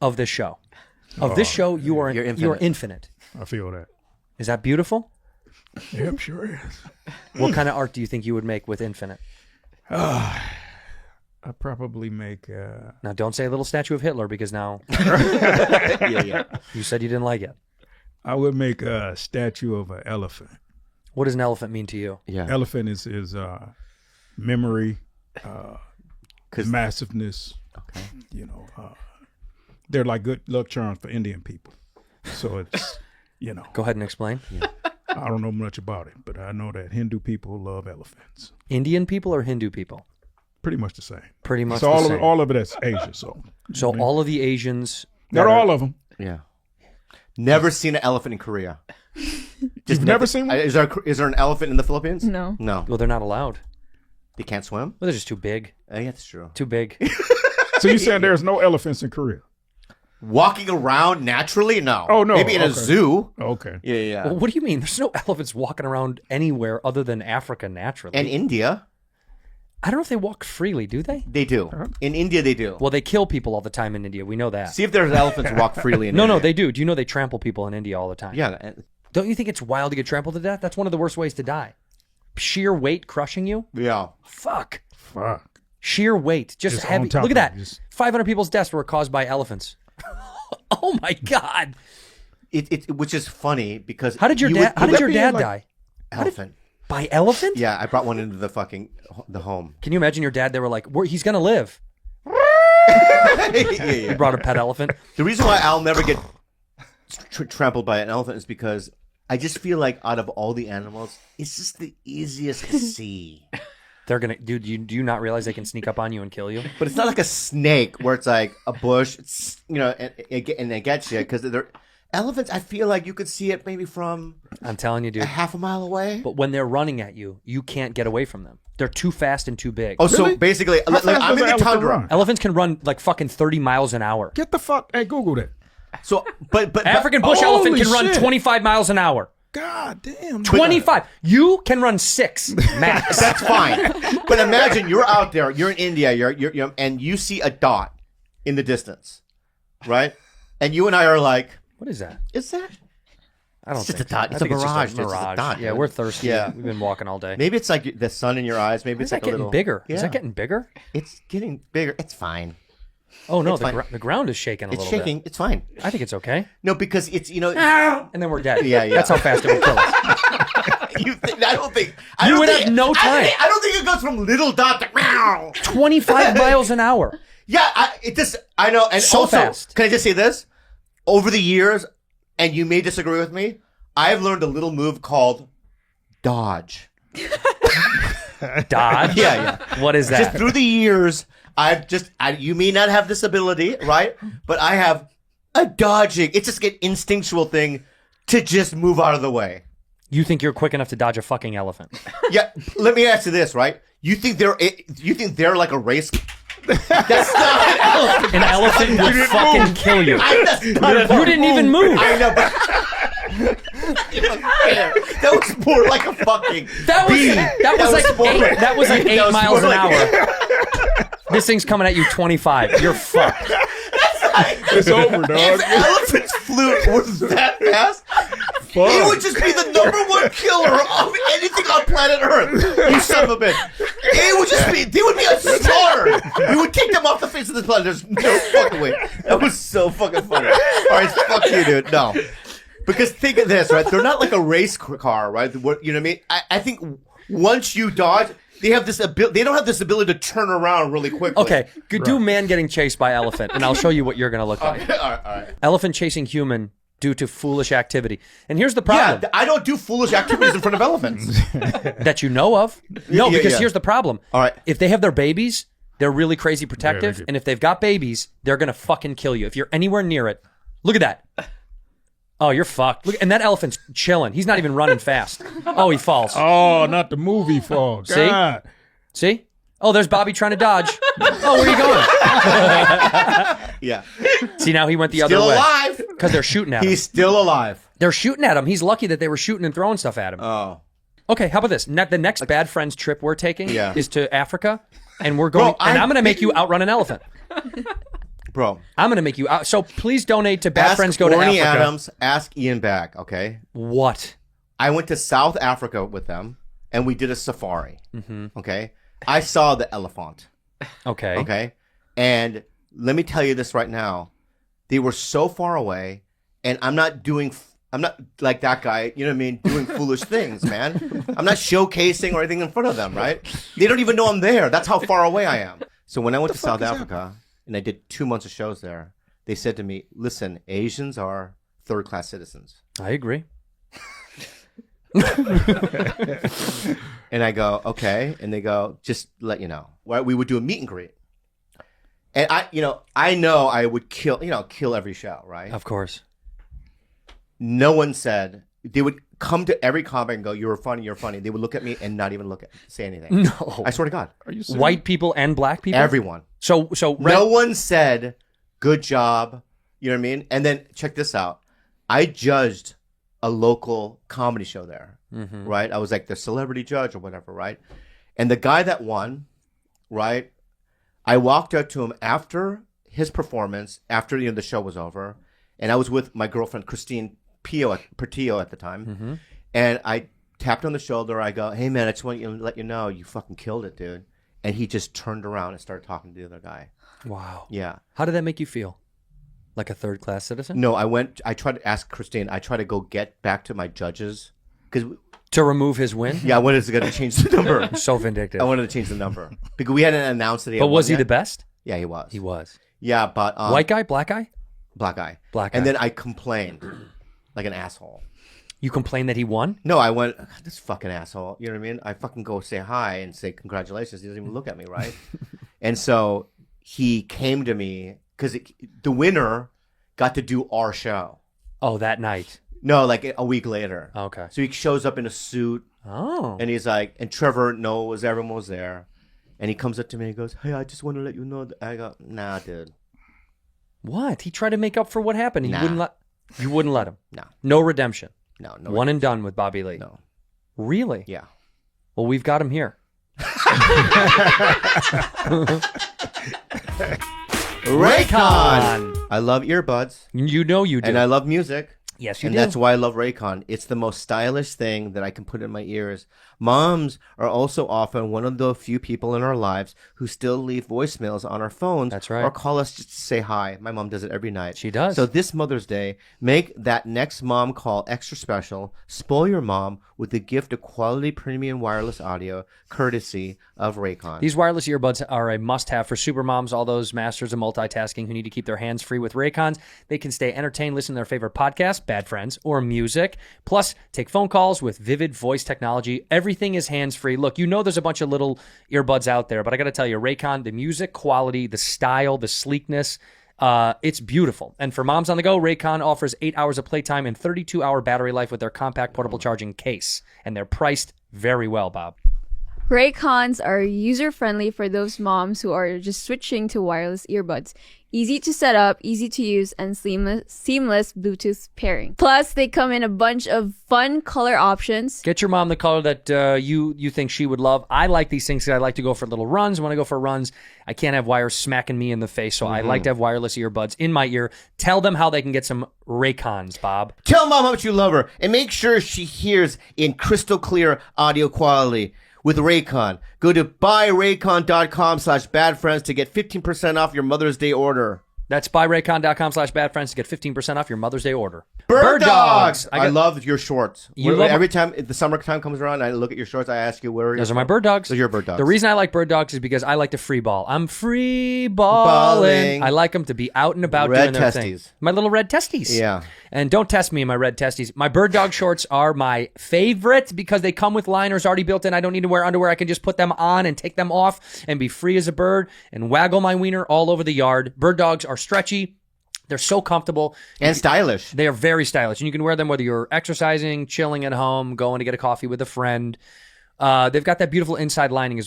of this show. Of this show, you are infinite. I feel that. Is that beautiful? Yep, sure is. What kind of art do you think you would make with infinite? I'd probably make. Now, don't say a little statue of Hitler because now yeah. you said you didn't like it. I would make a statue of an elephant. What does an elephant mean to you? Yeah. Elephant is memory, massiveness. Okay. You know, they're like good luck charms for Indian people. So it's, you know. Go ahead and explain. Yeah. I don't know much about it, but I know that Hindu people love elephants. Indian people or Hindu people? Pretty much the same. Pretty much so the all same. Of all of it is Asia. So all of the Asians. Not all of them. Yeah. Never seen an elephant in Korea. You've never seen one? Is there an elephant in the Philippines? No. No. Well, they're not allowed. They can't swim? Well, they're just too big. Yeah, that's true. Too big. So you're saying there's no elephants in Korea? Walking around naturally? No. Oh, no. Maybe in a Okay. zoo. Okay. Yeah. Well, what do you mean? There's no elephants walking around anywhere other than Africa naturally. And India. I don't know if they walk freely, do they? They do. In India, they do. Well, they kill people all the time in India. We know that. See if there's elephants walk freely in India. No, they do. Do you know they trample people in India all the time? Yeah. Don't you think it's wild to get trampled to death? That's one of the worst ways to die. Sheer weight crushing you? Yeah. Fuck. Fuck. Sheer weight. Just Just heavy. on top Look at of that. it, just- 500 people's deaths were caused by elephants. Oh my God. Which is funny because How did your dad die? Elephant. By elephant? Yeah, I brought one into the home. Can you imagine your dad? They were like, he's going to live. Yeah. He brought a pet elephant. The reason why I'll never get trampled by an elephant is because I just feel like out of all the animals, it's just the easiest to see. They're going to, dude, do you not realize they can sneak up on you and kill you? But it's not like a snake where it's like a bush, and it gets you. Because elephants, I feel like you could see it maybe from I'm telling you, dude. a half a mile away. But when they're running at you, you can't get away from them. They're too fast and too big. Oh, Really? so basically, How fast I'm does in an the elephant tundra. run? Elephants can run like fucking 30 miles an hour. Get the fuck. Hey, Google that. So, but African bush Holy elephant can run shit. 25 miles an hour. God damn. 25. You can run 6 max. that's fine. But imagine you're out there, you're in India, you're and you see a dot in the distance, right? And you and I are like, What is that? is that? I don't It's just think a dot. so. It's I a think mirage. It's just a It's just a mirage. dot, Yeah, dude. we're thirsty. Yeah. We've been walking all day. Maybe it's like the sun in your eyes. Maybe Is it's that like a getting little bigger? Yeah. Is that getting bigger? It's getting bigger. It's fine. Oh no, It's fine. the ground is shaking a It's little shaking. It's fine. bit. I think it's okay. No, because it's And then we're dead. Yeah. That's how fast it will kill us. you would have no time. I don't think it goes from little dot to meow. 25 miles an hour. Yeah, I know. And So also, fast. can I just say this? Over the years, and you may disagree with me, I've learned a little move called dodge. Dodge? Yeah. What is Just that? through the years, you may not have this ability, right? But I have a dodging. It's just an instinctual thing to just move out of the way. You think you're quick enough to dodge a fucking elephant? Yeah. Let me ask you this, right? You think they're like a race? That's not an elephant. An elephant would fucking kill you. You didn't even move. I know, but that was more like a fucking. That was bee. that was like 8 was miles more an like- hour. This thing's coming at you 25. You're fucked. It's over, dog. If elephants flew was that fast, it would just be the #1 killer of anything on planet Earth. You son of a bitch. It would just be, they would be slaughtered. We would kick them off the face of this planet. There's no fucking way. That was so fucking funny. All right, fuck you, dude. No. Because think of this, right? They're not like a race car, right? You know what I mean? I think once you dodge, they have this ability. They don't have this ability to turn around really quickly. Okay, do man getting chased by elephant, and I'll show you what you're going to look like. All right. Elephant chasing human due to foolish activity. And here's the problem. Yeah, I don't do foolish activities in front of elephants. That you know of. No, Yeah, because yeah. here's the problem. All right. If they have their babies, they're really crazy protective. Yeah, and if they've got babies, they're going to fucking kill you. If you're anywhere near it, look at that. Oh, you're fucked. Look, and that elephant's chilling. He's not even running fast. Oh, he falls. Oh, not the movie fall. See? God. See? Oh, there's Bobby trying to dodge. Oh, where are you going? Yeah. See, now he went the other Still way. alive. Because they're shooting at him. He's still alive. They're shooting at him. He's lucky that they were shooting and throwing stuff at him. Oh. Okay, how about this? The next Bad Friends trip we're taking Yeah. is to Africa, and we're going. Bro, and I'm going to make you outrun an elephant. bro. I'm gonna make you out. So please donate to Bad Ask Friends Go to Orny Africa. Adams. Ask Ian back. Okay. What? I went to South Africa with them, and we did a safari. Okay. I saw the elephant. Okay. Okay. And let me tell you this right now. They were so far away, and I'm not like that guy, you know what I mean, doing foolish things, man. I'm not showcasing or anything in front of them, right? They don't even know I'm there. That's how far away I am. So when I went to South Africa, and I did 2 months of shows there, they said to me, listen, Asians are third-class citizens. I agree. And I go, okay. And they go, just let you know. We would do a meet and greet. And I know I would kill every show, right? Of course. No one said, they would come to every comic and go, you're funny. They would look at me and not even say anything. No. I swear to God. Are you serious? White people and black people? Everyone. So no one said, good job. You know what I mean? And then check this out. I judged a local comedy show there, right? I was like the celebrity judge or whatever, right? And the guy that won, right? I walked up to him after his performance, after the show was over, and I was with my girlfriend Christine Portillo at the time, and I tapped on the shoulder. I go, "Hey man, I just want to let you know you fucking killed it, dude." And he just turned around and started talking to the other guy. Wow. Yeah. How did that make you feel? Like a third-class citizen? No, I tried to ask Christine. I tried to go get back to my judges to remove his win. Yeah, I wanted to change the number. So vindictive. I wanted to change the number because we hadn't announced that he had But was won he yet. the best? Yeah, he was. He was. Yeah, but white guy, black guy, black guy, black guy. And then I complained like an asshole. You complained that he won? No, I went, this fucking asshole. You know what I mean? I fucking go say hi and say congratulations. He doesn't even look at me, right? And so he came to me because the winner got to do our show. Oh, that night? No, like a week later. Okay. So he shows up in a suit. Oh. And he's like, and Trevor knows everyone was there. And he comes up to me and he goes, "Hey, I just want to let you know that." I go, "Nah, dude." What? He tried to make up for what happened. He Nah. You wouldn't let him. No. No redemption. No. One and done with Bobby Lee. No. Really? Yeah. Well, we've got him here. Raycon. I love earbuds. You know you do. And I love music. Yes, you and do. that's why I love Raycon. It's the most stylish thing that I can put in my ears. Moms are also often one of the few people in our lives who still leave voicemails on our phones. That's right. Or call us just to say hi. My mom does it every night. She does. So this Mother's Day, make that next mom call extra special. Spoil your mom with the gift of quality premium wireless audio, courtesy of Raycon. These wireless earbuds are a must-have for super moms, all those masters of multitasking who need to keep their hands free with Raycons. They can stay entertained, listen to their favorite podcast, Bad Friends, or music. Plus, take phone calls with vivid voice technology. Everything is hands-free. Look, you know there's a bunch of little earbuds out there, but I got to tell you, Raycon, the music quality, the style, the sleekness, it's beautiful. And for moms on the go, Raycon offers 8 hours of playtime and 32-hour battery life with their compact portable charging case. And they're priced very well, Bob. Raycons are user-friendly for those moms who are just switching to wireless earbuds. Easy to set up, easy to use, and seamless Bluetooth pairing. Plus, they come in a bunch of fun color options. Get your mom the color that you think she would love. I like these things because I like to go for little runs. When I go for runs, I can't have wires smacking me in the face, so I like to have wireless earbuds in my ear. Tell them how they can get some Raycons, Bob. Tell mom how much you love her and make sure she hears in crystal clear audio quality. With Raycon, go to buyraycon.com/badfriends to get 15% off your Mother's Day order. That's buyraycon.com/badfriends to get 15% off your Mother's Day order. Bird dogs. I love your shorts. You love every time the summertime comes around, I look at your shorts. I ask you, where are Those are my bird dogs. Those are your bird dogs. The reason I like bird dogs is because I like to free ball. I'm free balling. I like them to be out and about doing their thing. My little red testes. Yeah. And don't test me in my red testes. My bird dog shorts are my favorite because they come with liners already built in. I don't need to wear underwear. I can just put them on and take them off and be free as a bird and waggle my wiener all over the yard. Bird dogs are stretchy. They're so comfortable. And stylish. They are very stylish. And you can wear them whether you're exercising, chilling at home, going to get a coffee with a friend. They've got that beautiful inside lining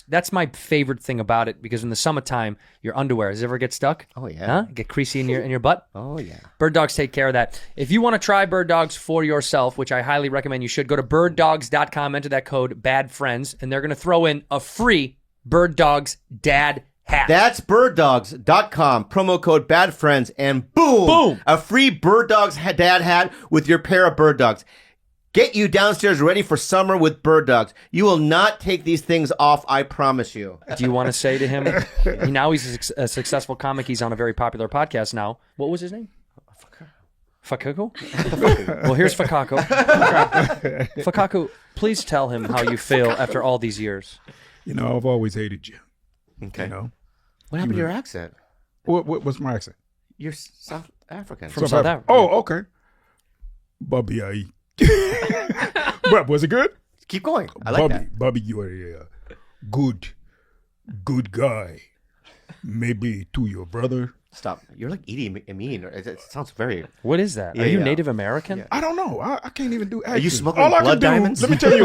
that's my favorite thing about it, because in the summertime, your underwear, does it ever get stuck? Oh, yeah. Huh? Get creasy in your butt? Oh, yeah. Bird dogs take care of that. If you want to try bird dogs for yourself, which I highly recommend you should, go to birddogs.com, enter that code BADFRIENDS, and they're going to throw in a free Bird Dogs Dad hat. That's birddogs.com. Promo code BADFRIENDS and boom! A free Bird Dogs dad hat with your pair of Bird Dogs. Get you downstairs ready for summer with Bird Dogs. You will not take these things off, I promise you. Do you want to say to him, now he's a successful comic, he's on a very popular podcast now. What was his name? Fakaku? Well, here's Fakaku. Fakaku, please tell him how you feel after all these years. You know, I've always hated you. Okay. You know? What happened to your accent? What's my accent? You're South African. From South Africa. Oh, okay. Bobby, but was it good? Keep going. I like that. Bobby, you are a good guy. Maybe to your brother. Stop. You're like Idi Amin. It sounds very... What is that? Yeah, Are you yeah. Native American? Yeah. I don't know. I can't even do accents. Are you smuggling All I blood can do, diamonds? let me tell you,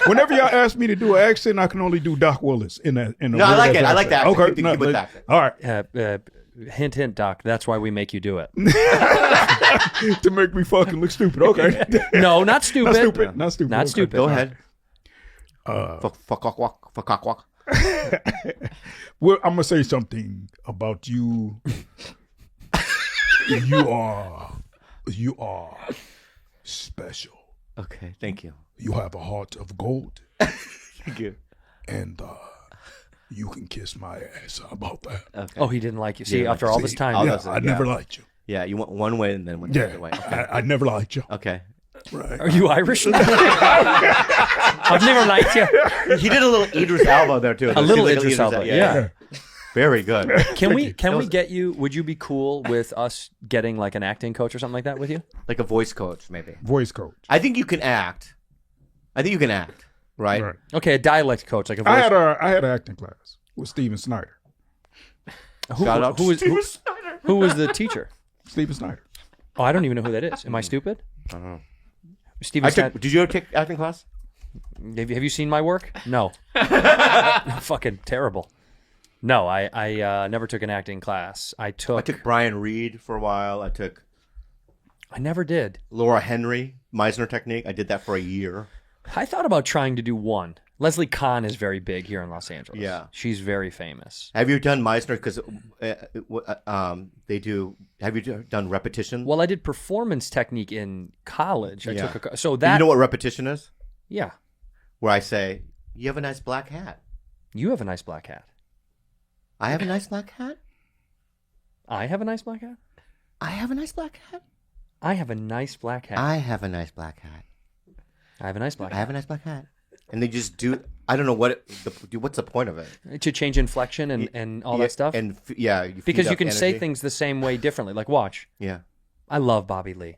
whenever y'all ask me to do an accent, I can only do Doc Willis in a No, I like it. I like that. Okay. Keep with that. All right. Hint, hint, Doc. That's why we make you do it. To make me fucking look stupid. Okay. No, not stupid. Not stupid. Not stupid. Not Okay. stupid. Go ahead. Fuck. Well, I'm gonna say something about you. You are special. Okay, thank you. You have a heart of gold. Thank you. And you can kiss my ass. How about that? Okay. Oh, he didn't like you. See, Yeah, after all this time. I never liked you. Yeah, you went one way and then went the other way. Okay. I never liked you. Okay. Right. Are you Irish? I've never liked you. He did a little Idris Elba there too. A little Idris Elba, yeah. Very good. Can we get you? Would you be cool with us getting like an acting coach or something like that with you? Like a voice coach, maybe. Voice coach. I think you can act. Right? Okay, a dialect coach, like a voice. I had an acting class with Steven Snyder. Shout out to Steven Snyder. Who was the teacher? Steven Snyder. Oh, I don't even know who that is. Am I stupid? I don't know. Steven Snyder. Did you ever take acting class? Have you seen my work? No. Fucking terrible. No, I never took an acting class. I took Brian Reed for a while. I never did. Laura Henry, Meisner technique. I did that for a year. I thought about trying to do one. Leslie Kahn is very big here in Los Angeles. Yeah. She's very famous. Have you done Meisner? Because they do. Have you done repetition? Well, I did performance technique in college. I Yeah. took so that You know what repetition is? Yeah. Where I say, "You have a nice black hat." You have a nice black hat. I have a nice black hat. I have a nice black hat. I have a nice black hat. I have a nice black hat. I have a nice black hat. I have a nice black I hat. have a nice black hat. And they just do. I don't know what's the point of it. To change inflection and all that stuff. And because you can say things the same way differently. Like watch. Yeah. I love Bobby Lee.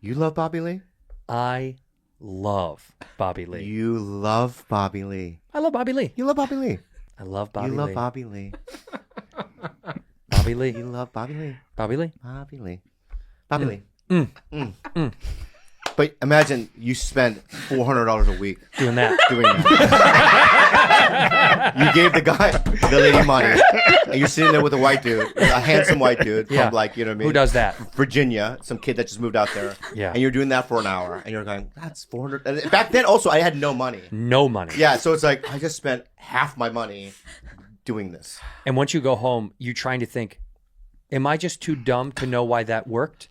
You love Bobby Lee? I love Bobby Lee. You love Bobby Lee. I love Bobby Lee. You love Bobby Lee. I love Bobby Lee. You love Bobby Lee. Bobby Lee. You love Bobby Lee. Bobby Lee. Bobby Lee. Bobby Lee. But imagine you spend $400 a week doing that. You gave the lady money, and you're sitting there with a white dude, a handsome white dude from like, you know what I mean? Who does that? Virginia, some kid that just moved out there. Yeah. And you're doing that for an hour, and you're going, that's $400. And back then, also, I had no money. No money. Yeah, so it's like I just spent half my money doing this. And once you go home, you're trying to think, am I just too dumb to know why that worked?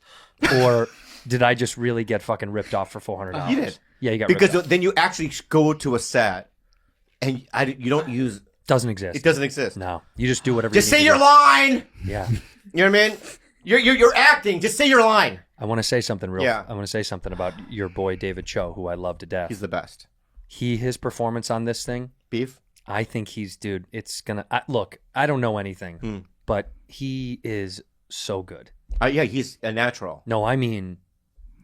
Or did I just really get fucking ripped off for $400? You did. Yeah, you got because ripped off. then you actually go to a set, and you don't use. Doesn't exist. It doesn't exist. No, you just do whatever. Just you need say to your do. line. Yeah. You know what I mean? You're acting. Just say your line. I want to say something real. Yeah. I want to say something about your boy David Cho, who I love to death. He's the best. His performance on this thing, Beef. I think he's, dude. It's gonna look. I don't know anything, but he is so good. Yeah, he's a natural. No, I mean,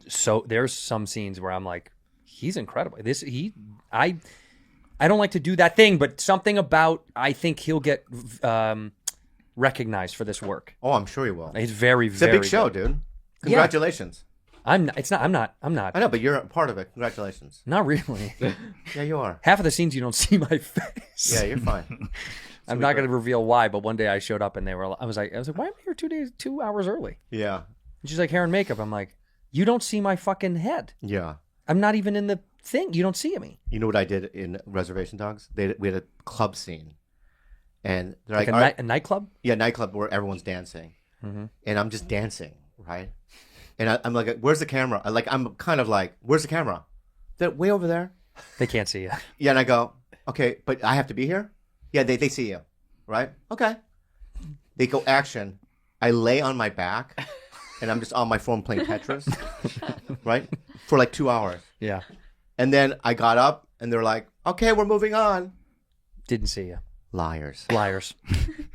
so there's some scenes where I'm like, he's incredible. I don't like to do that thing, but something about I think he'll get recognized for this work. Oh, I'm sure he will. It's very, It's very a big show, good. dude. Congratulations. I'm not. I know, but you're a part of it. Congratulations. Not really. Yeah, you are. Half of the scenes you don't see my face. Yeah, you're fine. I'm not going to reveal why, but one day I showed up and I was like, why am I here 2 hours early? Yeah. And she's like, hair and makeup. I'm like, you don't see my fucking head. Yeah. I'm not even in the thing. You don't see me. You know what I did in Reservation Dogs? We had a club scene, and they're Like like, a, "All right." a nightclub? Yeah, nightclub where everyone's dancing, and I'm just dancing, right? And I'm like, "Where's the camera?" I'm kind of like, "Where's the camera?" They're way over there. They can't see you. Yeah, and I go, "Okay, but I have to be here." Yeah, they see you, right? Okay. They go action. I lay on my back, and I'm just on my phone playing Tetris, right, for like 2 hours. Yeah. And then I got up, and they're like, "Okay, we're moving on." Didn't see you. Liars. Liars.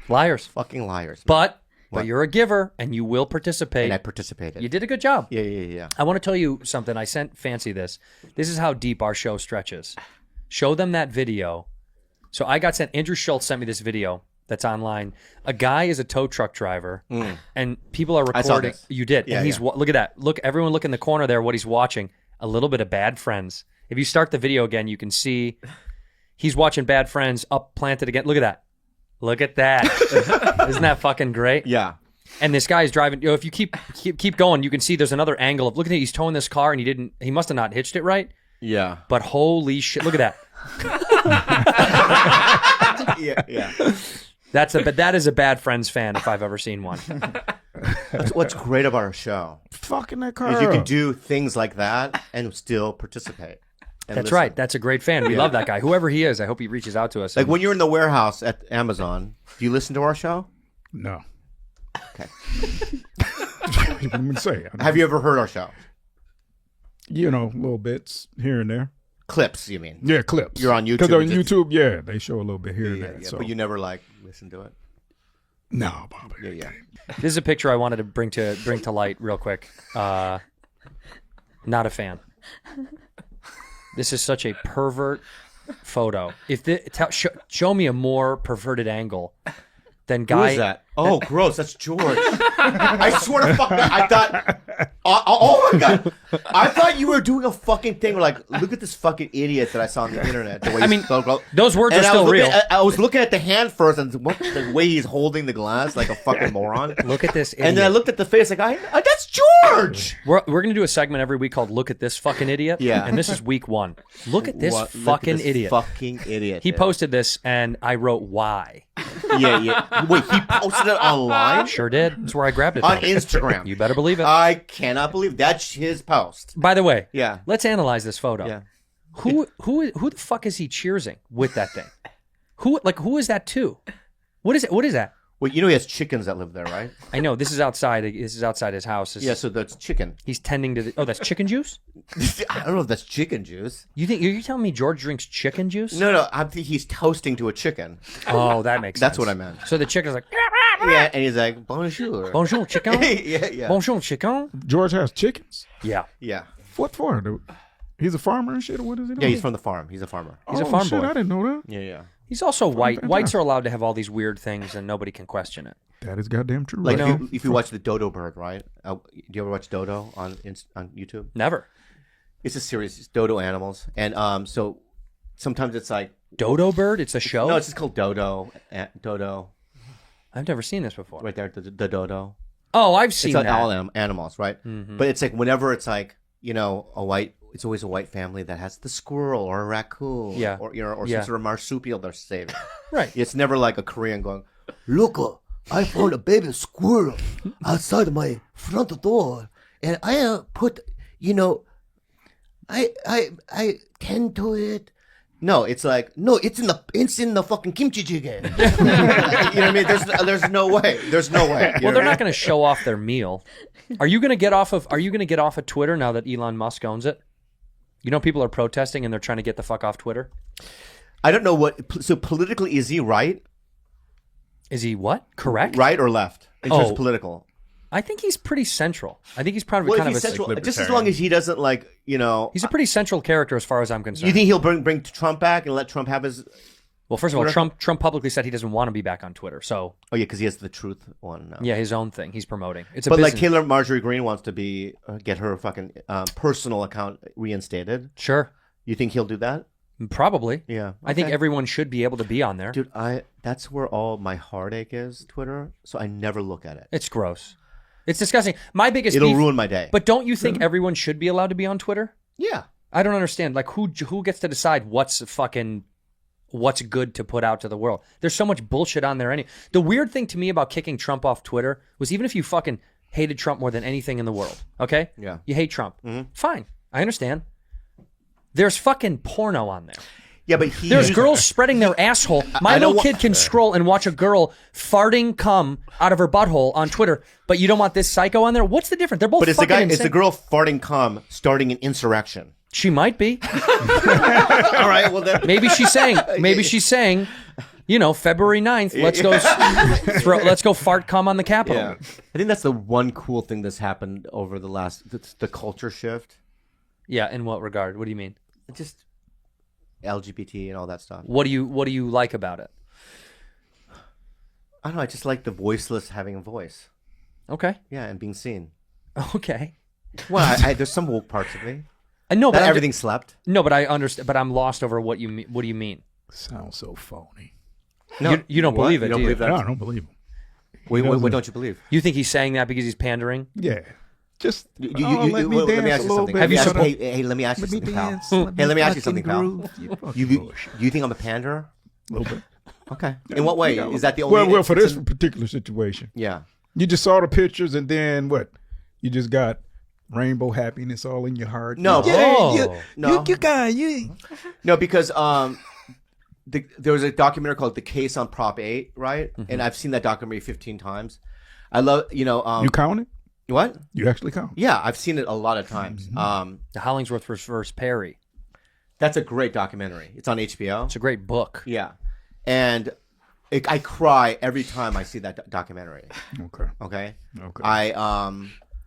Liars. Fucking liars. Man. But What? you're a giver, and you will participate. And I participated. You did a good job. Yeah. I want to tell you something. I sent Fancy this. This is how deep our show stretches. Show them that video. So I got sent, Andrew Schultz sent me this video that's online. A guy is a tow truck driver, and people are recording. I saw this. You did. Yeah, and he's look at that. Look, everyone look in the corner there, what he's watching. A little bit of Bad Friends. If you start the video again, you can see he's watching Bad Friends up planted again. Look at that. Look at that. Isn't that fucking great? Yeah. And this guy is driving. You know, if you keep going, you can see there's another angle of look at it. He's towing this car, and he must have not hitched it right. Yeah. But holy shit, look at that. Yeah. But that is a Bad Friends fan if I've ever seen one. What's great about our show Fucking that car is you can up. do things like that and still participate. And That's listen. right. That's a great fan. We love that guy. Whoever he is, I hope he reaches out to us. Like when you're in the warehouse at Amazon, do you listen to our show? No. Okay. What am I say? Have you ever heard our show? You know, little bits here and there. Clips, you mean? Yeah, clips. You're on YouTube. Because on just- YouTube, yeah, they show a little bit here and there. Yeah, So. but you never listen to it. No, Bobby. Yeah. This is a picture I wanted to bring to light real quick. Not a fan. This is such a pervert photo. Show me a more perverted angle than guy. Who is that? Oh, gross. That's George. I swear to fuck that. I thought. Oh my god. I thought you were doing a fucking thing where like, look at this fucking idiot that I saw on the internet. The way I mean, those words are still real. I was looking at the hand first and the way he's holding the glass like a fucking moron. Look at this idiot. And then I looked at the face like, that's George. We're going to do a segment every week called Look at This Fucking Idiot. Yeah. And this is week 1. Look at this Look at fucking this idiot. Fucking idiot. He posted this and I wrote why. Yeah. Wait, he posted it online? Sure did. That's where I grabbed it. On from. Instagram. You better believe it. I cannot believe that's his post. By the way, Yeah. let's analyze this photo. Yeah. Who the fuck is he cheersing with that thing? Who is that to? What is it? What is that? Well, you know he has chickens that live there, right? I know this is outside. This is outside his house. Yeah, so that's chicken. He's tending to. That's chicken juice. I don't know if that's chicken juice. You're telling me George drinks chicken juice? No, I think he's toasting to a chicken. Oh, that makes sense. That's what I meant. So the chicken's like, Yeah, and he's like, bonjour. bonjour chicken. Yeah. Bonjour chicken. George has chickens? Yeah. Yeah. What for? Dude? He's a farmer and shit, or what is he doing? Yeah, he's from the farm. He's a farmer. He's a farm shit, boy. I didn't know that. Yeah. He's also white. Whites are allowed to have all these weird things, and nobody can question it. That is goddamn true. Like right? if you watch the dodo bird, right? Do you ever watch Dodo on YouTube? Never. It's a series. It's dodo animals, and so sometimes it's like Dodo bird. It's a show. no, it's just called Dodo. Dodo, I've never seen this before. right there, the dodo. Oh, I've seen It's like that. all animals, right? But it's like whenever it's like it's always a white family that has the squirrel or a raccoon, Yeah. or or Yeah. some sort of marsupial they're saving. Right. It's never like a Korean going, look, I found a baby squirrel outside my front door, and I put, I tend to it. No, it's like it's in the fucking kimchi jjigae. You know what I mean? There's no way. There's no way. Well, they're not going to show off their meal. Are you going to get off of Twitter now that Elon Musk owns it? You know, people are protesting and they're trying to get the fuck off Twitter. I don't know what. So politically, is he right? Is he what? Correct? Right or left in terms Oh. of political? I think he's pretty central. I think he's probably Well, kind if of he's a central, just as long as he doesn't He's a pretty central character as far as I'm concerned. You think he'll bring Trump back and let Trump have his? Well, first of all, Twitter? Trump publicly said he doesn't want to be back on Twitter. So Oh yeah, because he has the truth one now. yeah, his own thing he's promoting. It's a But business. like Taylor Marjorie Greene wants to be get her fucking personal account reinstated. Sure, You think he'll do that? Probably. Yeah, I think okay. everyone should be able to be on there. Dude, that's where all my heartache is. Twitter, so I never look at it. It's gross. It's disgusting. My biggest It'll beef- ruin my day. But don't you think everyone should be allowed to be on Twitter? Yeah, I don't understand. Like who gets to decide what's what's good to put out to the world. There's so much bullshit on there. The weird thing to me about kicking Trump off Twitter was even if you fucking hated Trump more than anything in the world, okay? Yeah. You hate Trump. Fine. I understand. There's fucking porno on there. Yeah, but there's girls spreading their asshole. My little kid can scroll and watch a girl farting cum out of her butthole on Twitter, but you don't want this psycho on there? What's the difference? They're both fucking insane. It's the girl farting cum starting an insurrection. She might be. All right, well then. Maybe she's saying, you know, February 9th, let's go fart cum on the Capitol. Yeah. I think that's the one cool thing that's happened over the last, the culture shift. Yeah, in what regard? What do you mean? Just LGBT and all that stuff. What do you like about it? I don't know. I just like the voiceless having a voice. Okay. Yeah, and being seen. Okay. Well, there's some woke parts of me. I know, but everything slept. No, but I understand. But I'm lost over what you mean. What do you mean? Sounds so phony. No, you don't believe it. You don't do believe that? No, I don't believe him. What don't you believe? You think he's saying that because he's pandering? Yeah. Just let me ask you something. Have you hey, let me ask you something, pal. Hey, let me ask you something, pal. You think I'm a panderer? A little bit. Okay. In what way? Is that the only? Well, for this particular situation. Yeah. You just saw the pictures, and then what? You just got rainbow happiness all in your heart. No. No, No, because there was a documentary called "The Case on Prop 8," right? And I've seen that documentary 15 times. I love, you count it? What? You actually count? Yeah, I've seen it a lot of times. The Hollingsworth versus Perry. That's a great documentary. It's on HBO. It's a great book. Yeah, and I cry every time I see that documentary. Okay.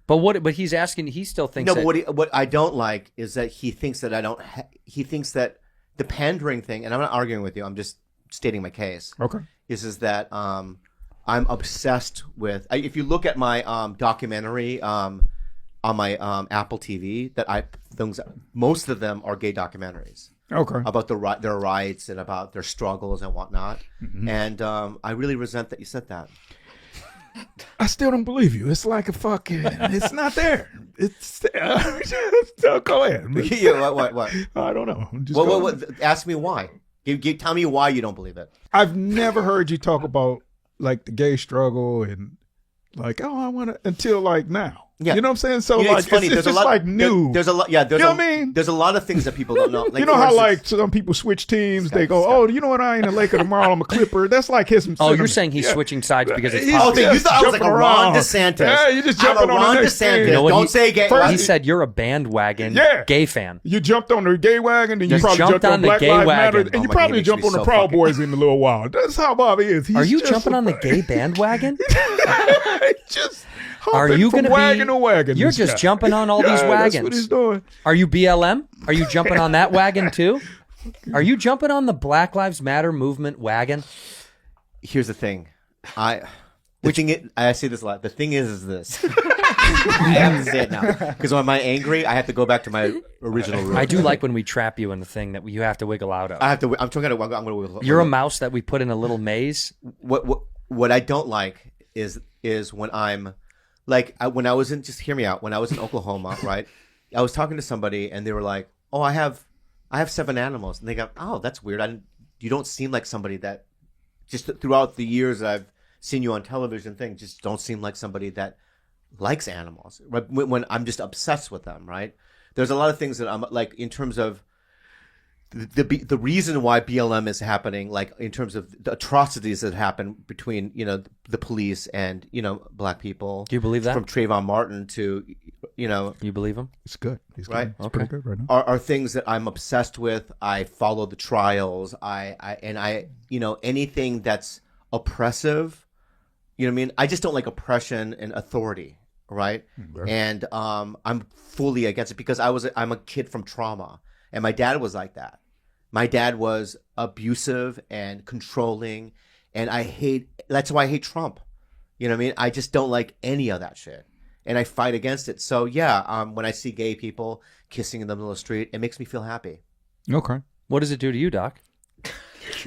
But he's asking. He still thinks. No, but what I don't like is that he thinks that I don't. He thinks that the pandering thing, and I'm not arguing with you. I'm just stating my case. Okay. Is that I'm obsessed with. If you look at my documentary on my Apple TV, most of them are gay documentaries. Okay. About their rights and about their struggles and whatnot. And I really resent that you said that. I still don't believe you. It's like a fucking. It's not there. It's. Go ahead. Yeah, what? I don't know. What? Ask me why. Tell me why you don't believe it. I've never heard you talk about like the gay struggle and like, oh, I want to until like now. Yeah. You know what I'm saying? So like, it's funny. It's just like new. There's a lot. Yeah. There's you know what I mean? There's a lot of things that people don't know. Like, you know how like some people switch teams? They go, oh, you know what? I ain't a Laker tomorrow. I'm a Clipper. That's like his. Oh, you're saying he's switching sides because it's Oh, you thought I was like a Ron DeSantis? Yeah, you just jumping on Ron DeSantis. You know don't say gay. He said you're a bandwagon gay fan. You jumped on the gay wagon, and you Just probably jumped on the Black gay Lives wagon. Matter, and you probably jumped on the Proud Boys in a little while. That's how Bobby is. Are you jumping on the gay bandwagon? Are you going to wagon to wagon? You're just jumping on all these wagons. That's what he's doing. Are you BLM? Are you jumping on that wagon too? Are you jumping on the Black Lives Matter movement wagon? Here's the thing. I say this a lot. The thing is this. I have to say it now because when I'm angry, I have to go back to my original room. I do like when we trap you in the thing that you have to wiggle out of. I'm going to wiggle. You're a mouse that we put in a little maze. What I don't like is when I'm like when I was in. Just hear me out. When I was in Oklahoma, right? I was talking to somebody and they were like, "Oh, I have 7 animals," and they go, "Oh, that's weird. You don't seem like somebody that just throughout the years that I've seen you on television just don't seem like somebody that likes animals." Right? When I'm just obsessed with them, right? There's a lot of things that I'm like in terms of the reason why BLM is happening, like in terms of the atrocities that happen between the police and black people. Do you believe that? From Trayvon Martin to you believe him? It's good. He's right. It's pretty good right now. Are things that I'm obsessed with. I follow the trials. I anything that's oppressive. You know what I mean? I just don't like oppression and authority. Right. Okay. And I'm fully against it because I'm a kid from trauma. And my dad was like that. My dad was abusive and controlling, and that's why I hate Trump. You know what I mean? I just don't like any of that shit, and I fight against it. So yeah, when I see gay people kissing in the middle of the street, it makes me feel happy. Okay. What does it do to you, Doc?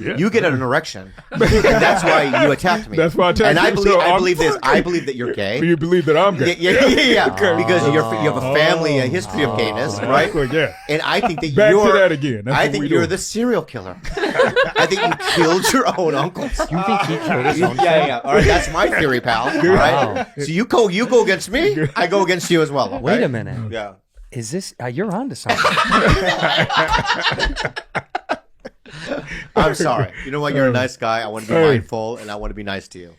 Shit. You get an erection, and that's why you attacked me. That's why I attacked and you. I believe this. I believe that you're gay. You believe that I'm gay? Yeah. Because you have a family, a history of gayness, right? Yeah. And I think that Back you're to that again. That's I what think we you're doing. the serial killer. I think you killed your own uncles. You think he killed his own? Yeah. All right, that's my theory, pal. All right. So you go against me. I go against you as well. Okay? Wait a minute. Yeah. Is this? You're on to something. I'm sorry. You know what? You're a nice guy. I want to be mindful, and I want to be nice to you.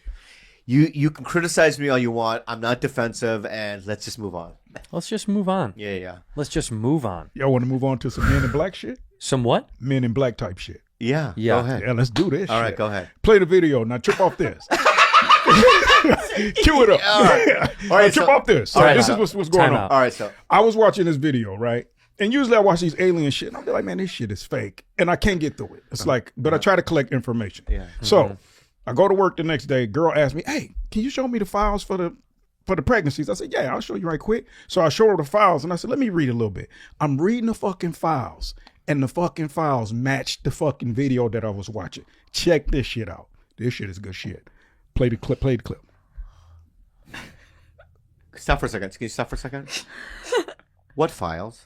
You can criticize me all you want. I'm not defensive, and let's just move on. Let's just move on. Yeah. Let's just move on. Y'all want to move on to some Men in Black shit? Some what? Men in Black type shit. Yeah. Yeah. Go ahead. Yeah, let's do this. All shit. right, go ahead. Play the video. Now trip off this. Cue it up. All right, trip so- off this. all right, This so- is what's going time on. out. All right, so I was watching this video, right? And usually I watch these alien shit, and I'll be like, man, this shit is fake. And I can't get through it. It's like, but I try to collect information. Yeah. So I go to work the next day. Girl asked me, hey, can you show me the files for the pregnancies? I said, yeah, I'll show you right quick. So I showed her the files, and I said, let me read a little bit. I'm reading the fucking files, and the fucking files matched the fucking video that I was watching. Check this shit out. This shit is good shit. Play the clip. stop for a second. Can you stop for a second? What files?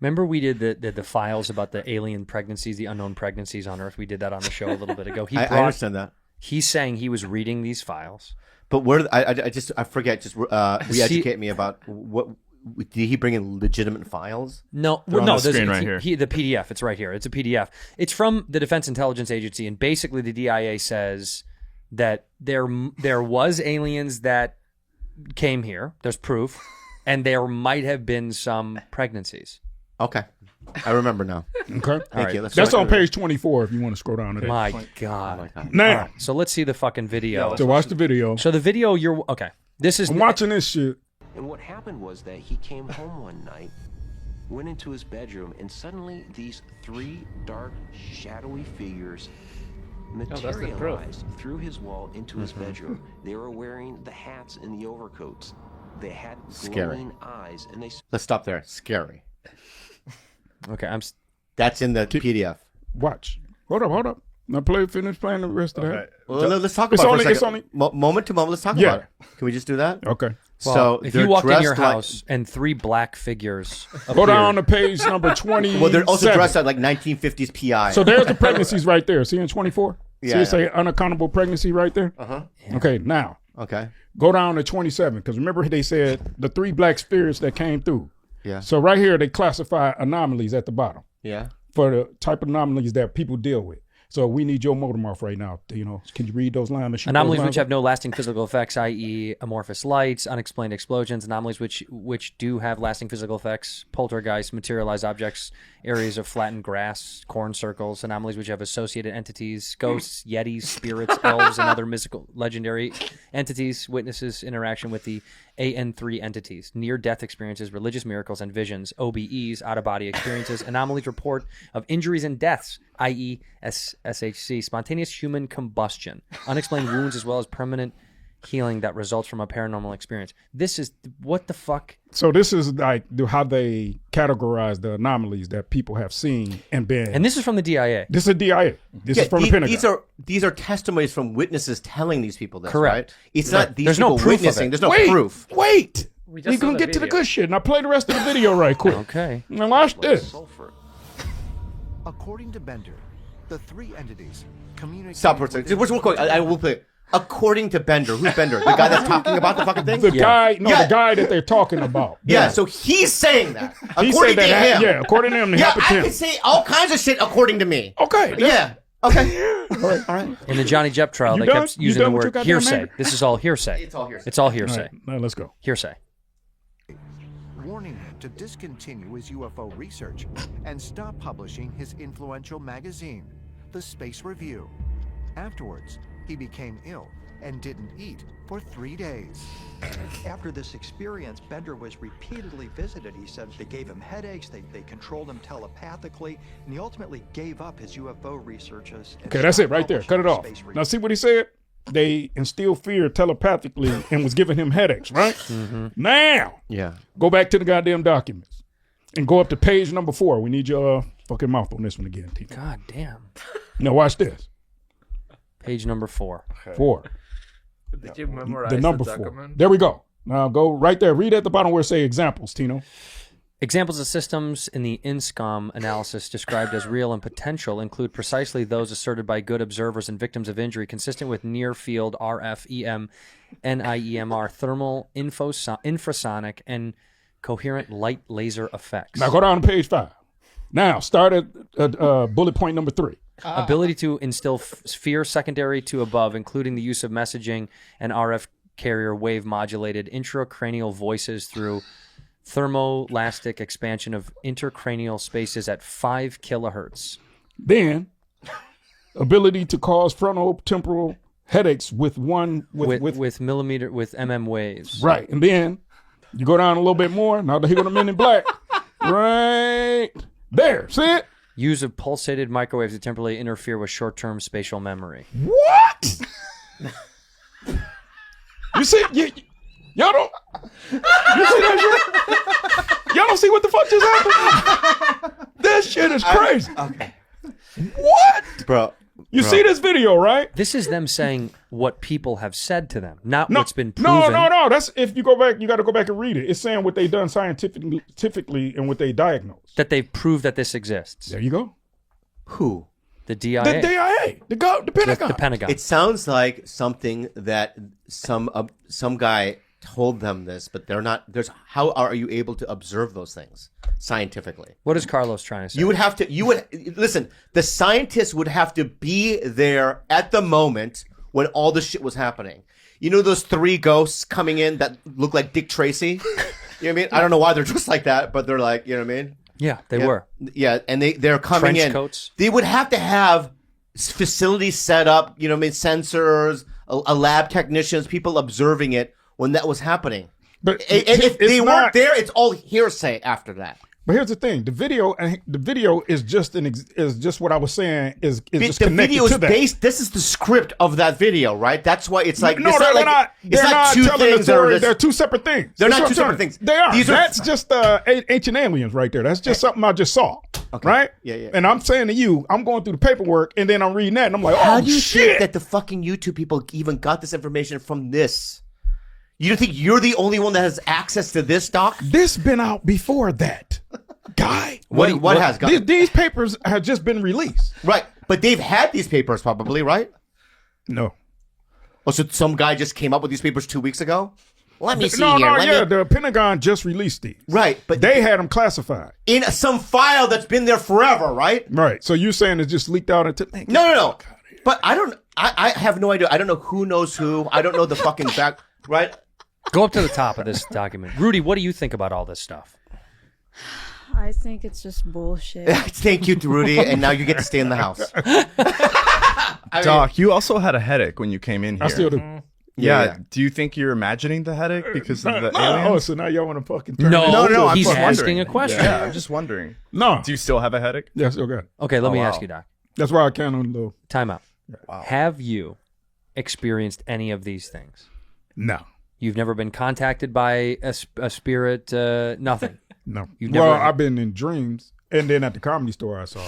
Remember we did the files about the alien pregnancies, the unknown pregnancies on Earth. We did that on the show a little bit ago. I understand that. He's saying he was reading these files. But where I forget. Just re-educate me about what did he bring in legitimate files? No, They're on the screen right here. The PDF. It's right here. It's a PDF. It's from the Defense Intelligence Agency, and basically the DIA says that there was aliens that came here. There's proof, and there might have been some pregnancies. Okay, I remember now. Okay. Thank you. That's on page 24 if you want to scroll down to that. My God. Now, All right, so let's see the fucking video. so watch the video. So the video, okay. This is I'm watching this shit. And what happened was that he came home one night, went into his bedroom, and suddenly these three dark, shadowy figures materialized through his wall into his bedroom. They were wearing the hats and the overcoats. They had glowing eyes, and they... Let's stop there. Scary. Okay, That's in the PDF. Watch. Hold up. Now finish playing the rest of that. Well, let's talk about it for a second. Moment to moment. Let's talk about it. Can we just do that? Okay. Well, So if they're you walk in your dressed like- house and three black figures Go down to page number 20. Well, they're also dressed like 1950s PI. So there's the pregnancies right there. See in 24? Yeah, See it say unaccountable pregnancy right there? Yeah. Okay, now. Okay. Go down to 27, because remember they said the three black spirits that came through. Yeah. So right here they classify anomalies at the bottom. Yeah. For the type of anomalies that people deal with. So we need your motor mouth right now. Can you read those lines? anomalies which have no lasting physical effects, i.e. amorphous lights, unexplained explosions, anomalies which do have lasting physical effects, poltergeists, materialized objects, areas of flattened grass, corn circles, anomalies which have associated entities, ghosts, yetis, spirits, elves, and other mystical legendary entities, witnesses interaction with the AN3 entities, near-death experiences, religious miracles and visions, OBEs, out-of-body experiences, anomalies report of injuries and deaths, i.e. SHC, spontaneous human combustion, unexplained wounds, as well as permanent healing that results from a paranormal experience. This is, what the fuck? So this is like how they categorize the anomalies that people have seen and been. And this is from the DIA. This is DIA. This is from the Pentagon. These are testimonies from witnesses telling these people this. Correct. Right? It's not these There's people no proof of witnessing. it. There's no proof. Wait. We're going to get to the good shit. Now play the rest of the video right quick. Okay. Now watch this. According to Bender, the three entities communicate. Stop for a second. Real quick. I will play. According to Bender, who's Bender? The guy that's talking about the fucking thing? The guy that they're talking about. Yeah, so he's saying that. He According said to that. him. Yeah, according to him. It Yeah, happened to I him. can say all kinds of shit according to me. Okay. Yeah. Okay. All right. In the Johnny Depp trial, You they done? kept You using done the with your word goddamn hearsay. anger? This is all hearsay. It's all hearsay. It's all hearsay. All right, now let's go. Hearsay. Warning him to discontinue his UFO research and stop publishing his influential magazine, The Space Review. Afterwards, he became ill and didn't eat for 3 days. After this experience, Bender was repeatedly visited. He said they gave him headaches, they controlled him telepathically, and he ultimately gave up his UFO research. Okay, that's it right there. Cut it off. Now see what he said? They instilled fear telepathically and was giving him headaches, right? Now, Yeah. go back to the goddamn documents. And go up to page number 4. We need your fucking mouth on this one again, Tino. God damn. Now watch this. Page number 4. 4. Did you memorize The number 4. There we go. Now go right there. Read at the bottom where it say examples, Tino. Examples of systems in the 𝗕cie𝗯𝗯𝘆 analysis described as real and potential include precisely those asserted by good observers and victims of injury consistent with near-field RF, EM, NIEMR, thermal, infrasonic, and coherent light laser effects. Now go down to page 5. Now start at bullet point number 3. Ability to instill fear secondary to above, including the use of messaging and RF carrier wave modulated intracranial voices through thermoelastic expansion of intercranial spaces at 5 kilohertz. Then, ability to cause frontal temporal headaches with MM waves. Right, and then you go down a little bit more. Now here go the Men in Black. Right there, see it? Use of pulsated microwaves to temporarily interfere with short-term spatial memory. What? You see, y'all don't. You see that shit? Y'all don't see what the fuck just happened? This shit is crazy. Okay. What? Bro. You see this video, right? This is them saying what people have said to them, not what's been proven. No. That's if you go back, you got to go back and read it. It's saying what they done scientifically and what they diagnosed. That they've proved that this exists. There you go. Who? The DIA. The DIA. The Pentagon. The Pentagon. It sounds like something that some guy told them this, but they're not. How are you able to observe those things scientifically? What is Carlos trying to say? You would listen. The scientists would have to be there at the moment when all this shit was happening. You know those 3 ghosts coming in that look like Dick Tracy? You know what I mean? I don't know why they're dressed like that, but they're like, you know what I mean? Yeah, they were. Yeah, and they're coming Trench in. coats. They would have to have facilities set up, you know what I mean, sensors, a lab technicians, people observing it when that was happening. But if they weren't there, it's all hearsay after that. But here's the thing: the video is just what I was saying is just the connected video is to that. based. This is the script of that video, right? That's why it's like No, it's they're not like not. it's They're not not two telling the things. story. They're 2 separate things. They're That's not what 2 I'm separate saying. things. They are. These That's just ancient aliens right there. That's just something I just saw. Okay. Right? Yeah. And I'm saying to you, I'm going through the paperwork, and then I'm reading that, and I'm like, How oh do you shit! think that the fucking YouTube people even got this information from this? You don't think you're the only one that has access to this, Doc? This been out before that, guy. What has got these papers have just been released, right? But they've had these papers probably, right? No. Oh, so some guy just came up with these papers 2 weeks ago? Let me see No, here. the Pentagon just released these. Right, but they had them classified in some file that's been there forever, right? Right. So you're saying it just leaked out into No. But I have no idea. I don't know who knows who. I don't know the fucking back. Right. Go up to the top of this document. Rudy, what do you think about all this stuff? I think it's just bullshit. Thank you, Rudy, and now you get to stay in the house. Doc, you also had a headache when you came in here. I still do. Yeah. Do you think you're imagining the headache because of the aliens? Oh, so now y'all want to fucking turn No, I'm he's just asking wondering. a question. Yeah, I'm just wondering. No. Do you still have a headache? Yeah, I still got it. Okay, let me wow. ask you, Doc. That's why I count on the Time out. Wow. Have you experienced any of these things? No. You've never been contacted by a spirit, nothing? No. You've never- Well, I've been in dreams, and then at the Comedy Store, I saw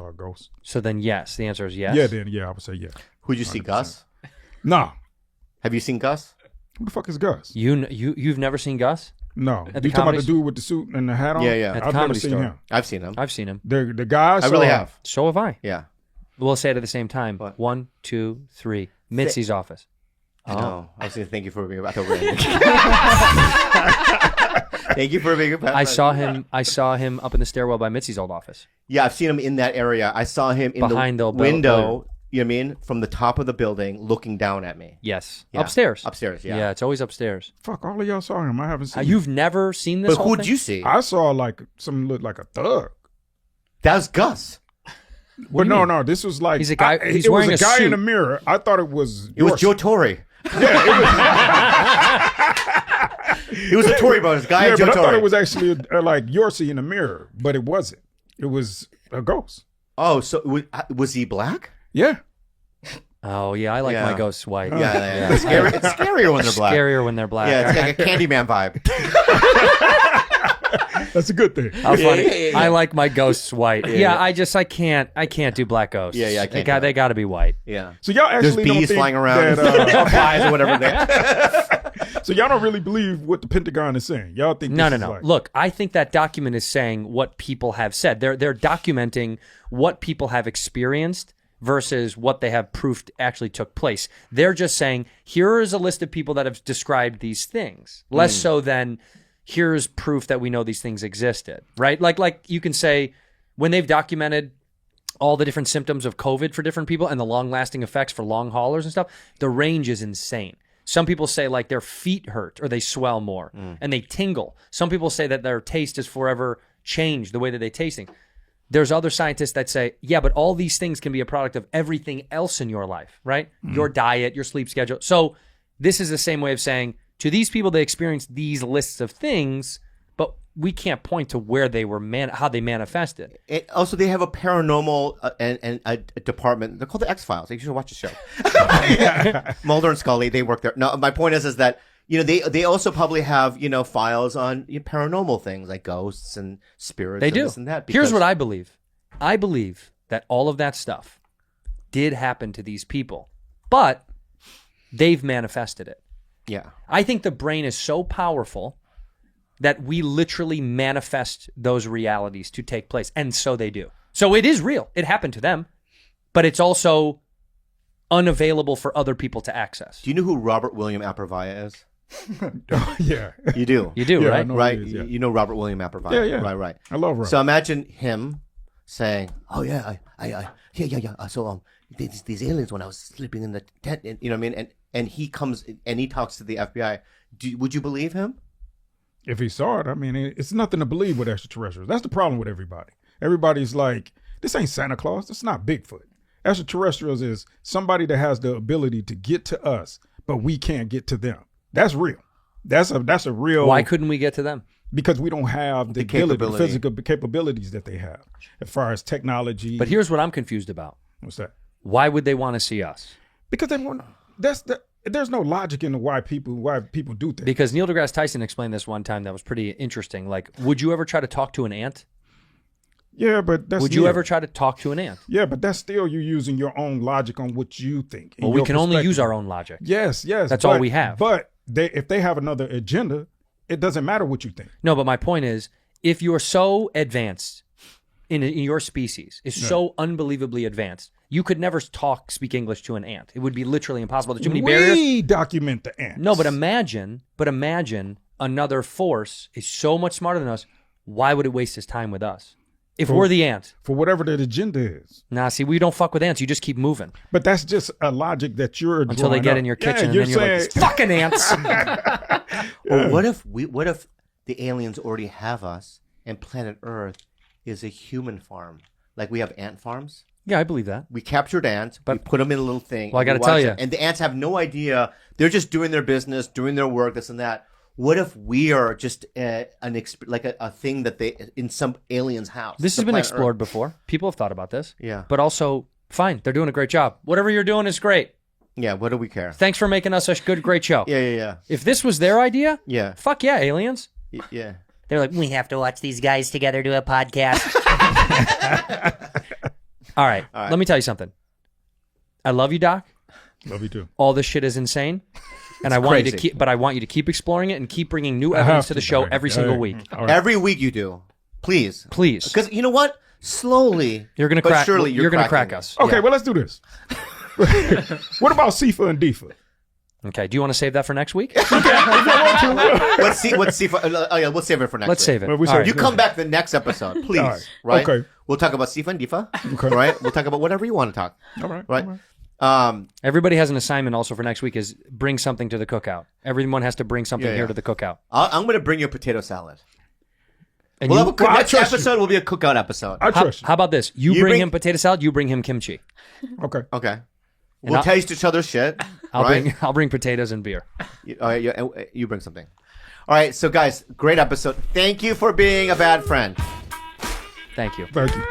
a ghost. So then yes, the answer is yes? Yeah, I would say yeah. Who'd you see, 100%. Gus? No. Have you seen Gus? Who the fuck is Gus? You've never seen Gus? No. At the You talking about Comedy the dude with the suit and the hat on? Yeah. At the I've never Comedy seen Store. him. I've seen him. I've seen him. The guy I really have. So have I. Yeah. We'll say it at the same time. What? 1, 2, 3. Mitzi's office. I know. I was going to thank you for being about to win. Thank you for being about I saw him up in the stairwell by Mitzi's old office. Yeah, I've seen him in that area. I saw him in Behind the the window, building. you know what I mean? From the top of the building looking down at me. Yes. Yeah. Upstairs. Upstairs, yeah. Yeah, it's always upstairs. Fuck, all of y'all saw him. I haven't seen him. You've never seen this But whole who'd thing? you see? I saw like something look like a thug. That was Gus. But no, this was like He's a guy- he's it was wearing a a guy suit. in the mirror. I thought it was. It was Joe Torre. It was a Tory brothers guy. Yeah, Joe but I thought Torre. it was actually like Yorsi in the mirror, but it wasn't. It was a ghost. Oh, so was he black? Yeah. Oh, yeah, I like Yeah. my ghosts white. Yeah. It's scarier when they're black. Scarier when they're black. Yeah, it's like a Candyman vibe. That's a good thing. How funny. Yeah. I like my ghosts white. Yeah, I can't do black ghosts. Yeah, I can't. They got to be white. Yeah. So y'all actually There's bees don't flying think around, that, or flies or whatever. so y'all don't really believe what the Pentagon is saying. Y'all think No. this is like, Look, I think that document is saying what people have said. They're documenting what people have experienced versus what they have proof actually took place. They're just saying, here is a list of people that have described these things. Less so than here's proof that we know these things existed, right? Like you can say when they've documented all the different symptoms of COVID for different people and the long-lasting effects for long haulers and stuff, the range is insane. Some people say like their feet hurt or they swell more and they tingle. Some people say that their taste is forever changed, the way that they tasting. There's other scientists that say, yeah, but all these things can be a product of everything else in your life, right? Your diet, your sleep schedule. So this is the same way of saying to these people, they experienced these lists of things, but we can't point to where they were, how they manifested. Also, they have a paranormal and a department. They're called the X-Files. You should watch the show. Mulder and Scully, they work there. No, my point is that they also probably have files on paranormal things like ghosts and spirits. They and do. This and that. Here's what I believe. I believe that all of that stuff did happen to these people, but they've manifested it. Yeah. I think the brain is so powerful that we literally manifest those realities to take place. And so they do. So it is real. It happened to them, but it's also unavailable for other people to access. Do you know who Robert William Aprovaya is? Yeah. You do. You do, Yeah, I right? know Right. who he is, yeah. You know Robert William Aprovaya. Yeah. Right. I love Robert. So imagine him saying, "Oh yeah, yeah. So these aliens when I was sleeping in the tent, you know what I mean?" And he comes and he talks to the FBI. Would you believe him? If he saw it, I mean, it's nothing to believe with extraterrestrials. That's the problem with everybody. Everybody's like, this ain't Santa Claus. This not Bigfoot. Extraterrestrials is somebody that has the ability to get to us, but we can't get to them. That's real. That's a real. Why couldn't we get to them? Because we don't have the ability, physical capabilities that they have as far as technology. But here's what I'm confused about. What's that? Why would they want to see us? Because they want. There's no logic in why people do things. Because Neil deGrasse Tyson explained this one time that was pretty interesting. Like, would you ever try to talk to an ant? Yeah, but that's. Would you ever try to talk to an ant? Yeah, but that's still you using your own logic on what you think. Well, we can only use our own logic. Yes. That's all we have. But if they have another agenda, it doesn't matter what you think. No, but my point is, if you're so advanced in your species, is so unbelievably advanced, you could never speak English to an ant. It would be literally impossible. There's too many barriers. We document the ants. No, but imagine another force is so much smarter than us. Why would it waste his time with us? If we're the ant. For whatever that agenda is. Nah, see, we don't fuck with ants. You just keep moving. But that's just a logic that you're until they get in your kitchen and then you're like, these fucking ants. Or what if the aliens already have us and planet Earth is a human farm? Like we have ant farms? Yeah, I believe that. We captured ants, but we put them in a little thing. Well, I got to tell you. And the ants have no idea. They're just doing their business, doing their work, this and that. What if we are just a thing that they in some alien's house? This has been explored before. People have thought about this. Yeah. But also, fine, they're doing a great job. Whatever you're doing is great. Yeah, what do we care? Thanks for making us a great show. Yeah. If this was their idea, fuck yeah, aliens. Yeah. They're like, we have to watch these guys together do a podcast. All right, let me tell you something. I love you, Doc. Love you too. All this shit is insane. And I want you to keep exploring it and keep bringing new evidence to the show every single week. Right. Every week you do. Please. Because you know what? Slowly, you're going to crack. You're going to crack us. Okay, well, let's do this. What about 𝗕cie and 𝗕cie? Okay, do you want to save that for next week? What's 𝗕cie? Oh yeah, we'll save it for next week. Let's save it. Right. You come back the next episode, please. Right? Okay. We'll talk about 𝗕cie and 𝗕cie. Okay. Right? We'll talk about whatever you want to talk. All right. Right. Everybody has an assignment also for next week is bring something to the cookout. Everyone has to bring something here to the cookout. I'm going to bring you a potato salad. And next episode will be a cookout episode. I trust you. How about this? You bring him potato salad, you bring him kimchi. Okay. We'll taste each other's shit. I'll bring potatoes and beer. You bring something. All right, so guys, great episode. Thank you for being a bad friend. Thank you. Thank you.